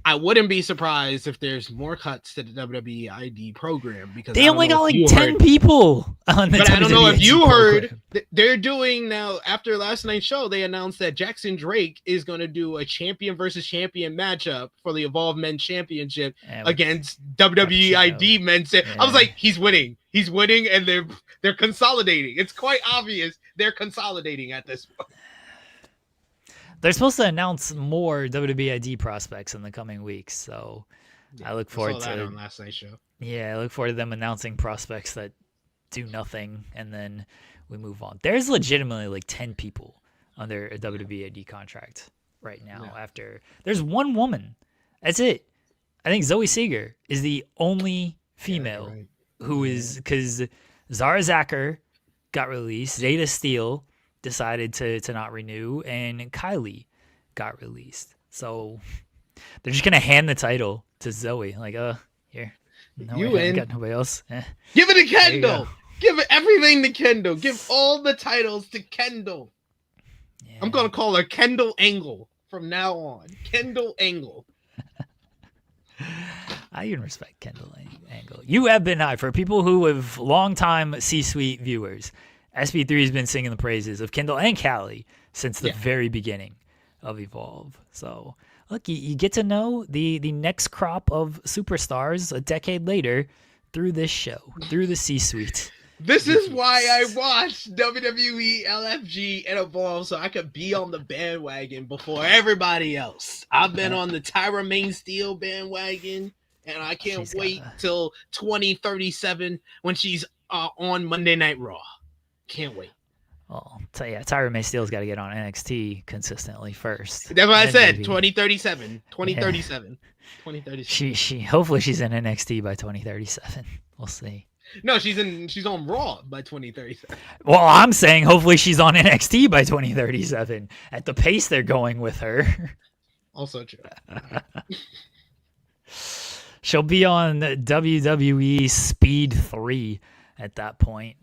I wouldn't be surprised if there's more cuts to the WWE ID program, because they only got like 10 people on the WWE. But I don't know if you heard, they're doing now, after last night's show, they announced that Jackson Drake is going to do a champion versus champion matchup for the Evolve Men's Championship against WWE ID Men's. I was like, he's winning, and they're consolidating. It's quite obvious they're consolidating at this point. They're supposed to announce more WWE ID prospects in the coming weeks, so I look forward to that on last night's show. Yeah, I look forward to them announcing prospects that do nothing, and then we move on. There's legitimately like 10 people under a WWE ID contract right now. After there's one woman That's it. I think Zoe Seeger is the only female who is, because Zara Zacher got released, Zeta Steele decided to not renew, and Kylie got released. So they're just gonna hand the title to Zoe, like, here. No, You I in. got nobody else. Give it to There you Kendall. go. Give it everything to Kendall. Give all the titles to Kendall. Yeah. I'm gonna call her Kendall Angle from now on. Kendall Angle. I even respect Kendall Angle. You have been high for people who have long-time C-suite viewers. SP3 has been singing the praises of Kendall and Callie since the very beginning of Evolve. So, look, you get to know the next crop of superstars a decade later through this show, through the C-suite. This is why I watched WWE, LFG, and Evolve, so I could be on the bandwagon before everybody else. I've been on the Tyra Main Steel bandwagon, and I can't wait till 2037 when she's on Monday Night Raw. Can't wait. Well, Tyra May Steele's got to get on NXT consistently first. That's what I said. Maybe. 2037. 2037. 2037. She hopefully she's in NXT by 2037. We'll see. No, she's on Raw by 2037. Well, I'm saying hopefully she's on NXT by 2037 at the pace they're going with her. Also true. She'll be on WWE Speed 3 at that point.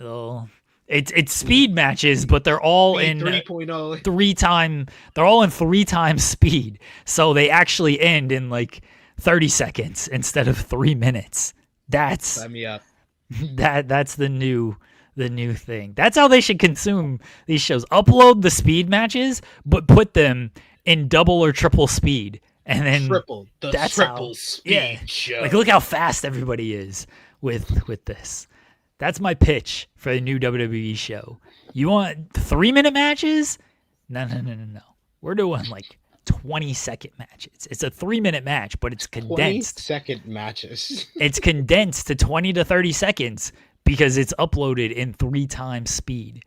It's speed matches, but they're all Speed in 3.0. They're all in 3 times speed. So they actually end in like 30 seconds instead of 3 minutes. Sign me up. That's the new thing. That's how they should consume these shows. Upload the speed matches, but put them in double or triple speed, and then triple speed show. Like, look how fast everybody is with this. That's my pitch for the new WWE show. You want 3-minute matches? No. We're doing like 20-second matches. It's a 3-minute match, but it's condensed. 20-second matches. It's condensed to 20 to 30 seconds because it's uploaded in 3 times speed.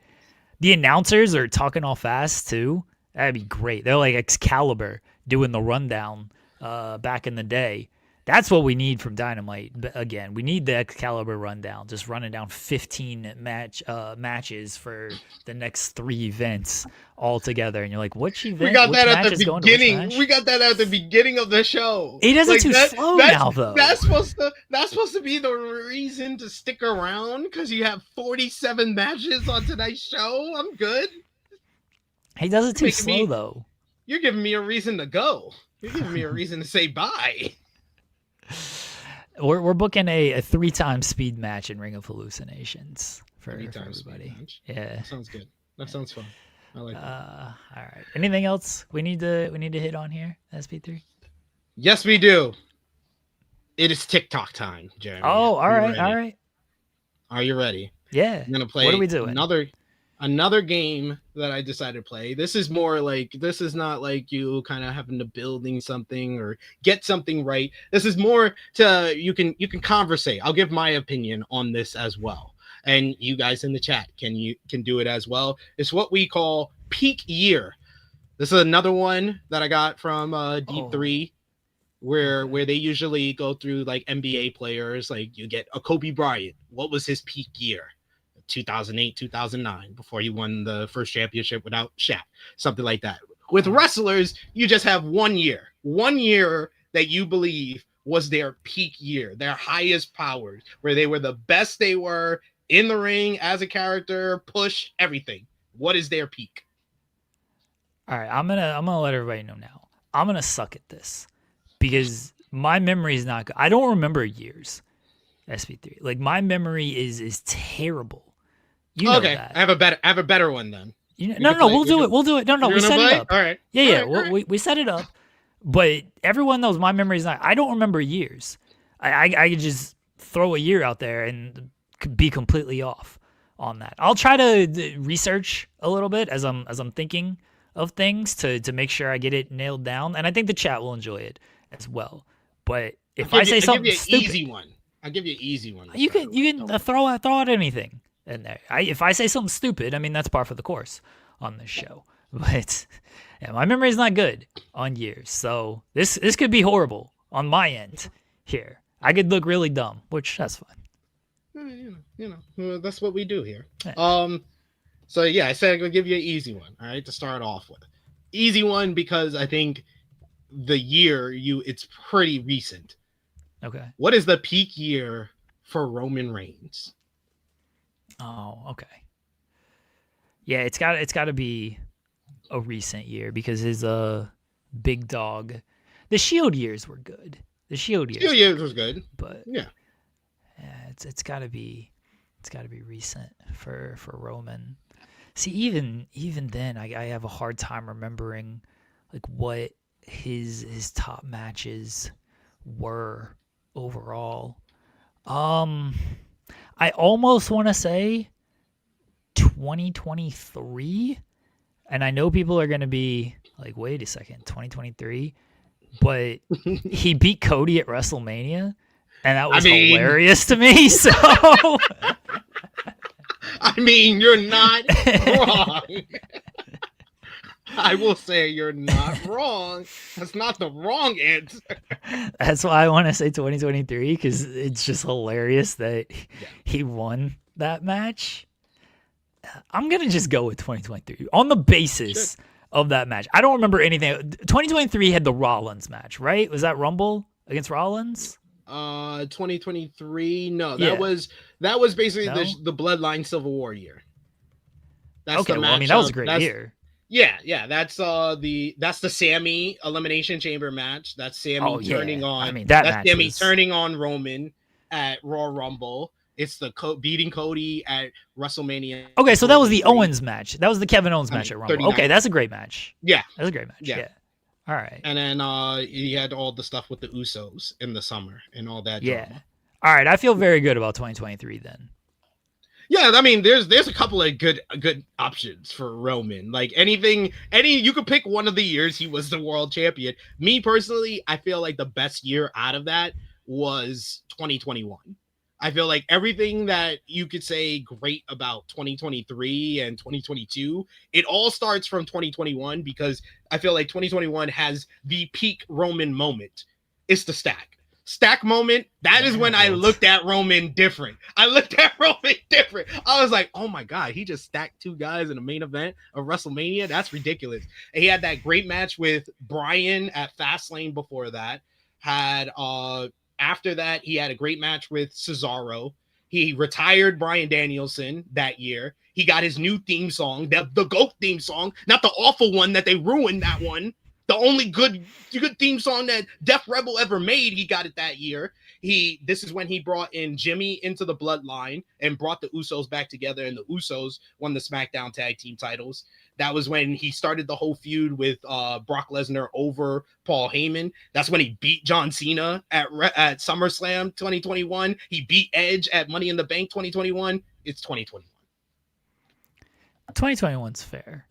The announcers are talking all fast too. That'd be great. They're like Excalibur doing the rundown back in the day. That's what we need from Dynamite. Again, we need the Excalibur rundown, just running down 15 matches for the next 3 events all together. And you're like, which event? We got that at the beginning. We got that at the beginning of the show. It doesn't too slow now, though. That's supposed to be the reason to stick around because you have 47 matches on tonight's show. I'm good. He does it too slow, though. You're giving me a reason to go. You're giving me a reason to say bye. We're booking a 3 times speed match in Ring of Hallucinations for everybody. Yeah, that sounds good. That sounds fun. I like that. All right. Anything else we need to hit on here, SP3? Yes, we do. It is TikTok time, Jeremy. Oh, all right. Are you ready? Yeah. I'm gonna play. What are we doing? Another game that I decided to play. This is not like you kind of having to building something or get something right. This is more to you can conversate. I'll give my opinion on this as well. And you guys in the chat can do it as well. It's what we call peak year. This is another one that I got from D3 where they usually go through like NBA players. Like you get a Kobe Bryant. What was his peak year? 2008, 2009, before he won the first championship without Shaq, something like that. With wrestlers, you just have 1 year that you believe was their peak year, their highest powers, where they were the best they were in the ring as a character, push everything. What is their peak? All right, I'm gonna let everybody know now. I'm gonna suck at this because my memory is not good. I don't remember years. SP3, like my memory is terrible. You know that. I have a better one then. We'll do it. No, we set it up. All right. Yeah. All right. We set it up, but everyone knows my memory is not. I don't remember years. I could just throw a year out there and be completely off on that. I'll try to research a little bit as I'm thinking of things to make sure I get it nailed down, and I think the chat will enjoy it as well. But if I say something stupid, I'll give you an easy one. You can throw out anything in there. If I say something stupid, I mean that's par for the course on this show. But yeah, my memory is not good on years, so this could be horrible on my end here. I could look really dumb, which that's fine. That's what we do here. Yeah. So yeah, I said I'm gonna give you an easy one. All right, to start off with, easy one because I think the year it's pretty recent. Okay. What is the peak year for Roman Reigns? Oh, okay. Yeah, it's got to be a recent year because his big dog, the Shield years were good. The Shield years was good, but yeah, it's got to be recent for Roman. See, even then, I have a hard time remembering like what his top matches were overall. I almost want to say 2023, and I know people are going to be like, wait a second, 2023, but he beat Cody at WrestleMania, and that was hilarious to me. So I mean, you're not wrong. I will say you're not wrong. That's not the wrong answer. That's why I want to say 2023, because it's just hilarious that he won that match. I'm going to just go with 2023 on the basis of that match. I don't remember anything. 2023 had the Rollins match, right? Was that Rumble against Rollins? 2023. No, that was basically the Bloodline Civil War year. That's okay, the match. Well, I mean, that was a great year. Yeah, that's the Sammy Elimination Chamber match. That's Sammy turning on. I mean, that's Sammy turning on Roman at Royal Rumble. It's the beating Cody at WrestleMania. Okay, so that was the Owens match. That was the Kevin Owens match at Rumble. 39. Okay, that's a great match. Yeah, that's a great match. Yeah. All right. And then he had all the stuff with the Usos in the summer and all that. Yeah. Drama. All right, I feel very good about 2023 then. Yeah, I mean, there's a couple of good options for Roman. Like you could pick one of the years he was the world champion. Me personally, I feel like the best year out of that was 2021. I feel like everything that you could say great about 2023 and 2022, it all starts from 2021 because I feel like 2021 has the peak Roman moment. It's the stack moment. That is when I looked at Roman different. I was like, oh my God, he just stacked two guys in the main event of WrestleMania. That's ridiculous. And he had that great match with Bryan at Fastlane before that. After that, he had a great match with Cesaro. He retired Bryan Danielson that year. He got his new theme song, the GOAT theme song, not the awful one that they ruined that one. The only good theme song that Def Rebel ever made, he got it that year. This is when he brought in Jimmy into the bloodline and brought the Usos back together, and the Usos won the SmackDown Tag Team titles. That was when he started the whole feud with Brock Lesnar over Paul Heyman. That's when he beat John Cena at SummerSlam 2021. He beat Edge at Money in the Bank 2021. It's 2021. 2021's fair.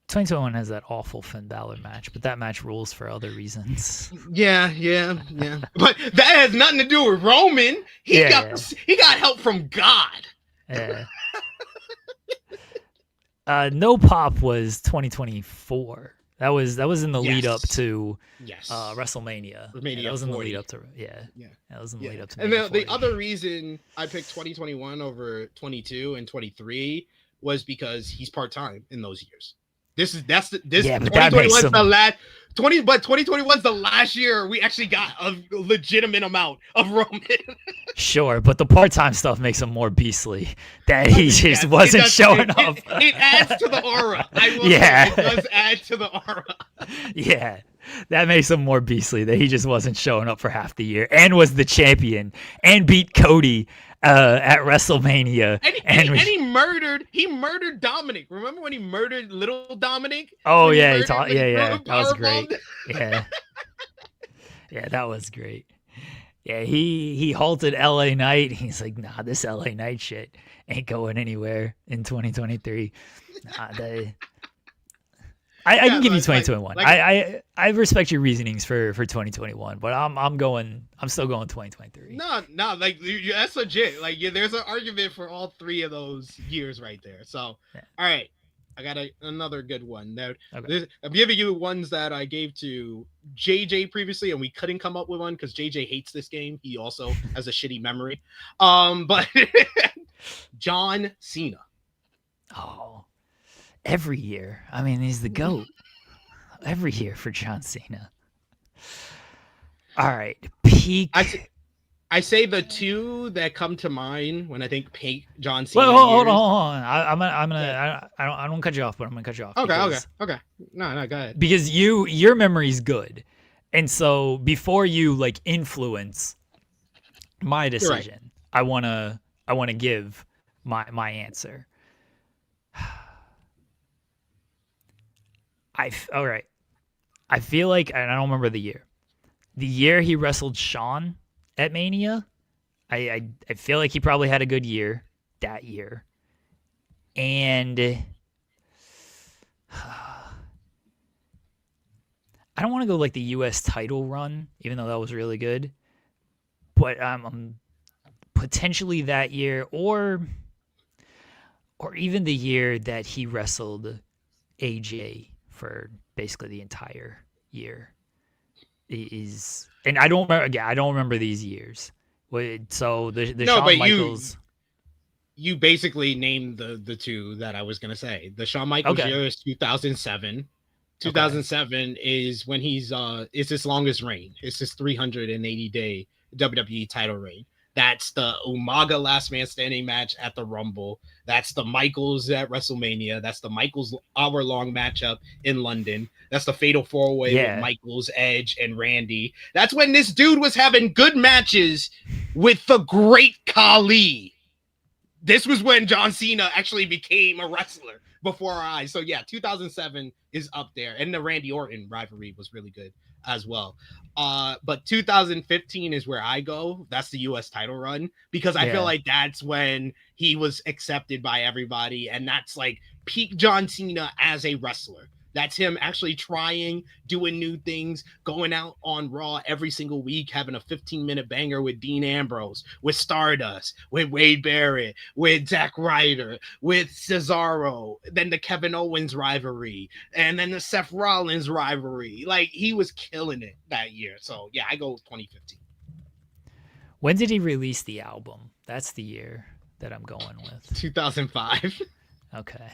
2021 has that awful Finn Balor match, but that match rules for other reasons. Yeah. But that has nothing to do with Roman. He got help from God. Yeah. No Pop was 2024. That was in the lead up to WrestleMania. That was in the lead up to That was in the lead up to. And the other reason I picked 2021 over 22 and 23 was because he's part-time in those years. But 2021's the last 2021's the last year we actually got a legitimate amount of Roman. Sure, but the part-time stuff makes him more beastly. That he just wasn't showing up. It adds to the aura. It does add to the aura. Yeah. That makes him more beastly that he just wasn't showing up for half the year and was the champion and beat Cody at WrestleMania. And he murdered Dominic. Remember when he murdered little Dominic? Oh yeah, that was great. Yeah. Yeah, that was great. Yeah, he halted LA Knight. He's like, nah, this LA Knight shit ain't going anywhere in 2023. I can give you 2021. I respect your reasonings for 2021, but I'm still going 2023. No, like that's legit. Like there's an argument for all three of those years right there. So, all right, another good one. Now, Okay. I'm giving you ones that I gave to JJ previously, and we couldn't come up with one because JJ hates this game. He also has a shitty memory. But John Cena. Oh, every year. I mean, he's the GOAT. Every year for John Cena. All right, peak. I say the two that come to mind when I think peak John Cena. Wait, hold on. I'm gonna. I don't cut you off, but I'm gonna cut you off. Okay. No, go ahead. Because your memory's good, and so before you like influence my decision, I wanna give my answer. All right. I feel like, and I don't remember the year. The year he wrestled Shawn at Mania, I feel like he probably had a good year that year. And I don't want to go like the U.S. title run, even though that was really good. But potentially that year, or even the year that he wrestled AJ for basically the entire year is, and I don't remember. Again, I don't remember these years. So the Shawn Michaels. You basically named the two that I was gonna say. The Shawn Michaels year is 2007. 2007 is when he's it's his longest reign. It's his 380-day WWE title reign. That's the Umaga last man standing match at the Rumble. That's the Michaels at WrestleMania. That's the Michaels hour-long matchup in London. That's the Fatal 4-Way with Michaels, Edge, and Randy. That's when this dude was having good matches with the Great Khali. This was when John Cena actually became a wrestler before our eyes. So yeah, 2007 is up there. And the Randy Orton rivalry was really good as well. But 2015 is where I go. That's the US title run, because I feel like that's when he was accepted by everybody. And that's like peak John Cena as a wrestler. That's him actually trying, doing new things, going out on Raw every single week, having a 15-minute banger with Dean Ambrose, with Stardust, with Wade Barrett, with Zack Ryder, with Cesaro, then the Kevin Owens rivalry, and then the Seth Rollins rivalry. Like, he was killing it that year. So, yeah, I go 2015. When did he release the album? That's the year that I'm going with. 2005. Okay.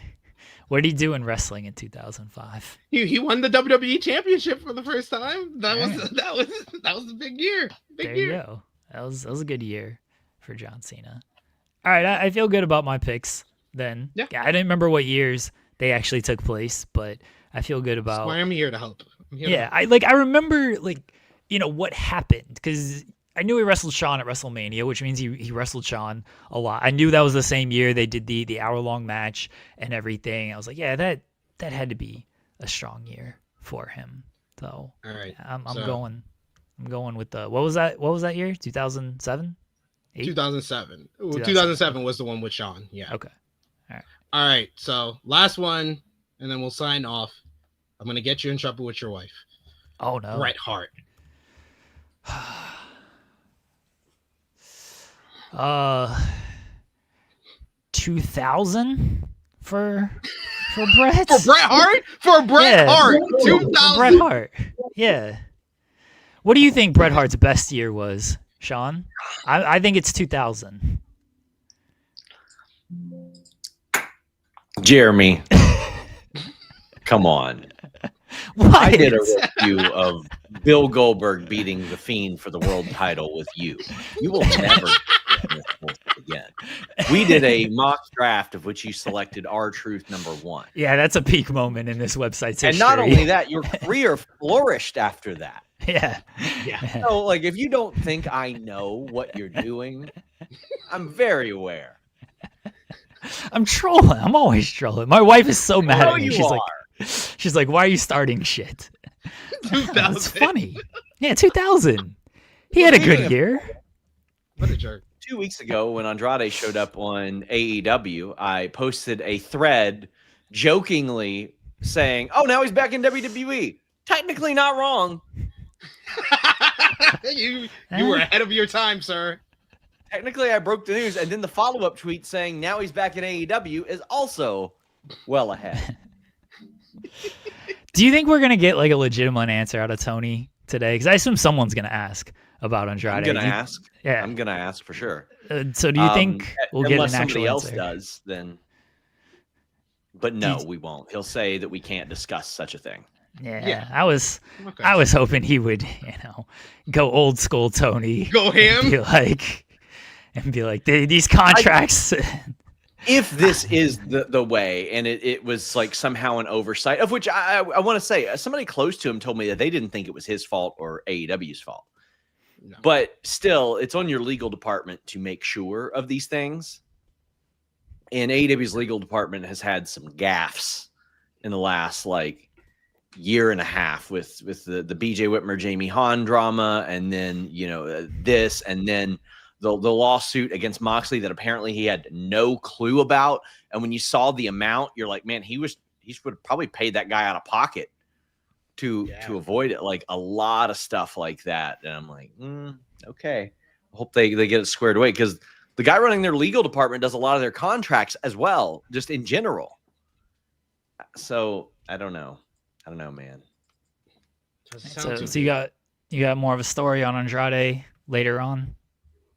What did he do in wrestling in 2005? He won the WWE Championship for the first time. That was a big year. There you go. That was a good year for John Cena. All right, I feel good about my picks then. Yeah, I didn't remember what years they actually took place, but I feel good about. I'm here to help. I remember what happened, because I knew he wrestled Shawn at WrestleMania, which means he wrestled Shawn a lot. I knew that was the same year they did the hour-long match and everything. I was like, yeah, that had to be a strong year for him. So, all right, I'm going with the what was that year? 2007? 2007. 2007 was the one with Shawn. Yeah. Okay. All right. So last one, and then we'll sign off. I'm gonna get you in trouble with your wife. Oh no. Bret Hart. 2000 for Bret. For Bret Hart? For Bret Hart. 2000. Bret Hart. Yeah. What do you think Bret Hart's best year was, Sean? I think it's 2000. Jeremy. Come on. What? I did a review of Bill Goldberg beating The Fiend for the world title with you. You will never do this again. We did a mock draft of which you selected R-Truth #1. Yeah, that's a peak moment in this website's history. And not only that, your career flourished after that. Yeah. So, if you don't think I know what you're doing, I'm very aware. I'm trolling. I'm always trolling. My wife is so mad at me. She's like, why are you starting shit? 2000. It's funny. Yeah, 2000. He had a good year. What a jerk. 2 weeks ago, when Andrade showed up on AEW, I posted a thread jokingly saying, "Oh, now he's back in WWE." Technically not wrong. You were ahead of your time, sir. Technically, I broke the news, and then the follow-up tweet saying, "Now he's back in AEW" is also well ahead. Do you think we're gonna get like a legitimate answer out of Tony today? Because I assume someone's gonna ask about Andrade. I'm gonna ask. Yeah, I'm gonna ask for sure. So do you think we'll get an unless actual somebody else answer? does, then? But no, we won't. He'll say that we can't discuss such a thing. Yeah. I was Okay. hoping he would, go old school Tony. Go ham. And be like these contracts. If this is the way, and it was like somehow an oversight, of which I want to say, somebody close to him told me that they didn't think it was his fault or AEW's fault. No. But still, it's on your legal department to make sure of these things. And AEW's legal department has had some gaffes in the last year and a half with the BJ Whitmer, Jamie Hahn drama, and then this, and then the lawsuit against Moxley that apparently he had no clue about. And when you saw the amount, you're like, man, he would have probably paid that guy out of pocket to avoid it. Like a lot of stuff like that. And I'm like, okay. I hope they get it squared away, because the guy running their legal department does a lot of their contracts as well, just in general. So I don't know, man. So you got more of a story on Andrade later on?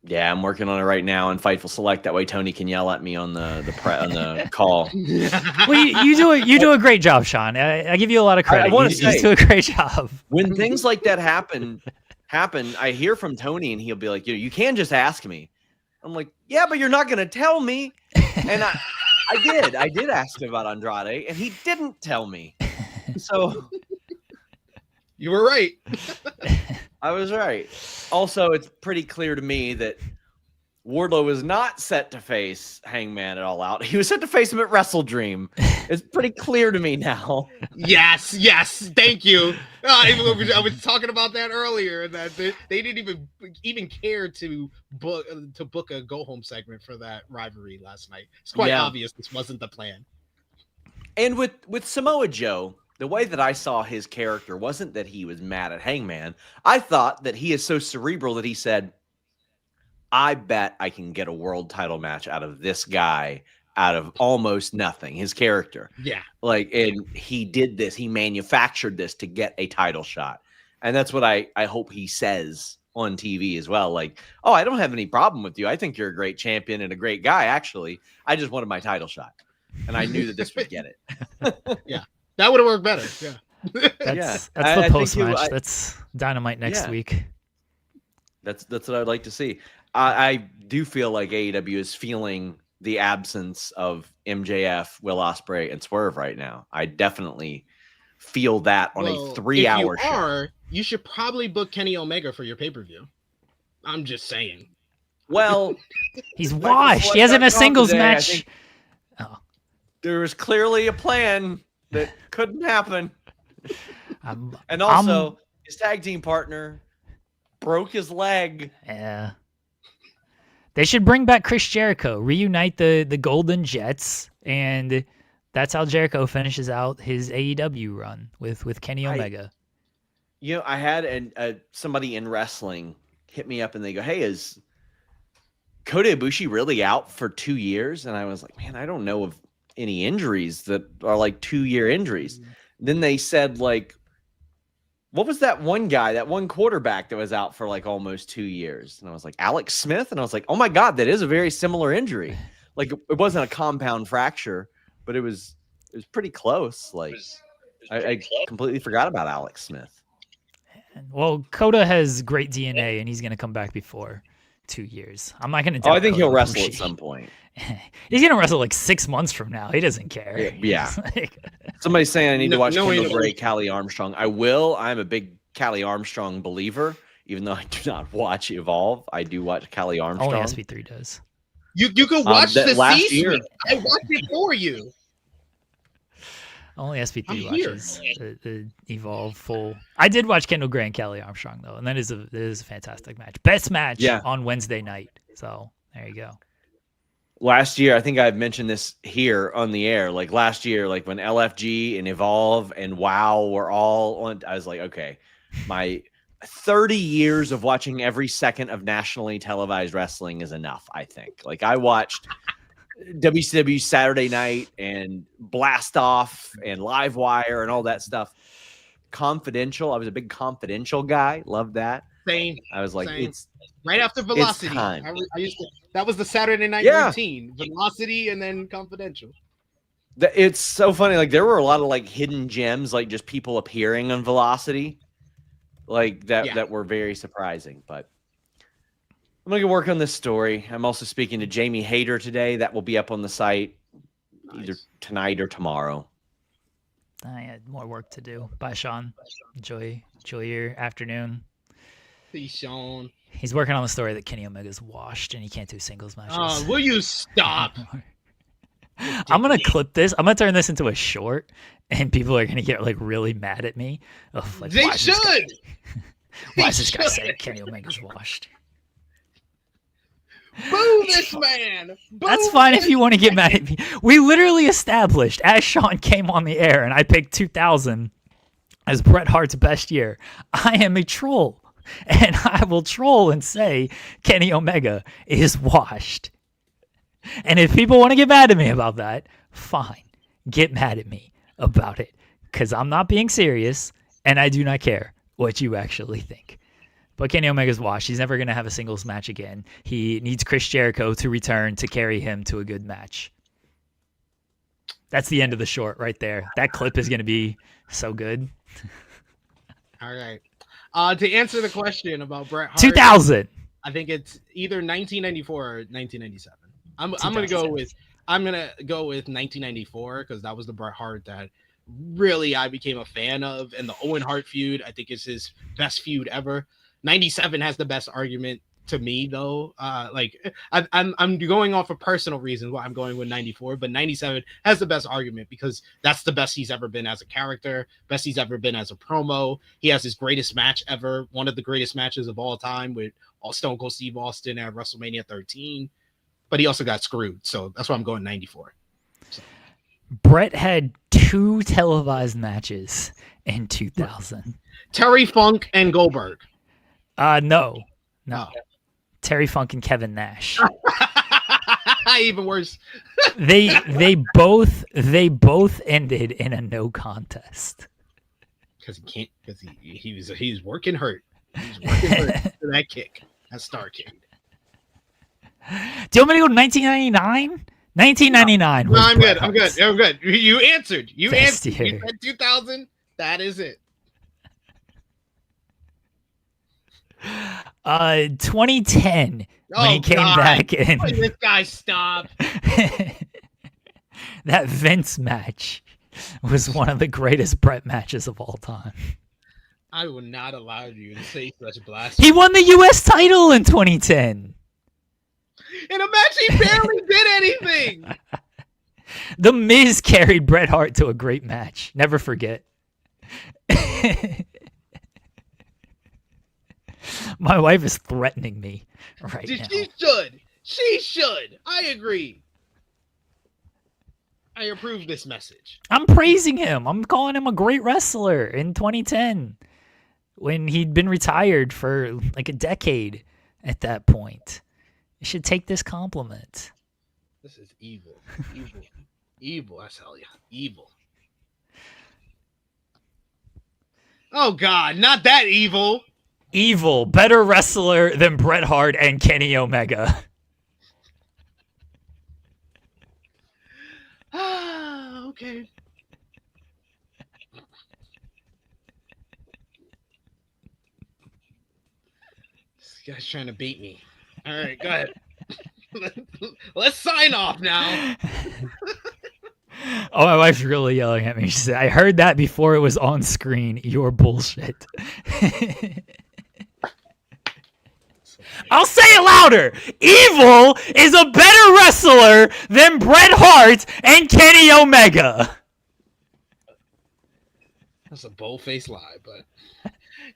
Yeah, I'm working on it right now in Fightful Select. That way Tony can yell at me on the call. Well, you do a great job, Sean. I give you a lot of credit. You do a great job. When things like that happen, I hear from Tony, and he'll be like, you can just ask me. I'm like, yeah, but you're not going to tell me. And I did ask him about Andrade, and he didn't tell me. So you were right. I was right. Also, it's pretty clear to me that Wardlow was not set to face Hangman at All Out. He was set to face him at WrestleDream. It's pretty clear to me now. Yes. Thank you. I was talking about that earlier, that they didn't even care to book a go home segment for that rivalry last night. It's quite obvious this wasn't the plan. And with Samoa Joe, the way that I saw his character wasn't that he was mad at Hangman. I thought that he is so cerebral that he said, I bet I can get a world title match out of this guy out of almost nothing. His character. Yeah. And he did this. He manufactured this to get a title shot. And that's what I hope he says on TV as well. Like, oh, I don't have any problem with you. I think you're a great champion and a great guy, actually. I just wanted my title shot. And I knew that this would get it. Yeah. That would have worked better. Yeah. That's the post match. That's Dynamite next week. That's what I'd like to see. I do feel like AEW is feeling the absence of MJF, Will Ospreay, and Swerve right now. I definitely feel that on a 3-hour show. You should probably book Kenny Omega for your pay-per-view. I'm just saying. Well, he's washed. He hasn't a singles match. There was clearly a plan that couldn't happen. And also, his tag team partner broke his leg. Yeah. They should bring back Chris Jericho, reunite the Golden Jets, and that's how Jericho finishes out his AEW run with Kenny Omega. I had somebody in wrestling hit me up, and they go, hey, is Kota Ibushi really out for 2 years? And I was like, man, I don't know of any injuries that are 2-year injuries. Then they said, what was that one guy, that one quarterback that was out for almost 2 years? And I was like, Alex Smith? And I was like, oh my God, that is a very similar injury. It wasn't a compound fracture, but it was pretty close. I completely forgot about Alex Smith. Well, Kota has great DNA, and he's going to come back before 2 years. I'm not going to. I think he'll wrestle at some point. He's going to wrestle 6 months from now. He doesn't care. Yeah. Somebody's saying I need to watch Kendall Bray, Callie Armstrong. I will. I'm a big Callie Armstrong believer, even though I do not watch Evolve. I do watch Callie Armstrong. Only SP3 does. You can watch the C-suite. I watched it for you. Only SP3 watches the Evolve full. I did watch Kendall Gray and Callie Armstrong though, and that is a fantastic match. Best match on Wednesday night. So there you go. Last year, I think I've mentioned this here on the air. Last year, when LFG and Evolve and WoW were all on, I was like, okay, my 30 years of watching every second of nationally televised wrestling is enough, I think. I watched WCW Saturday Night and Blast Off and Live Wire and all that stuff. Confidential. I was a big Confidential guy. Loved that. Same. I was like, Same. it's right after Velocity. time. I used to. That was the Saturday night Yeah. routine. Velocity and then Confidential. It's so funny. Like there were a lot of like hidden gems, like just people appearing on Velocity, like that Yeah. that were very surprising. But I'm gonna go work on this story. I'm also speaking to Jamie Hayter today. That will be up on the site either tonight or tomorrow. I had more work to do. Bye, Sean. Enjoy your afternoon. See, Sean. He's working on the story that Kenny Omega's washed and he can't do singles matches. Will you stop? I'm gonna clip this. I'm gonna turn this into a short, and people are gonna get like really mad at me. Of, like, They why is this guy- should. Why is this guy saying Kenny Omega's washed? Boo this man. Boo That's fine if this you want to get mad at me. We literally established as Sean came on the air, and I picked 2000 as Bret Hart's best year. I am a troll, and I will troll and say Kenny Omega is washed. And if people want to get mad at me about that, fine. Get mad at me about it. Because I'm not being serious, and I do not care what you actually think. But Kenny Omega's washed. He's never going to have a singles match again. He needs Chris Jericho to return to carry him to a good match. That's the end of the short right there. That clip is going to be so good. All right. To answer the question about Bret Hart, 2000. I think it's either 1994 or 1997. I'm gonna go with 1994 because that was the Bret Hart that really I became a fan of, and the Owen Hart feud I think is his best feud ever. 97 has the best argument to me though. I'm going off of personal reasons why I'm going with 94, but 97 has the best argument because that's the best he's ever been as a character, best he's ever been as a promo. He has his greatest match ever, one of the greatest matches of all time with Stone Cold Steve Austin at WrestleMania 13. But he also got screwed, so that's why I'm going 94. So. Bret had 2 televised matches in 2000. Terry Funk and Goldberg. No. Terry Funk and Kevin Nash. Even worse. They both ended in a no contest. Because he can't. Because he's working hurt. He's working hurt for that kick. That Starcade. Do you want me to go to 1999? 1999. No, I'm good. I'm good. You answered. You Best answered. year. You said 2000. That is it. 2010 when he came God. back and Why did this guy stop? that Vince match was one of the greatest Bret matches of all time. I will not allow you to say such blasphemy. He won the U.S. title in 2010. In a match he barely did anything. The Miz carried Bret Hart to a great match. Never forget. My wife is threatening me right now. She should. I agree. I approve this message. I'm praising him. I'm calling him a great wrestler in 2010 when he'd been retired for like a decade at that point. You should take this compliment. This is evil. Evil, I tell you. Evil. Oh, God, not that evil. Evil, better wrestler than Bret Hart and Kenny Omega. Okay. This guy's trying to beat me. All right, go ahead. Let's sign off now. Oh, my wife's really yelling at me. She said, I heard that before it was on screen. You're bullshit. I'll say it louder. Evil is a better wrestler than Bret Hart and Kenny Omega. That's a bold-faced lie, but...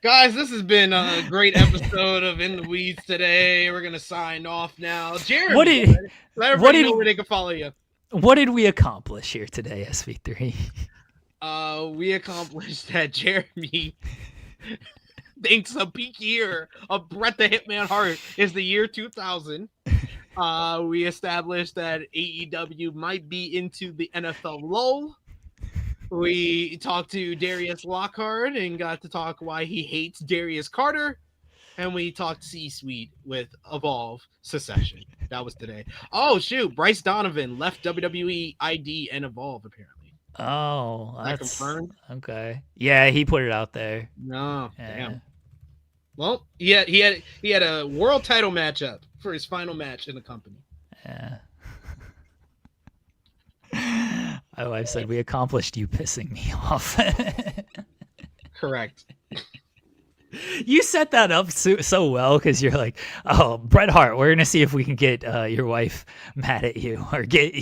Guys, this has been a great episode of In the Weeds today. We're going to sign off now. Jeremy, let everybody know where they can follow you. What did we accomplish here today, SV3? We accomplished that Jeremy thinks a peak year of Bret the Hitman Hart is the year 2000. We established that AEW might be into the NFL lull. We talked to Darius Lockhart and got to talk why he hates Darius Carter. And we talked C-Suite with Evolve Succession. That was today. Oh, shoot. Bryce Donovan left WWE ID and Evolve, apparently. Oh, Is that that's confirmed? okay. Yeah, he put it out there. No, Yeah. damn. Well, he had a world title matchup for his final match in the company. Yeah. My wife said, "We accomplished you pissing me off." Correct. You set that up so well because you're like, "Oh, Bret Hart, we're gonna see if we can get your wife mad at you, or get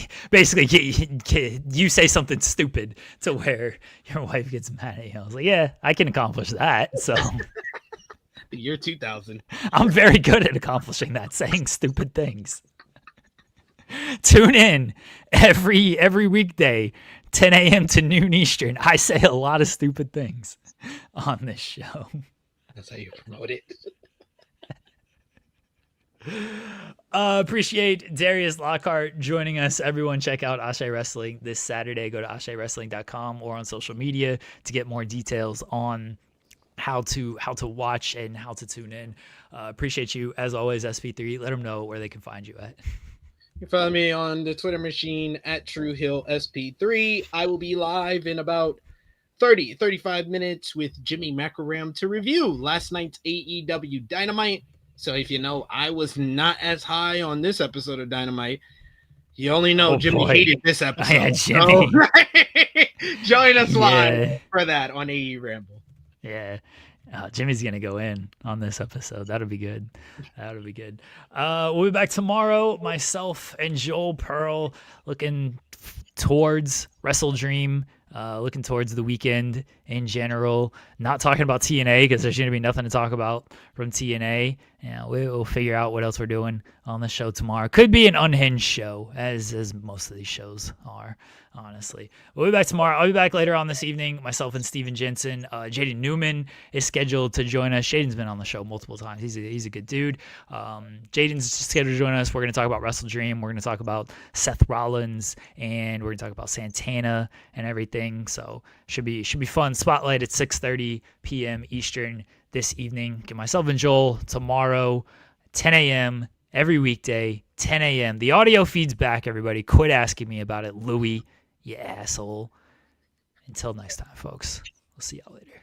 you say something stupid to where your wife gets mad at you." I was like, "Yeah, I can accomplish that." So The year 2000. I'm very good at accomplishing that, saying stupid things. Tune in every weekday, 10 a.m. to noon Eastern. I say a lot of stupid things on this show. That's how you promote it. Appreciate Darius Lockhart joining us. Everyone check out Ashe Wrestling this Saturday. Go to AsheWrestling.com or on social media to get more details on how to watch and how to tune in. Appreciate you as always, SP3. Let them know where they can find you at. You can follow me on the Twitter machine at TrueHillSP3. I will be live in about 35 minutes with Jimmy Macaram to review last night's AEW Dynamite. So if you know I was not as high on this episode of Dynamite, you only know Jimmy hated this episode. Yeah, Jimmy. So, join us live Yeah. for that on AE Ramble. Yeah. Jimmy's going to go in on this episode. That'll be good. That'll be good. We'll be back tomorrow. Myself and Joel Pearl looking towards WrestleDream, looking towards the weekend in general. Not talking about TNA because there's going to be nothing to talk about from TNA. Yeah, we'll figure out what else we're doing on the show tomorrow. Could be an unhinged show, as most of these shows are, honestly. We'll be back tomorrow. I'll be back later on this evening. Myself and Steven Jensen. Jaden Newman is scheduled to join us. Jaden's been on the show multiple times. He's a good dude. Jaden's scheduled to join us. We're going to talk about WrestleDream. We're going to talk about Seth Rollins, and we're going to talk about Santana and everything. So should be fun. Spotlight at 6:30 p.m. Eastern this evening. Get myself and Joel tomorrow, 10 a.m. every weekday, 10 a.m. The audio feed's back, everybody. Quit asking me about it, Louie, you asshole. Until next time, folks. We'll see y'all later.